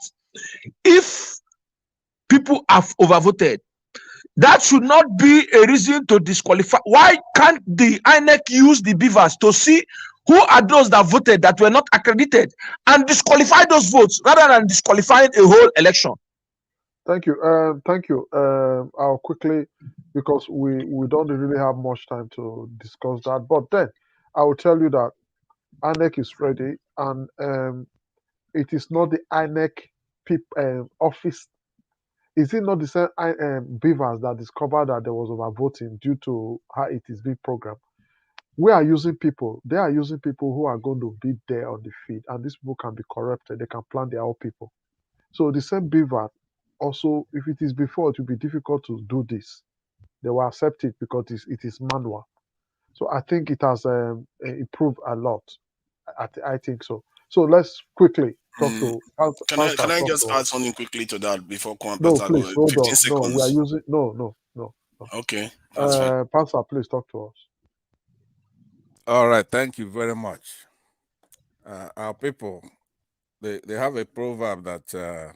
if people have overvoted, that should not be a reason to disqualify. Why can't the INEC use the BVAS to see who are those that voted that were not accredited and disqualify those votes rather than disqualifying a whole election? Thank you. Thank you. I'll quickly, because we don't really have much time to discuss that. But then I will tell you that INEC is ready, and it is not the INEC office. Is it not the same BVAS that discovered that there was overvoting due to how it is being programmed? We are using people. They are using people who are going to be there on the feed, and these people can be corrupted. They can plan their own people. So the same BVAS also, if it is before, it will be difficult to do this. They will accept it because it is manual. So I think it has improved a lot. I think so. So let's quickly talk to. Can I just add something quickly to that before Kwan No, Pastor please, hold 15 on. seconds. No, we are using no. Okay, that's fine. Pastor, please talk to us. All right, thank you very much. Our people, they have a proverb that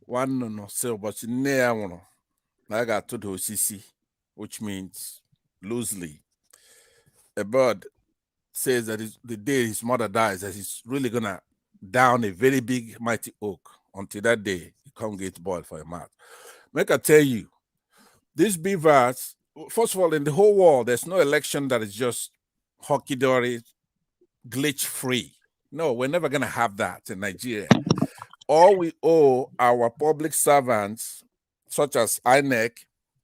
one no so but near one I got to do CC, which means loosely. A bird says that the day his mother dies, that he's really gonna down a very big mighty oak. Until that day, he can't get boiled for a mouth. Make I tell you, this BVAS, first of all, in the whole world, there's no election that is just hockey-dory, glitch-free. No, we're never gonna have that in Nigeria. All we owe our public servants, such as INEC,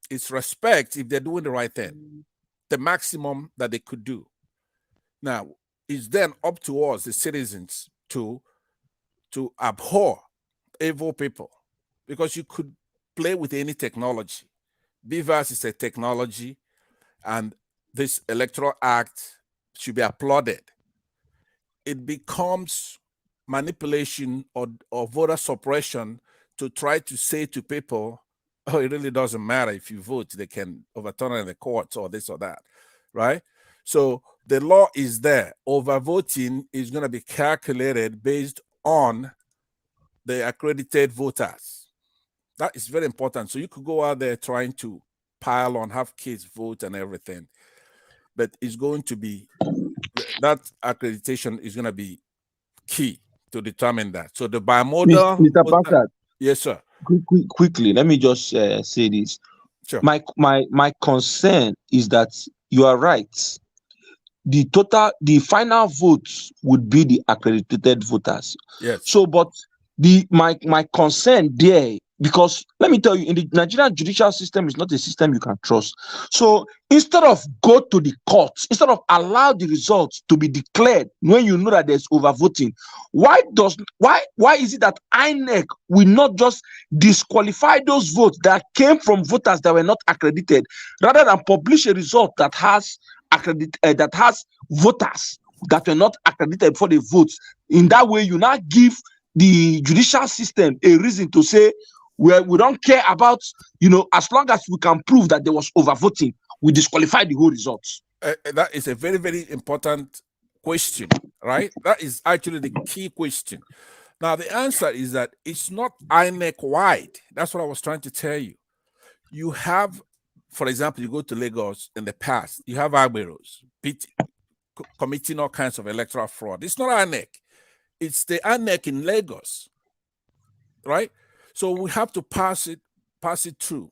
is respect if they're doing the right thing, the maximum that they could do. Now, it's then up to us, the citizens, to abhor evil people, because you could play with any technology. BVAS is a technology, and this Electoral Act should be applauded. It becomes manipulation or voter suppression to try to say to people, oh, it really doesn't matter if you vote, they can overturn it in the courts or this or that, right? So the law is there. Overvoting is going to be calculated based on the accredited voters. That is very important. So you could go out there trying to pile on, have kids vote and everything, but it's going to be, that accreditation is going to be key to determine that. So the bimodal Mr. voter, Bastard, yes, sir. quickly, let me just say this. Sure. My concern is that you are right. The final votes would be the accredited voters. Yes. So, but my concern there, because let me tell you, in the Nigerian judicial system is not a system you can trust. So instead of go to the courts, instead of allow the results to be declared when you know that there's overvoting, why is it that INEC will not just disqualify those votes that came from voters that were not accredited, rather than publish a result that has that has voters that were not accredited for the votes? In that way, you now give the judicial system a reason to say, well, we don't care about, as long as we can prove that there was overvoting, we disqualify the whole results. That is a very, very important question, right? That is actually the key question. Now, the answer is that it's not INEC wide. That's what I was trying to tell you. You have, for example, you go to Lagos in the past, you have Agberos committing all kinds of electoral fraud. It's not INEC. It's the INEC in Lagos, right? So we have to pass it through.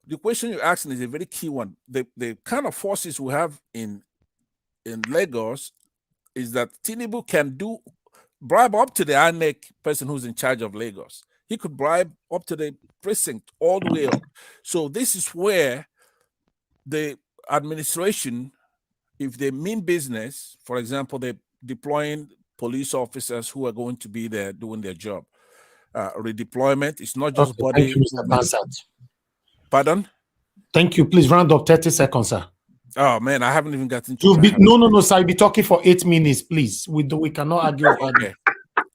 The question you're asking is a very key one. The kind of forces we have in Lagos is that Tinubu can bribe up to the INEC person who's in charge of Lagos. He could bribe up to the precinct all the way up. So this is where the administration, if they mean business, for example, they're deploying police officers who are going to be there doing their job. Redeployment, it's not just body. Thank you, Mr. Bansat. Pardon? Thank you. Please round up 30 seconds, sir. Oh man, I haven't even gotten to no, sir. You'll be talking for 8 minutes, please. We cannot argue. Okay.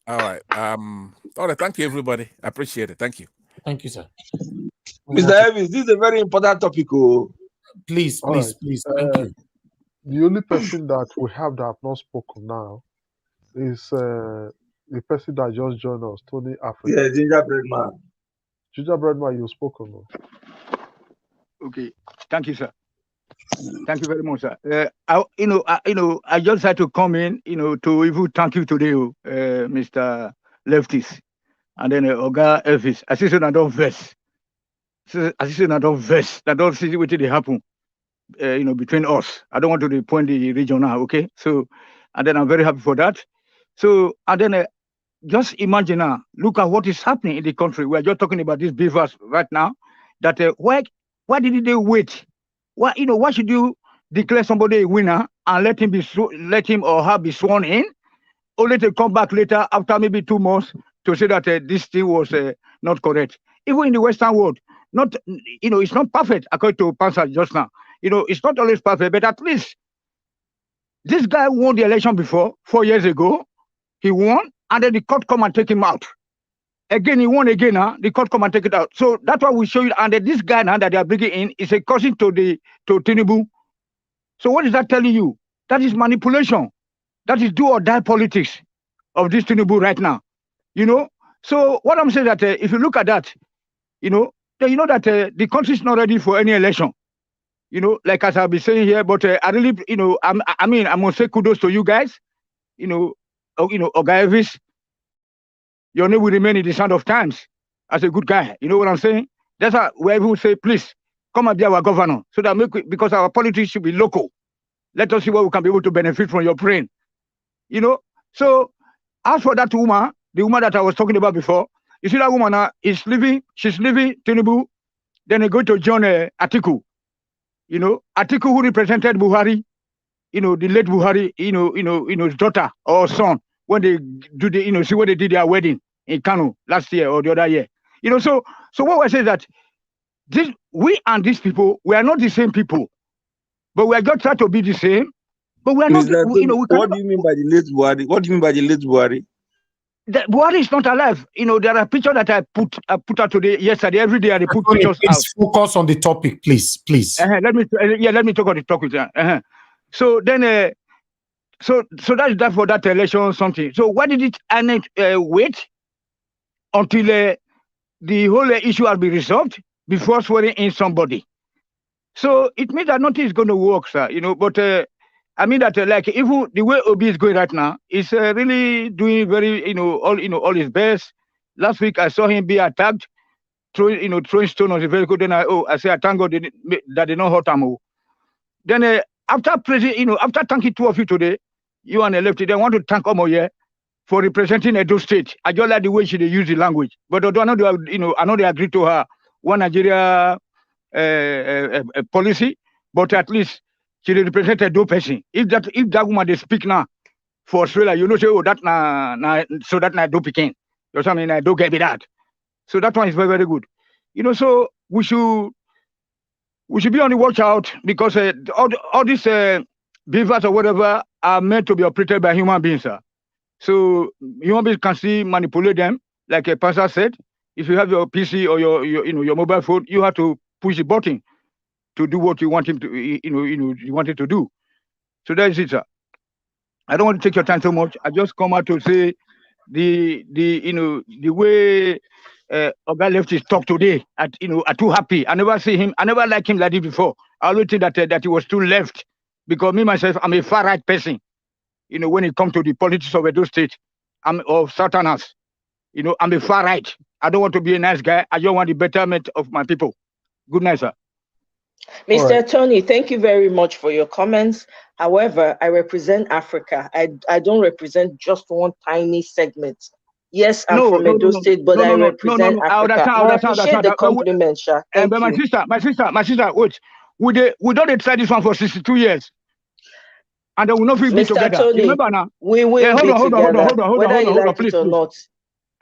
All right. All right. Thank you, everybody. I appreciate it. Thank you. Thank you, sir. Mr. Evans, this is a very important topic. Please. Thank you. The only person that we have that have not spoken now is the person that just joined us, Tony Africa. Yeah, Gingerbread Man. Gingerbread Man, you've spoken. Okay, thank you, sir. Thank you very much, sir. I just had to come in, to even thank you today, Mr. Leftis, and then Oga Elvis. I see I don't vex. I see I don't vex. I don't see what did happen, between us. I don't want to point the region now, okay? So, and then I'm very happy for that. So, and then just imagine now, look at what is happening in the country. We are just talking about these beavers right now. That why did they wait? Why should you declare somebody a winner and let him or her be sworn in, only to come back later after maybe 2 months to say that this thing was not correct? Even in the Western world, it's not perfect according to Pansa just now. It's not always perfect, but at least this guy won the election before 4 years ago. He won, and then the court come and take him out. Again, he won again. The court come and take it out. So that's why we show you. And then this guy now that they are bringing in is a cousin to Tinubu. So what is that telling you? That is manipulation. That is do or die politics of this Tinubu right now. So what I'm saying that if you look at that, then you know that the country is not ready for any election. Like as I'll be saying here, but I really, I must say kudos to you guys. Oga Elvis, your name will remain in the sound of times as a good guy. You know what I'm saying? That's why we will say, please, come and be our governor. So that because our politics should be local. Let us see what we can be able to benefit from your brain. So as for that woman, the woman that I was talking about before, you see that woman now she's leaving Tinubu, then they go to join Atiku. Atiku who represented Buhari, the late Buhari, his daughter or son, when they do see when they did their wedding in Kano last year or the other year. So what we say is that we and these people, we are not the same people, but we are just trying to be the same. But we are not. What do you mean by the late Buhari? What do you mean by the late Buhari? Buhari is not alive. There are pictures that I put out yesterday. Every day I put pictures out. Focus on the topic, please. Let me talk on the topic. So then, so that's that for that election or something. So why did it wait until the whole issue has been resolved before swearing in somebody. So it means that nothing is going to work, sir. But I mean that like even the way Obi is going right now is really doing very all his best. Last week I saw him be attacked, throwing stone on the vehicle. Then I say I thank God that they not hurt him. Then after praising, after thanking two of you today, you and the lefty, they want to thank Omoye for representing Edo State. I just like the way she use the language. But although I know they agree to her one Nigeria policy, but at least she represent Edo person. If that woman they speak now for Australia, say, oh, that so that na Edo Peking. You know what I mean? I don't get me that. So that one is very, very good. So we should be on the watch out because all these beavers or whatever are meant to be operated by human beings, sir. So human beings can still manipulate them, like a pastor said. If you have your PC or your mobile phone, you have to push the button to do what you want him to you want it to do. So that is it, sir. I don't want to take your time so much. I just come out to say the way Oga Lefty talk today. Are too happy. I never see him. I never like him like this before. I always think that he was too left because me myself, I'm a far right person. When it comes to the politics of Edo State, I'm of Southerners. I'm a far right. I don't want to be a nice guy. I just want the betterment of my people. Good night, sir. Mr. Right. Tony, thank you very much for your comments. However, I represent Africa. I don't represent just one tiny segment. Yes, I'm from Edo State, but I represent Africa. I appreciate the compliment, Sha. Thank but you. My sister, wait. We don't try this one for 62 years. And they will not be together. Tony, remember now? We will be together, whether you like it or not.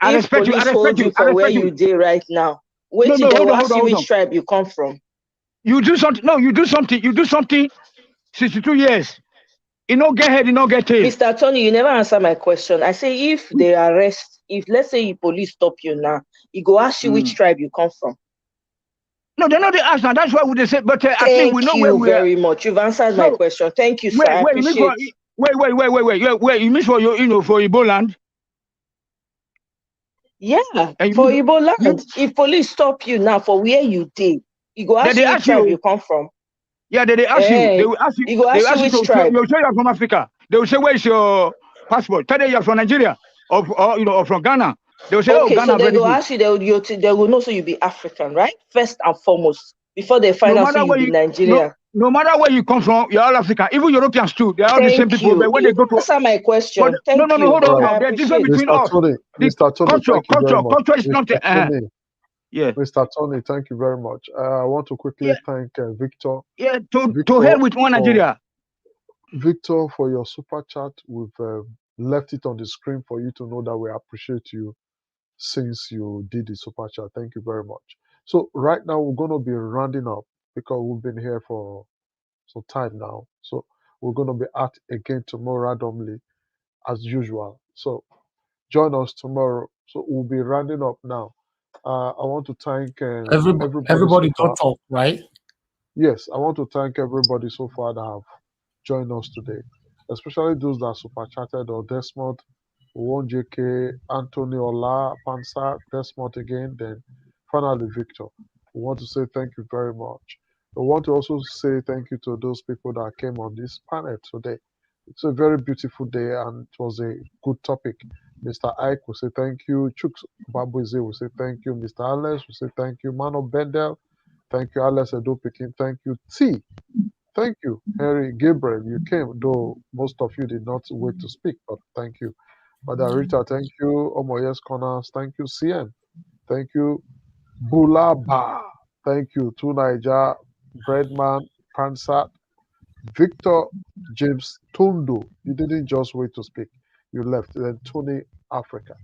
I respect you. I respect you. For where you did right now. Wait till they will ask you which tribe you come from. You do something. No, you do something. You do something. 62 years. You no get head, you no get tail. Mr. Tony, you never answer my question. I say if they arrest, if let's say the police stop you now, he go ask you which tribe you come from. No, they're not the ask now. That's why we say. But at least we know where we are. Thank you very much. You've answered my question. Thank you, sir. I appreciate. Wait. You mean for for Igbo land? Yeah, for Igbo land. If police stop you now for where you did, you go ask you which tribe you come from. Yeah, they ask you. They will ask you. You go ask you which tribe. They will say you're from Africa. They will say, "Where's your passport?" Tell them you're from Nigeria or from Ghana. They will say, okay, "Oh, Ghana." So they go ask you. They will know so you be African, right? First and foremost, before they find out so you be Nigeria. No matter where you come from, you're all African. Even Europeans too. They're all the same people. But when they go to answer my question, thank you. No, hold on. There's difference between us. Mr. Tony, culture is not. Yeah, Mr. Tony, thank you very much. I want to quickly thank Victor. Yeah, to hell with one Nigeria. Victor, for your super chat, we've left it on the screen for you to know that we appreciate you since you did the super chat. Thank you very much. So right now we're going to be rounding up because we've been here for some time now. So we're going to be at again tomorrow randomly as usual. So join us tomorrow. So we'll be rounding up now. I want to thank everybody so talk, right? Yes, I want to thank everybody so far that have joined us today, especially those that super chatted or Desmond, Won JK, Anthony Ola, Pansa, Desmond again, then finally Victor. We want to say thank you very much. We want to also say thank you to those people that came on this panel today. It's a very beautiful day and it was a good topic. Mr. Ike will say thank you. Chuks Babuze will say thank you. Mr. Alex will say thank you. Mano Bendel, thank you. Alex Edo Pekin, thank you. T, thank you. Harry Gabriel, you came, though most of you did not wait to speak, but thank you. Madam Rita, thank you. Omoyes Corners, thank you. CN, thank you. Bulaba, thank you. Tunaija, Breadman, Pansat, Victor James Tondo, you didn't just wait to speak. You left. Then Tony Africa.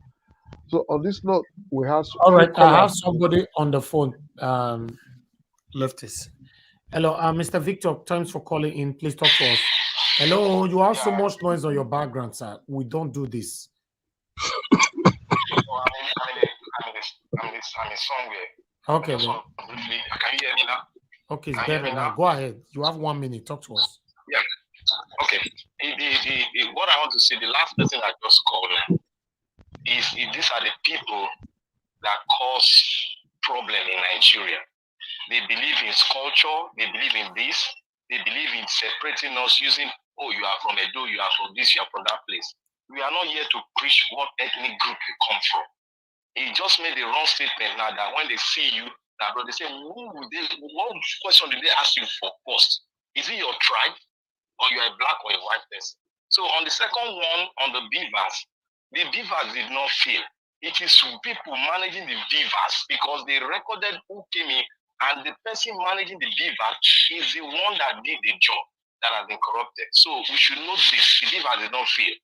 So on this note, we have. All right, I have somebody on the phone. Lefties. Hello, Mr. Victor. Thanks for calling in. Please talk to us. Hello, you have so much noise on your background, sir. We don't do this. I'm somewhere. Okay. Can you hear me now? Okay, it's better now. Go ahead. You have 1 minute. Talk to us. Yeah. Okay. What I want to say, the last person I just called is these are the people that cause problem in Nigeria. They believe in culture, they believe in this, they believe in separating us using, oh, you are from Edo, you are from this, you are from that place. We are not here to preach what ethnic group you come from. He just made the wrong statement now that when they see you, that they say, what question did they ask you for first? Is it your tribe, or you are a black or a white person? So on the second one, on the beavers did not fail. It is people managing the beavers because they recorded who came in, and the person managing the beaver is the one that did the job that has been corrupted. So we should know this. The beaver did not fail.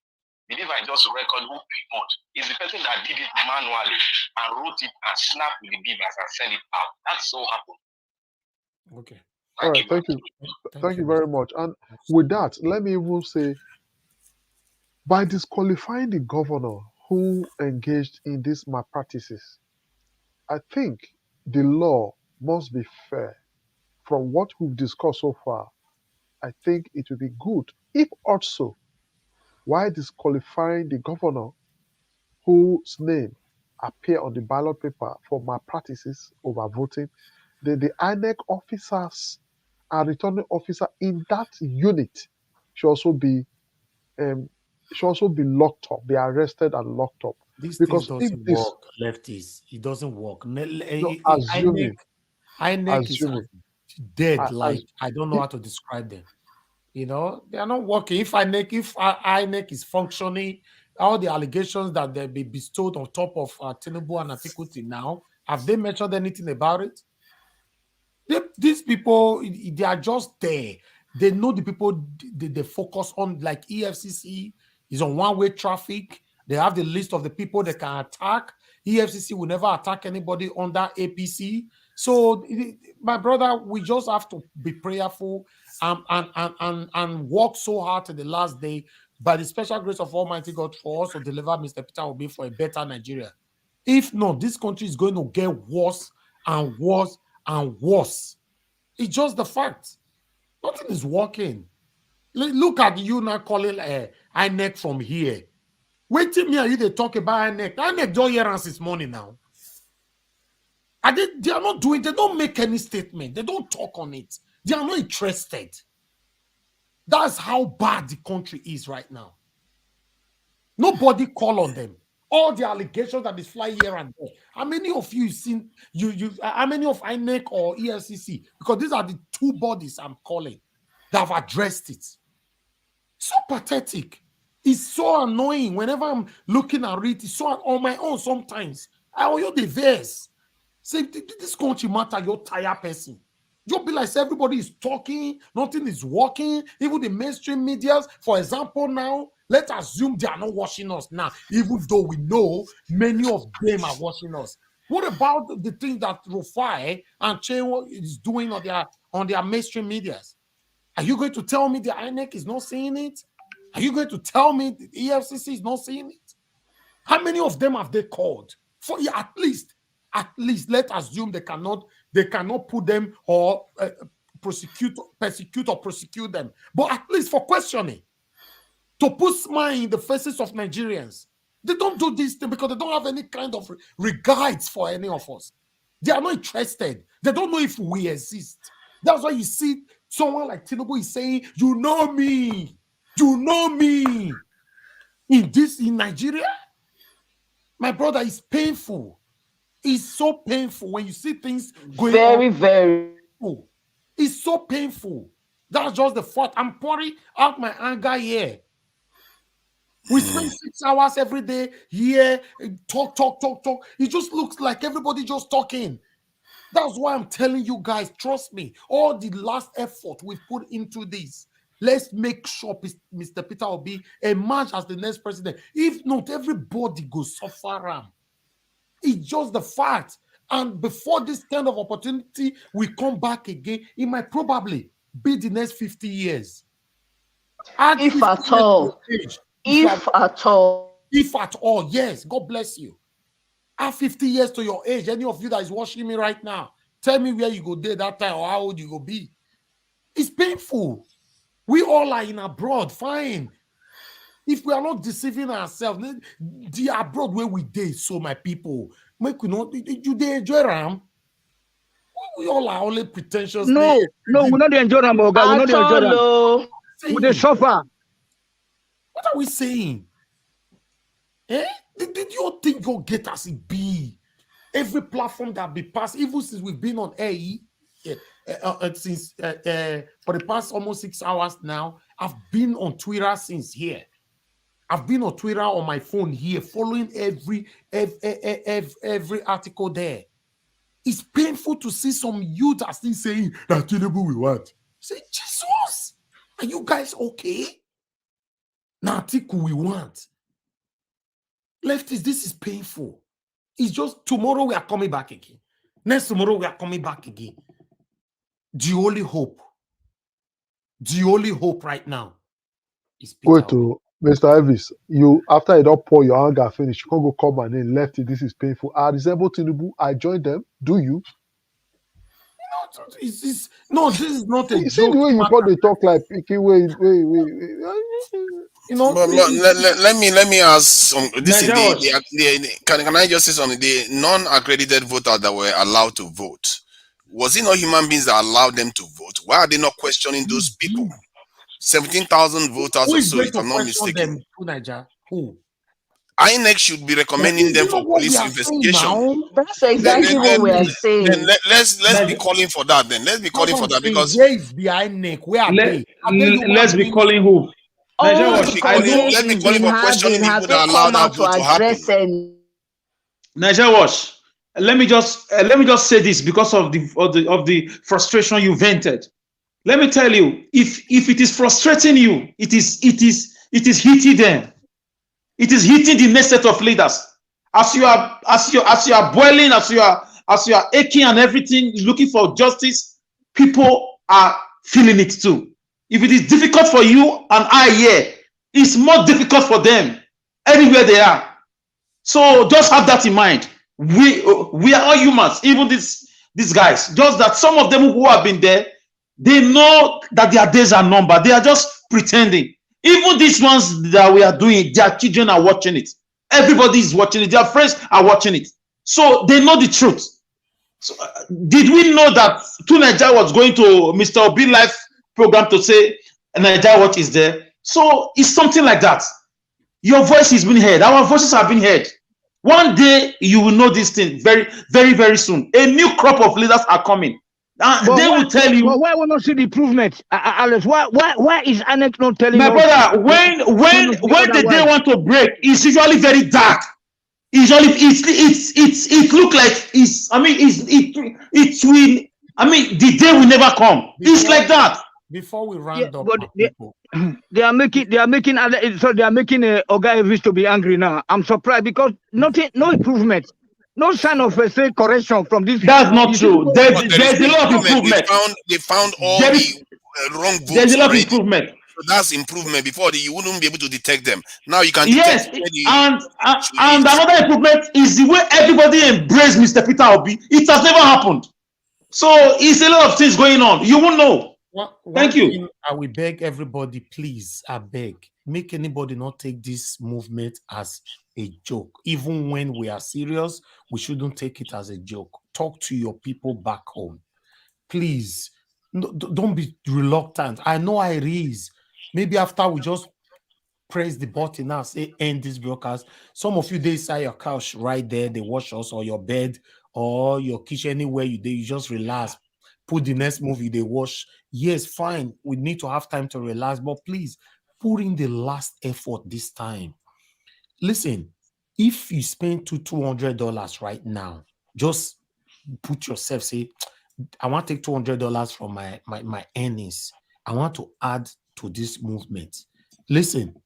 The beaver just record who people. It's the person that did it manually and wrote it and snapped with the beavers and sent it out. That's so happened. Okay. All right, thank you. Thank you very much. And with that, let me even say, by disqualifying the governor who engaged in these malpractices, I think the law must be fair. From what we've discussed so far, I think it would be good if also, while disqualifying the governor whose name appear on the ballot paper for malpractices over voting, the INEC officers and returning officer in that unit should also be locked up, be arrested and locked up. This Because thing if doesn't this, work, lefties. It doesn't work. assuming, INEC is dead. as I don't know how to describe them. You know, they are not working. If INEC is functioning, all the allegations that they be bestowed on top of Tinubu and Atiku now, have they mentioned anything about it? These people, they are just there. They know the people they focus on, like EFCC is on one-way traffic. They have the list of the people they can attack. EFCC will never attack anybody under APC. So, my brother, we just have to be prayerful and work so hard to the last day by the special grace of Almighty God for us to deliver Mr. Peter Obi for a better Nigeria. If not, this country is going to get worse and worse and worse. It's just the fact. Nothing is working. Look at you now calling INEC from here. Wait till me and you they talk about INEC. INEC don't hear us this morning now. And they are not doing, they don't make any statement. They don't talk on it. They are not interested. That's how bad the country is right now. Nobody call on them. All the allegations that is flying here and there. How many of you seen how many of INEC or EFCC? Because these are the two bodies I'm calling that have addressed it. So pathetic. It's so annoying. Whenever I'm looking at it, it's so on my own sometimes. I owe you the verse. Say this country matter, you're tired person. You'll be like, everybody is talking, nothing is working. Even the mainstream medias, for example, now, let's assume they are not watching us now, even though we know many of them are watching us. What about the thing that Rufai and Chewo is doing on their mainstream medias? Are you going to tell me the INEC is not seeing it? Are you going to tell me the EFCC is not seeing it? How many of them have they called? For at least, let's assume they cannot put them or persecute or prosecute them, but at least for questioning, to put smile in the faces of Nigerians. They don't do this thing because they don't have any kind of regards for any of us. They are not interested. They don't know if we exist. That's why you see someone like Tinubu is saying, you know me. In Nigeria, my brother, is painful. It's so painful when you see things going on. Very. It's so painful. That's just the fact. I'm pouring out my anger here. We spend 6 hours every day here, talk. It just looks like everybody just talking. That's why I'm telling you guys, trust me, all the last effort we've put into this, let's make sure Mr. Peter Obi emerge as the next president. If not, everybody goes suffer. It's just the fact. And before this kind of opportunity we come back again, it might probably be the next 50 years. If at all. If at all, yes. God bless you. Add 50 years to your age. Any of you that is watching me right now, tell me where you go there that time or how old you go be. It's painful. We all are in abroad, fine. If we are not deceiving ourselves, the abroad where we did, so my people, make we not you dey enjoy am. We all are only pretentious. No, we not enjoy them, Oga. We not enjoy them. We dey suffer. What are we saying? Eh? Did you think you'll get as it be? Every platform that be passed, even since we've been on AE, since for the past almost 6 hours now, I've been on Twitter since here. I've been on Twitter on my phone here, following every article there. It's painful to see some youth are still saying that Tinubu we want. Say, Jesus, are you guys okay? Now Atiku we want. Leftists, this is painful. It's just tomorrow we are coming back again. Next tomorrow we are coming back again. The only hope right now is Peter. Wait to Mr. Elvis, you after you don't pour your anger finish, you can't go call my name, Lefty, this is painful. I resemble Tinubu, I joined them. Do you? This is not a You joke. see the way you probably talk like picky way. You know, But let me ask some. This is can I just say something? The non-accredited voters that were allowed to vote, was it not human beings that allowed them to vote? Why are they not questioning those people? 17,000 voters who or is so, going if to I'm not question mistaken. them to Niger? Who? INEC should be recommending them for police investigation. That's exactly what we are saying. Then let's be calling for that. Then let's be calling for that because where is the INEC? Where are they? Let's be calling who? Let's be calling for questioning people that allowed that vote to happen. Niger Watch. Let me just say this because of the frustration you vented. Let me tell you, if it is frustrating you, it is hitting them. It is hitting the next set of leaders. As you are boiling, as you are aching and everything, looking for justice, people are feeling it too. If it is difficult for you and I here, it's more difficult for them anywhere they are. So just have that in mind. We are all humans, even these guys. Just that some of them who have been there, they know that their days are numbered. They are just pretending. Even these ones that we are doing, their children are watching it. Everybody is watching it. Their friends are watching it. So they know the truth. So, did we know that Niger was going to Mr. Obi Life program to say Niger Watch is there? So it's something like that. Your voice is being heard. Our voices have been heard. One day you will know this thing very, very, very soon. A new crop of leaders are coming. They will tell you. But why will not see the improvement, Alex? Why is INEC not telling my us? My brother, when the day want to break, it's usually very dark. Usually, it look like it's. I mean, it will. I mean, the day will never come. It's like that. Before we round up, they are making Oga Elvis to be angry now. I'm surprised because no improvement. No sign of say correction from this. That's not true. There's a lot of improvement. They found all the wrong votes. There's a lot of improvement. So that's improvement. Before you wouldn't be able to detect them. Now you can detect. Yes, and another improvement is the way everybody embraced Mr. Peter Obi. It has never happened. So it's a lot of things going on. You won't know. Thank you. I will beg everybody, please, I beg, make anybody not take this movement as a joke. Even when we are serious, we shouldn't take it as a joke. Talk to your people back home. Please, don't be reluctant. I know it is. Maybe after we just press the button now, say end this broadcast. Some of you, they inside your couch right there, they watch us, or your bed, or your kitchen, anywhere you just relax. Put the next movie they watch. Yes, fine. We need to have time to relax, but please put in the last effort this time. Listen, if you spend $200 right now, just put yourself, say, I want to take $200 from my earnings. I want to add to this movement. Listen,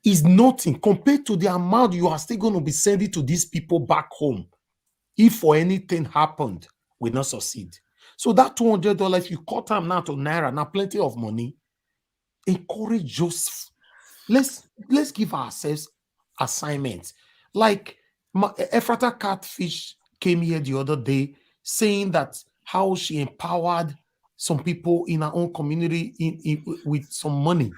it's nothing compared to the amount you are still going to be sending to these people back home. If for anything happened, we not succeed. So that $200, if you cut them now to Naira, now plenty of money, encourage us. Let's give ourselves assignments. Like Ephrata Catfish came here the other day saying that how she empowered some people in her own community with some money.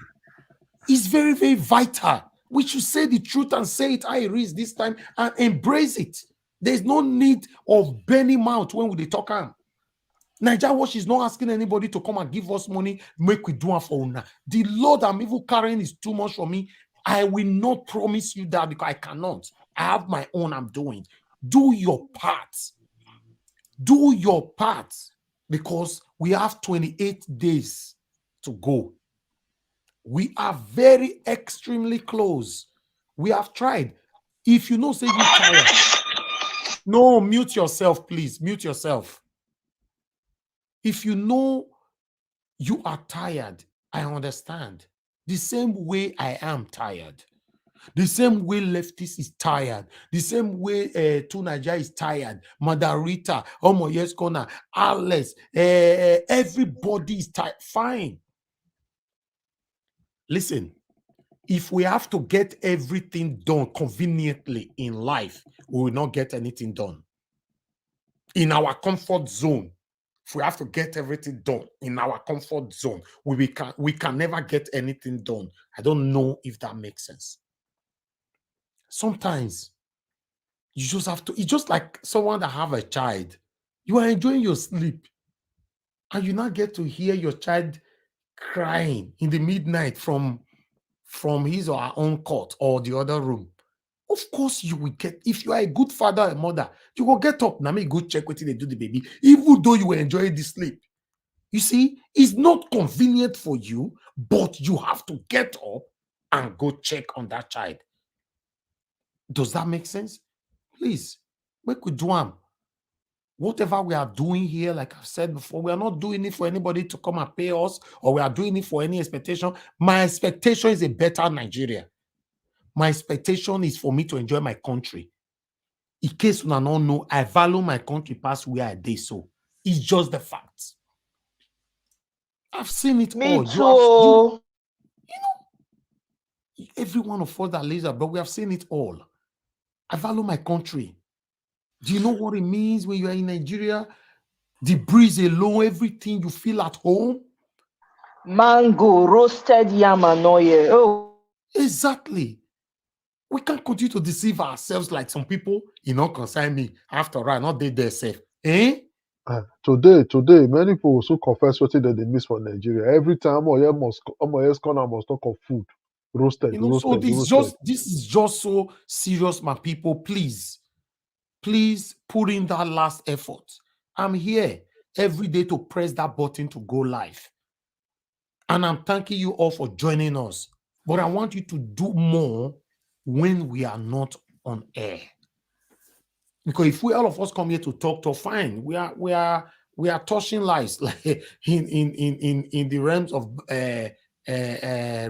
It's very, very vital. We should say the truth and say it how it is this time and embrace it. There's no need of burning mouth when we talk am. Nigeria Watch is not asking anybody to come and give us money, make we do it for una. The load I'm even carrying is too much for me. I will not promise you that because I cannot. I have my own I'm doing. Do your part. Do your part because we have 28 days to go. We are very extremely close. We have tried. If you know, say you tired. No, mute yourself, please. Mute yourself. If you know you are tired, I understand. The same way I am tired. The same way Leftis is tired. The same way Tunaja is tired. Madarita, Omoyes Kona, Alex, everybody is tired. Fine. Listen, if we have to get everything done conveniently in life, we will not get anything done. In our comfort zone, if we have to get everything done in our comfort zone, we can never get anything done. I don't know if that makes sense. Sometimes you just have to, it's just like someone that have a child. You are enjoying your sleep and you now get to hear your child crying in the midnight from his or her own cot or the other room. Of course, you will get, if you are a good father or mother, you will get up. Now, me go check what they do the baby, even though you were enjoying the sleep. You see, it's not convenient for you, but you have to get up and go check on that child. Does that make sense? Please, make we do them. Whatever we are doing here, like I've said before, we are not doing it for anybody to come and pay us, or we are doing it for any expectation. My expectation is a better Nigeria. My expectation is for me to enjoy my country. In case you don't know, I value my country past where I did so. It's just the facts. I've seen it Me all. too. Every one of us that lives abroad, we have seen it all. I value my country. Do you know what it means when you are in Nigeria? The breeze alone, everything you feel at home. Mango, roasted yam and oil. Oh. Exactly. We can't continue to deceive ourselves like some people, concern me. After all, not they themselves. Today, many people also confess what they miss from Nigeria. Every time Omoye must talk of food. Roasted. So this is just so serious, my people. Please put in that last effort. I'm here every day to press that button to go live. And I'm thanking you all for joining us. But I want you to do more when we are not on air. Because if all of us come here to talk, fine. We are touching lives like in the realms of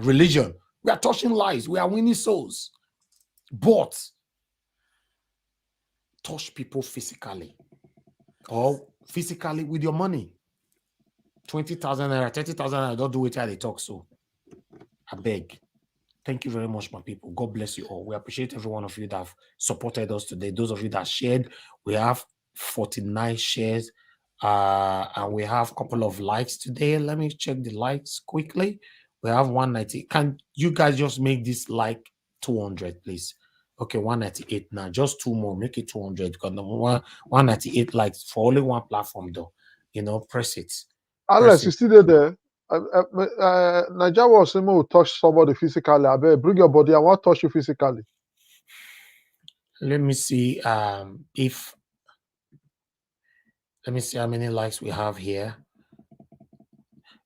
religion. We are touching lives. We are winning souls. But touch people physically or physically with your money. 20,000 naira, 30,000 naira, don't do it how they talk so. I beg. Thank you very much, my people. God bless you all. We appreciate every one of you that have supported us today. Those of you that shared, we have 49 shares and we have a couple of likes today. Let me check the likes quickly. We have 190. Can you guys just make this like 200, please? Okay, 198 now. Just two more. Make it 200 because number 198 likes for only one platform, though. Press it. Alex, you still there? Nigeria was someone who touch somebody physically. I bet bring your body. I want to touch you physically. Let me see let me see how many likes we have here.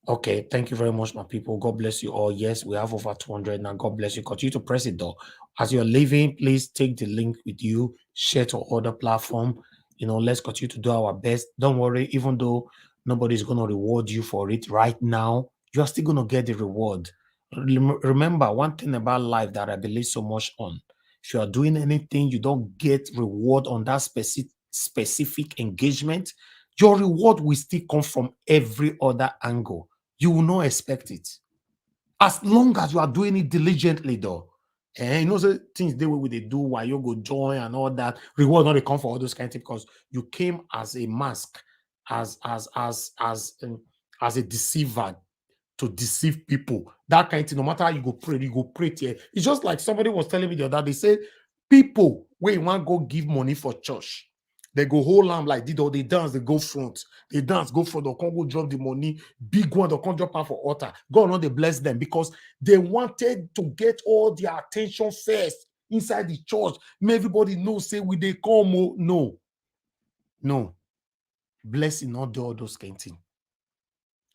Okay, thank you very much, my people. God bless you all. Yes, we have over 200 now. God bless you. Continue to press it though. As you're leaving, please take the link with you, share to other platform. Let's continue to do our best. Don't worry, even though nobody's going to reward you for it right now, you're still going to get the reward. Remember, one thing about life that I believe so much on, if you are doing anything, you don't get reward on that specific engagement, your reward will still come from every other angle. You will not expect it. As long as you are doing it diligently, though. And so things they will they do while you go join and all that. Reward not they come for all those kinds of things because you came as a mask, as a deceiver to deceive people. That kind of thing, no matter how you go pray to it. It's just like somebody was telling me the other day, they say People wey want go give money for church, they go hold am like this, or they dance, they go front, they dance, go front, they can't go drop the money, big one, they can't drop am for altar. God not they bless them because they wanted to get all their attention first inside the church. May everybody know, say we they come. No. Blessing not do all those kind things.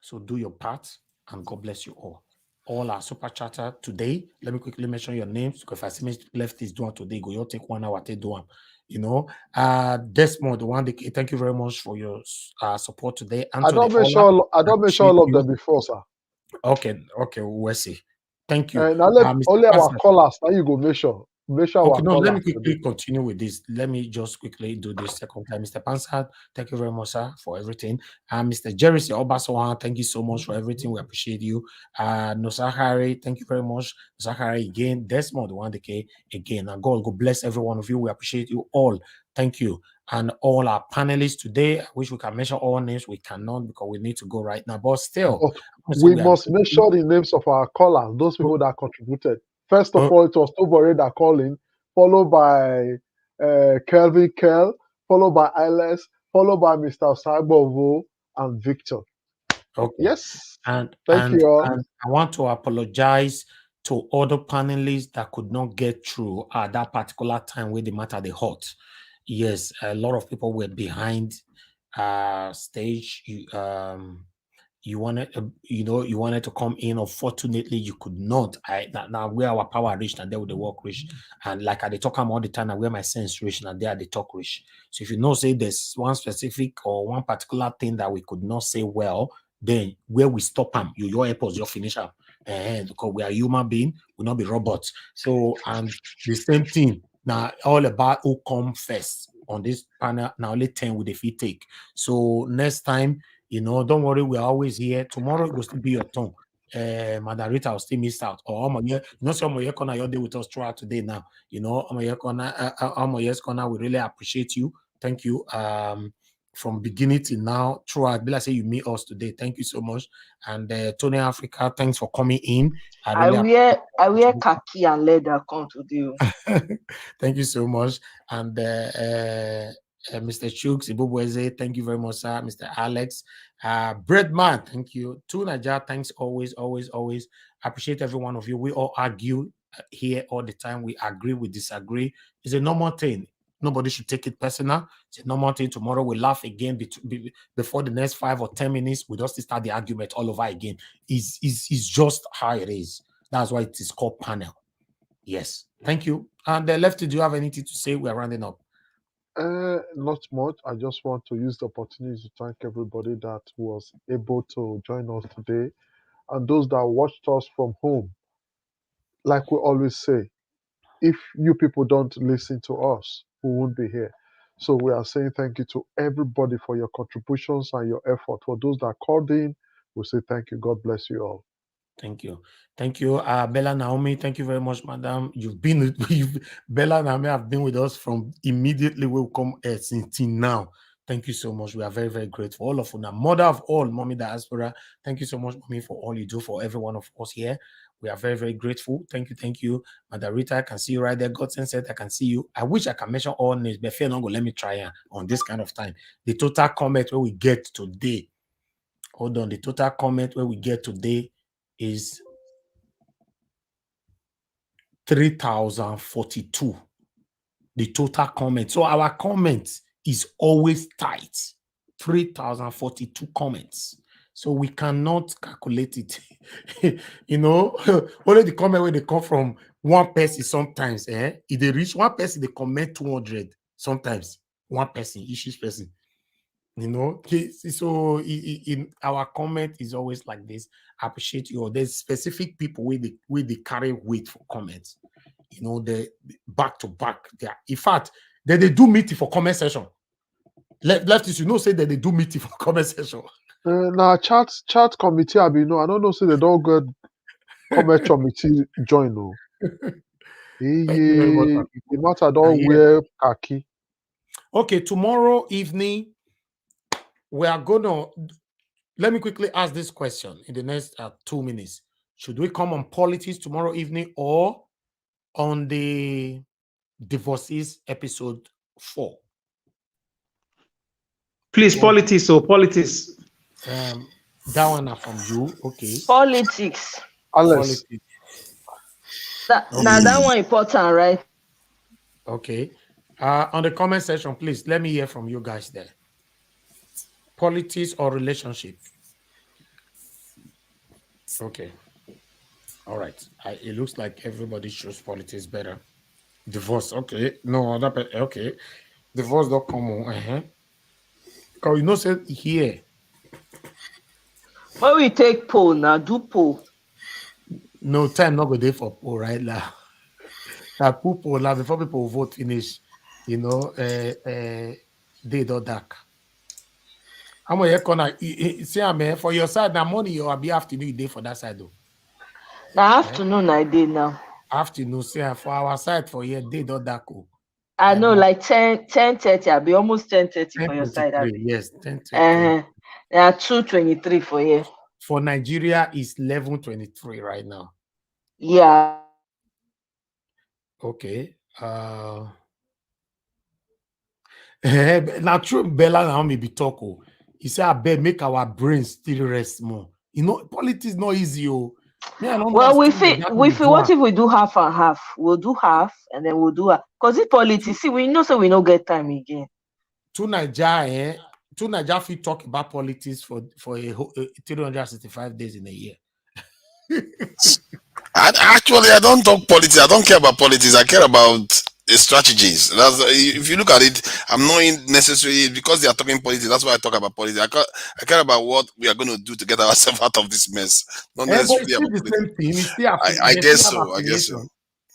So do your part, and God bless you all. All our super chatter today. Let me quickly mention your names, because if I see left is doing today, go you take 1 hour to do them. You know, Desmond, the one. Thank you very much for your support today. I don't make sure all of them before, sir. Okay, we'll see. Thank you. Now let Mr. only our Pastor. callers. Now you go make sure Okay, our no, let me callers quickly today. continue with this. Let me just quickly do this second time. Mr. Pansad, thank you very much, sir, for everything. Mr. Jerry Obasohan, thank you so much for everything. We appreciate you. Nosahari, thank you very much. Nosahari again. Desmond, the 1DK again. And God bless every one of you. We appreciate you all. Thank you. And all our panelists today. I wish we can mention all names. We cannot because we need to go right now. But still, we must make sure the names of our callers, those people that contributed. First of all, it was Tobore that called in, followed by Kelvin Kell, followed by Iles, followed by Mr. Sagbovo and Victor. Okay. Yes. And thank you all. And I want to apologize to other panelists that could not get through at that particular time where the matter they hot. Yes, a lot of people were behind stage. You wanted, you wanted to come in. Unfortunately, you could not. Now where our power reached, and there would the work reach. And like I they talk all the time, and where my sense reached, and there they talk reach. So if you know, say there's one specific or one particular thing that we could not say well, then where we stop them, your airports, you finish up. And because we are human being, we not be robots. So and the same thing now, all about who come first on this panel. Now only 10 with the fee take. So next time. Don't worry, we're always here. Tomorrow it will still be your turn. Madam Rita will still miss out. Or some of your corner you're there with us throughout today now. Corner, we really appreciate you. Thank you. From beginning to now, throughout, like say you meet us today. Thank you so much. And Tony Africa, thanks for coming in. I wear khaki and leather come today. Thank you so much. And Mr. Chooks, Ibubweze, thank you very much, sir. Mr. Alex, Breadman, thank you. Tunaja, thanks always. I appreciate every one of you. We all argue here all the time. We agree, we disagree. It's a normal thing. Nobody should take it personal. It's a normal thing. Tomorrow we'll laugh again before the next 5 or 10 minutes. We just start the argument all over again. It's just how it is. That's why it is called panel. Yes. Thank you. And Lefty, do you have anything to say? We're rounding up. Not much. I just want to use the opportunity to thank everybody that was able to join us today, and those that watched us from home. Like we always say, if you people don't listen to us, we won't be here. So we are saying thank you to everybody for your contributions and your effort. For those that called in, we say thank you. God bless you all. Thank you. Bella Naomi, thank you very much, madam. Bella Naomi have been with us from immediately we come since now. Thank you so much. We are very, very grateful. All of you now, mother of all, Mommy Diaspora. Thank you so much, Mommy, for all you do for every one of us here. We are very, very grateful. Thank you. Madam Rita, I can see you right there. Godson said, I can see you. I wish I can mention all names, but fear not go let me try on this kind of time. The total comment where we get today. Hold on, the total comment where we get today is 3,042. The total comment. So our comment is always tight. 3,042 comments. So we cannot calculate it. Only the comment where they come from one person sometimes. If they reach one person, they comment 200 sometimes. One person, each person. So in our comment is always like this. I appreciate you. There's specific people where they carry weight for comments. The back to back. In fact, they do meeting for comment session. Leftists, say that they do meeting for comment session. Now chat committee, I don't know. Say they don't get comment committee join. No. The matter don't wear khaki. Okay, tomorrow evening we are gonna. Let me quickly ask this question in the next 2 minutes. Should we come on politics tomorrow evening or on the Divorces episode 4. Please, politics or politics. That one are from you, okay? Politics. Alice. Politics. Now that one important, right? Okay. On the comment section, please let me hear from you guys there. Politics or relationship? Okay. All right. It looks like everybody chose politics better. Divorce, okay. No other, okay. Divorce don't come on. Because you know, say here. When we take poll now, do poll. No time not go there for poll right now. That poll now before people vote finish, you know, they do dark. I'm gonna see for your side now money or be afternoon day for that side though. Now afternoon I did now. Afternoon, see for our side for here they do dark. I know, like 10:30. I'll be almost 10:30 for your side. Yes, 10:30. There are 2:23 for here. For Nigeria, it's 11:23 right now. Yeah. Okay. Now true Bella now maybe talk. He said, I bet make our brains still rest more. You know, politics not easy. Well, we feel what if we do half and half? We'll do half and then we'll do half. Because it's politics, see, we know so we don't get time again. To Nigeria, if we talk about politics for 365 days in a year. Actually, I don't talk politics. I don't care about politics. I care about strategies. If you look at it, I'm not necessarily because they are talking politics. That's why I talk about politics. I care about what we are going to do to get ourselves out of this mess. Not necessarily about politics. I guess so.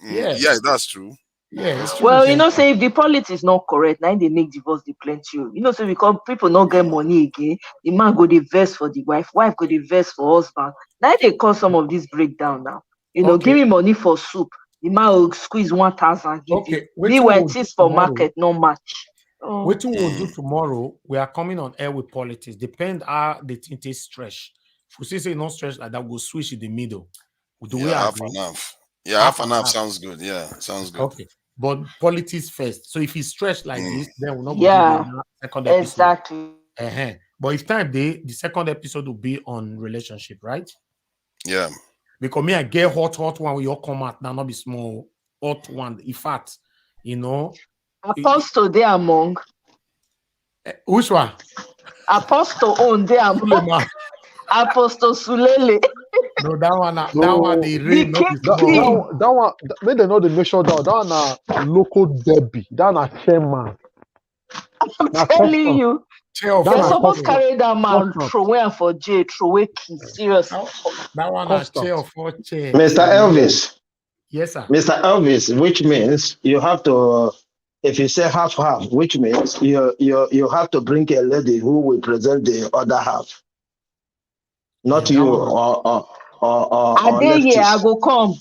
Yeah, that's true. Yeah, it's true. Well, you know, say if the politics is not correct, now they make divorce the plenty. You know, so because people not get money again, the man go the verse for the wife go the verse for husband. Now they cause some of this breakdown now. You know, give me money for soup. The man will squeeze 1,000. Meanwhile, it is for market, no match. What we will do tomorrow, we are coming on air with politics. Depend how the thing is stretch. If we say no stretch like that, we'll switch in the middle. Half and half. Yeah, half and half sounds good. Yeah, sounds good. Okay. But politics first. So if it's stretched like this, then we'll not go do the second episode. Exactly. But if time the second episode will be on relationship, right? Yeah. Because me, I get hot one with your come out now, not be small hot one. In fact, you know. Apostle they among. Which one? Apostle on they among. Apostle Sulele. No, that one they read not that one when they know the nation down, that one local Debbie, that one chairman. I'm telling you, they're supposed to carry that man throw away for jail, throw away key. Seriously. That one a chair for chair. Mr. Elvis. Yes, sir. Mr. Elvis, which means you have to, if you say half, which means you have to bring a lady who will present the other half. Not you or Adeleke, I go come.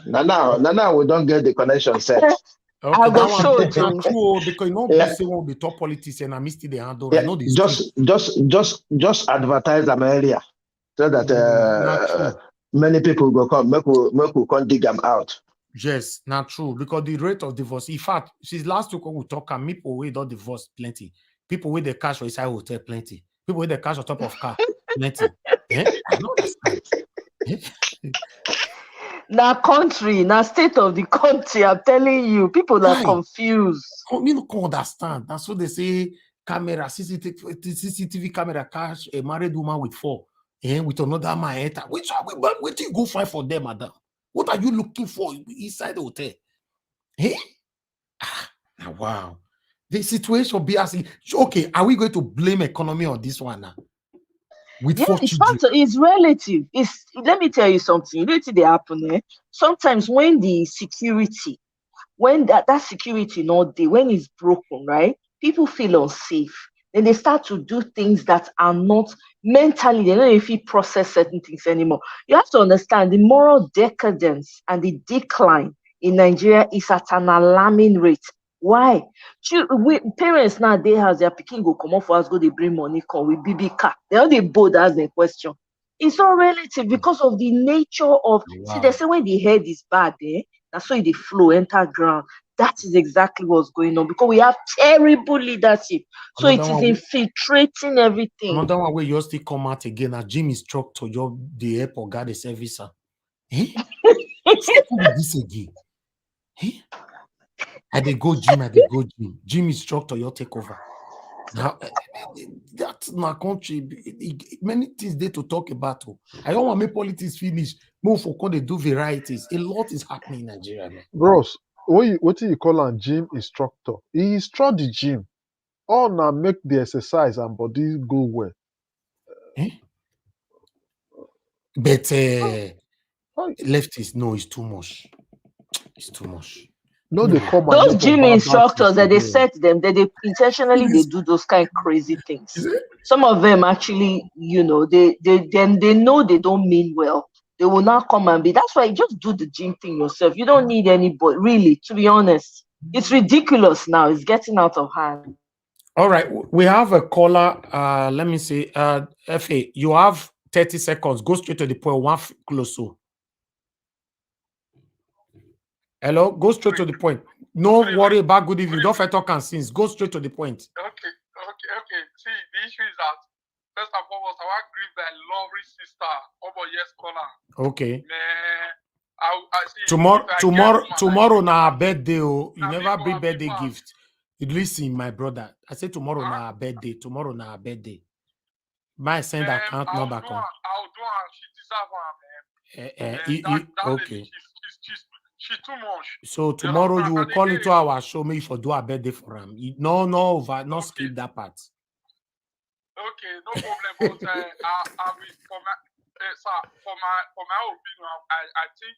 Now we don't get the connection set. Okay, I go show it. True, because you know they say won't be top politics and I missed the handle. Yeah, just advertise them area so that many people go come. Make we come dig them out. Yes, not true. Because the rate of divorce, in fact, since last week when we talk, people with don't divorce plenty. People with the cash for inside hotel plenty. People with the cash on top of car plenty. I don't understand. Now country, now state of the country, I'm telling you, people are confused. Me no understand. That's what they say. Camera, CCTV camera catch a married woman with 4, and with another man enter. Which do you go find for them, madam? What are you looking for inside the hotel? Wow. The situation be asking. Okay, are we going to blame economy on this one now? With it's relative. Let me tell you something. You know what they happen sometimes when the security, when that security not there, when it's broken, right? People feel unsafe. Then they start to do things that are not mentally, they don't know if you process certain things anymore. You have to understand the moral decadence and the decline in Nigeria is at an alarming rate. Why? Parents now they have their picking go come off for us, go they bring money, come with BB car. They all they bold as the question. It's all relative because of the nature of see they say when the head is bad, That's why they flow, enter ground. That is exactly what's going on because we have terrible leadership. So it is infiltrating everything. Another one where you still come out again. A gym instructor, you're the airport guard, the service. Eh? Who is this again? Eh? I they go gym, Gym instructor, you take over. Now, that's my country. Many things there to talk about. I don't want to make politics finish. Move for when they do varieties. A lot is happening in Nigeria, man. Bros, what do you call a gym instructor? He instruct the gym. All now make the exercise and body go well. Eh? But leftists, no, it's too much. It's too much. No, they come those gym instructors that they set them, they intentionally they do those kind of crazy things. Some of them actually, you know, they know they don't mean well. They will not come and be. That's why you just do the gym thing yourself. You don't need anybody, really, to be honest. It's ridiculous now. It's getting out of hand. All right, we have a caller. Let me see. FA, you have 30 seconds. Go straight to the point. One close. Hello, go straight to the point. No worry about good evening. Don't talk and sins. Go straight to the point. Okay. See, the issue is that first and foremost, I want to greet my lovely sister, yes, caller. Okay. Man, tomorrow na birthday. Oh, you never bring birthday gift. Listen, my brother. I said tomorrow na birthday. Tomorrow na birthday. My send account number. I'll do her. She deserves her, man. Okay. She's too much. So tomorrow you will call into our show. Maybe for do a birthday for him. No skip that part. Okay, no problem. But I will for my opinion, I think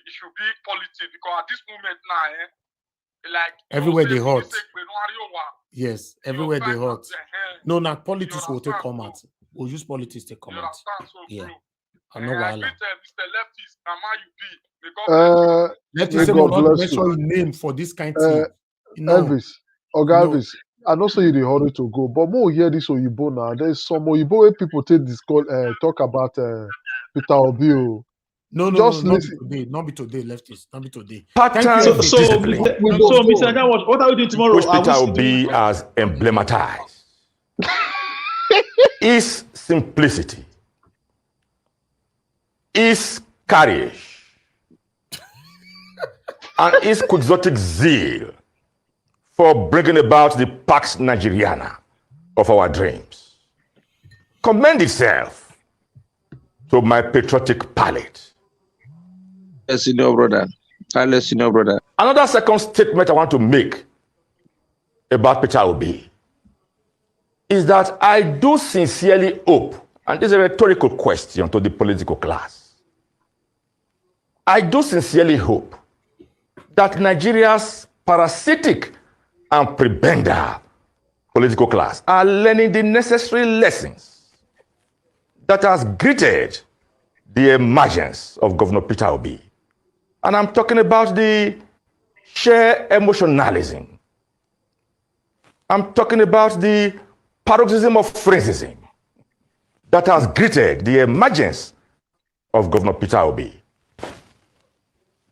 it should be politics because at this moment now, like everywhere they hot. Yes, everywhere they hot. No, not politics will take come out. We'll use politics to come out. Yeah. I know why. Mr. Leftist, Let's say make sure you name for this kind of thing. Elvis, Elvis, I know so you the hurry to go, but more hear this Oyibo now. There's some Oyibo where people take this call, talk about Peter Obi. No, not be today, leftists, not be today. Thank you. So, Mr. Najawash, what are we doing tomorrow? Which Peter Obi has emblematized is simplicity, is courage, and is quixotic zeal for bringing about the Pax Nigeriana of our dreams. Commend itself to my patriotic palate. Yes, senior brother. Senior brother. Another second statement I want to make about Peter Obi is that I do sincerely hope, and this is a rhetorical question to the political class, I do sincerely hope that Nigeria's parasitic and prebenda political class are learning the necessary lessons that has greeted the emergence of Governor Peter Obi. And I'm talking about the sheer emotionalism. I'm talking about the paroxysm of phrases that has greeted the emergence of Governor Peter Obi.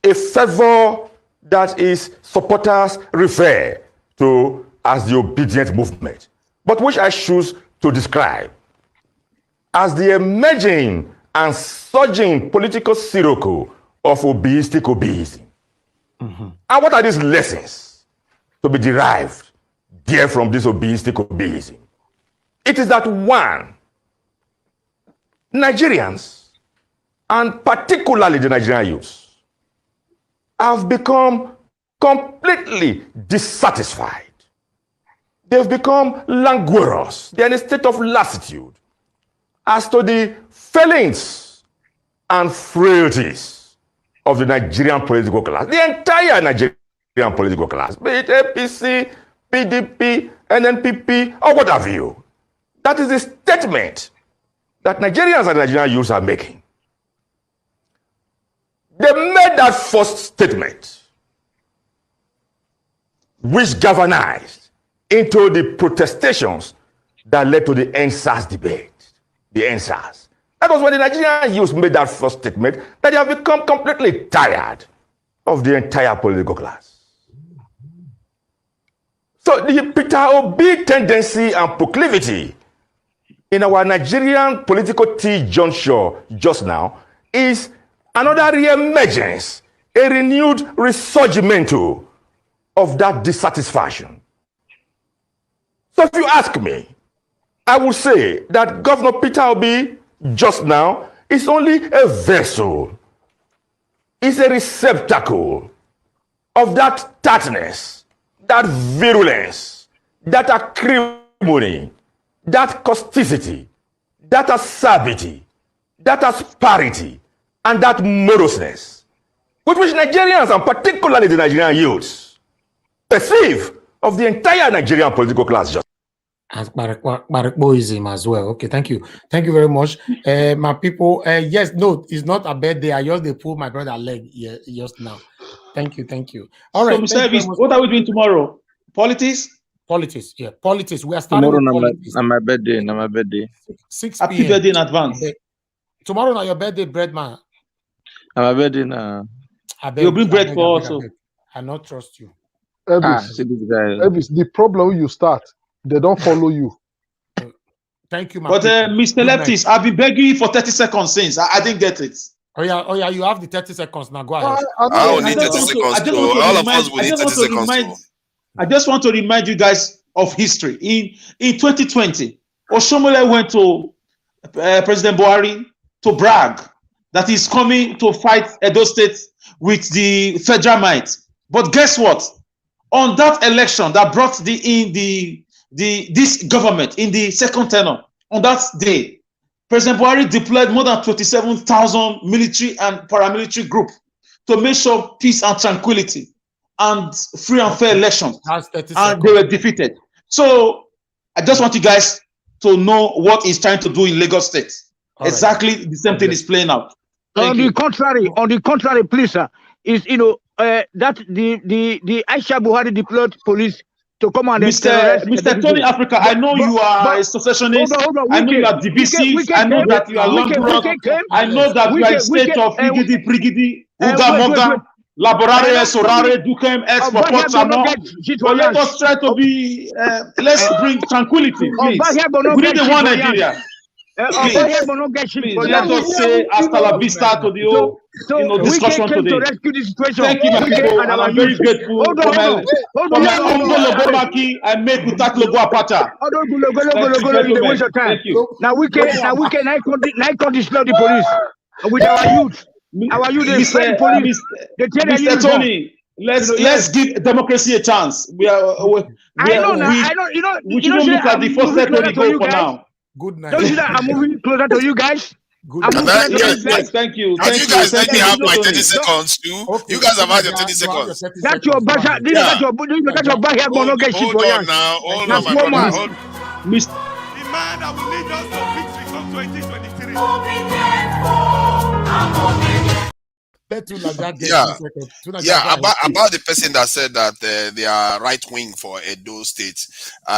A fervor that his supporters refer to as the obedient movement, but which I choose to describe as the emerging and surging political circle of obeistic obeism. And what are these lessons to be derived there from this obeistic obeism? It is that one, Nigerians, and particularly the Nigerian youth, have become completely dissatisfied. They've become languorous. They're in a state of lassitude as to the failings and frailties of the Nigerian political class, the entire Nigerian political class, be it APC, PDP, NNPP, or what have you. That is the statement that Nigerians and Nigerian youths are making. They made that first statement, which galvanized into the protestations that led to the NSAS debate, the NSAS. That was when the Nigerian youth made that first statement, that they have become completely tired of the entire political class. So the Peter Obi tendency and proclivity in our Nigerian political T-juncture just now is another re-emergence, a renewed resurgimento of that dissatisfaction. So if you ask me, I will say that Governor Peter Obi just now is only a vessel, is a receptacle of that tartness, that virulence, that acrimony, that causticity, that acerbity, that asperity, and that moroseness, with which Nigerians, and particularly the Nigerian youths, perceive of the entire Nigerian political class just. As Barakboism as well. Okay, thank you. Thank you very much. My people, yes, no, it's not a bad day. I just they pull my brother leg just now. Thank you, thank you. All right. So, Mr. What are we doing tomorrow? Politics? Politics, yeah, politics. We are starting Tomorrow with politics. on my birthday, on my birthday. 6 Happy p.m. birthday in advance. Tomorrow on your birthday, bread man. On my birthday now. You'll bring bread for us. I not trust you. Elvis, the problem you start, they don't follow you. Thank you, But Mr. Leftist, I've been begging you for 30 seconds since. I didn't get it. Oh yeah, you have the 30 seconds now. Go ahead. I don't need 30 seconds. All of us will need 30 seconds. I just want to remind you guys of history. In 2020, Oshomole went to President Buhari to brag that he's coming to fight Edo State with the federal might. But guess what? On that election that brought this government in the second tenure, on that day, President Buhari deployed more than 27,000 military and paramilitary groups to make sure peace and tranquility and free and fair elections. And they were defeated. So I just want you guys to know what he's trying to do in Lagos State. All exactly right. The same thing is playing out. On the contrary, please, sir, is that the Aisha Buhari deployed police to come and Mr. Tony Africa, I know you are a secessionist. I know you are divisive. I know that you are long. I know that you are a state of Igidi, Prigidi, Uga Moga, Laborare, Sorare, Dukem, Ex, But let us try to be, let's bring tranquility, please. We need the one Nigeria. Please, let us say hasta la vista to the whole discussion today. Thank you, my people, and I'm very grateful for my humble logo Maki. I made Kutak logo Apacha. Thank you. Now we can destroy the police with our youth. Our youth is police. Mr. Tony, let's give democracy a chance. We shouldn't look at the first Tony go for now. Good night. Don't see that I'm moving closer to you guys. Yes, thank you. Can you guys let me have my 30 seconds too? Okay. You guys have had your 30 seconds. That's your basha. That's your basha. Hold on now. Hold on, my brother. The man that will lead us to victory from 2023. About the person that said that they are right wing for Edo State,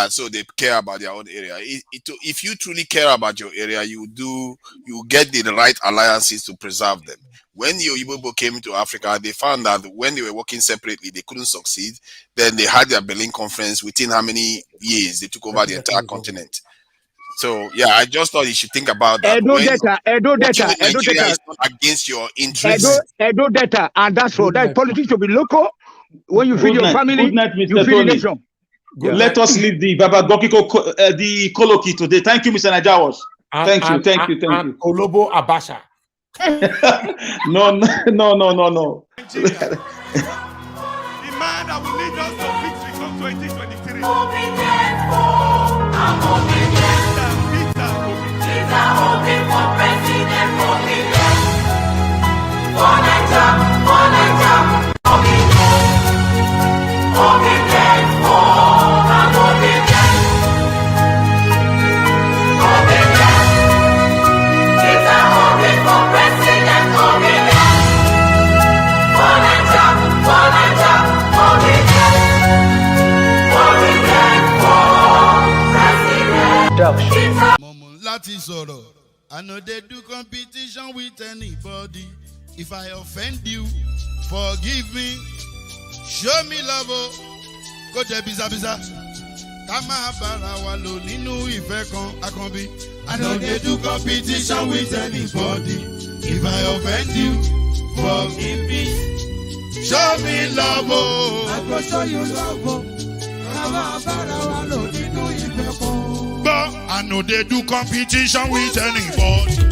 so they care about their own area. If you truly care about your area, you get the right alliances to preserve them. When the Igbo came to Africa, they found that when they were working separately, they couldn't succeed. Then they had their Berlin Conference. Within how many years they took over the entire continent? So yeah, I just thought you should think about that. Edo data is not against your interests. Edo data, and that's for that. Politics should be local. When you feed your family, you feed the nation. Let us leave the Baba Gokiko, the colloquy today. Thank you, Mr. Najawas. Thank you. Olobo Abasha. No. The man that will lead us to victory from 2023. Láti sọ̀rọ̀, I know they do competition with anybody. If I offend you, forgive me, show me love, oh. Go there, biza. Kama bara wa lo ninu ife kan akanbi. I don't get to competition with anybody. If I offend you, forgive me. Show me love, oh. I go show you love, oh. Kama bara wa lo ninu ife kan. But I know they do competition with anybody.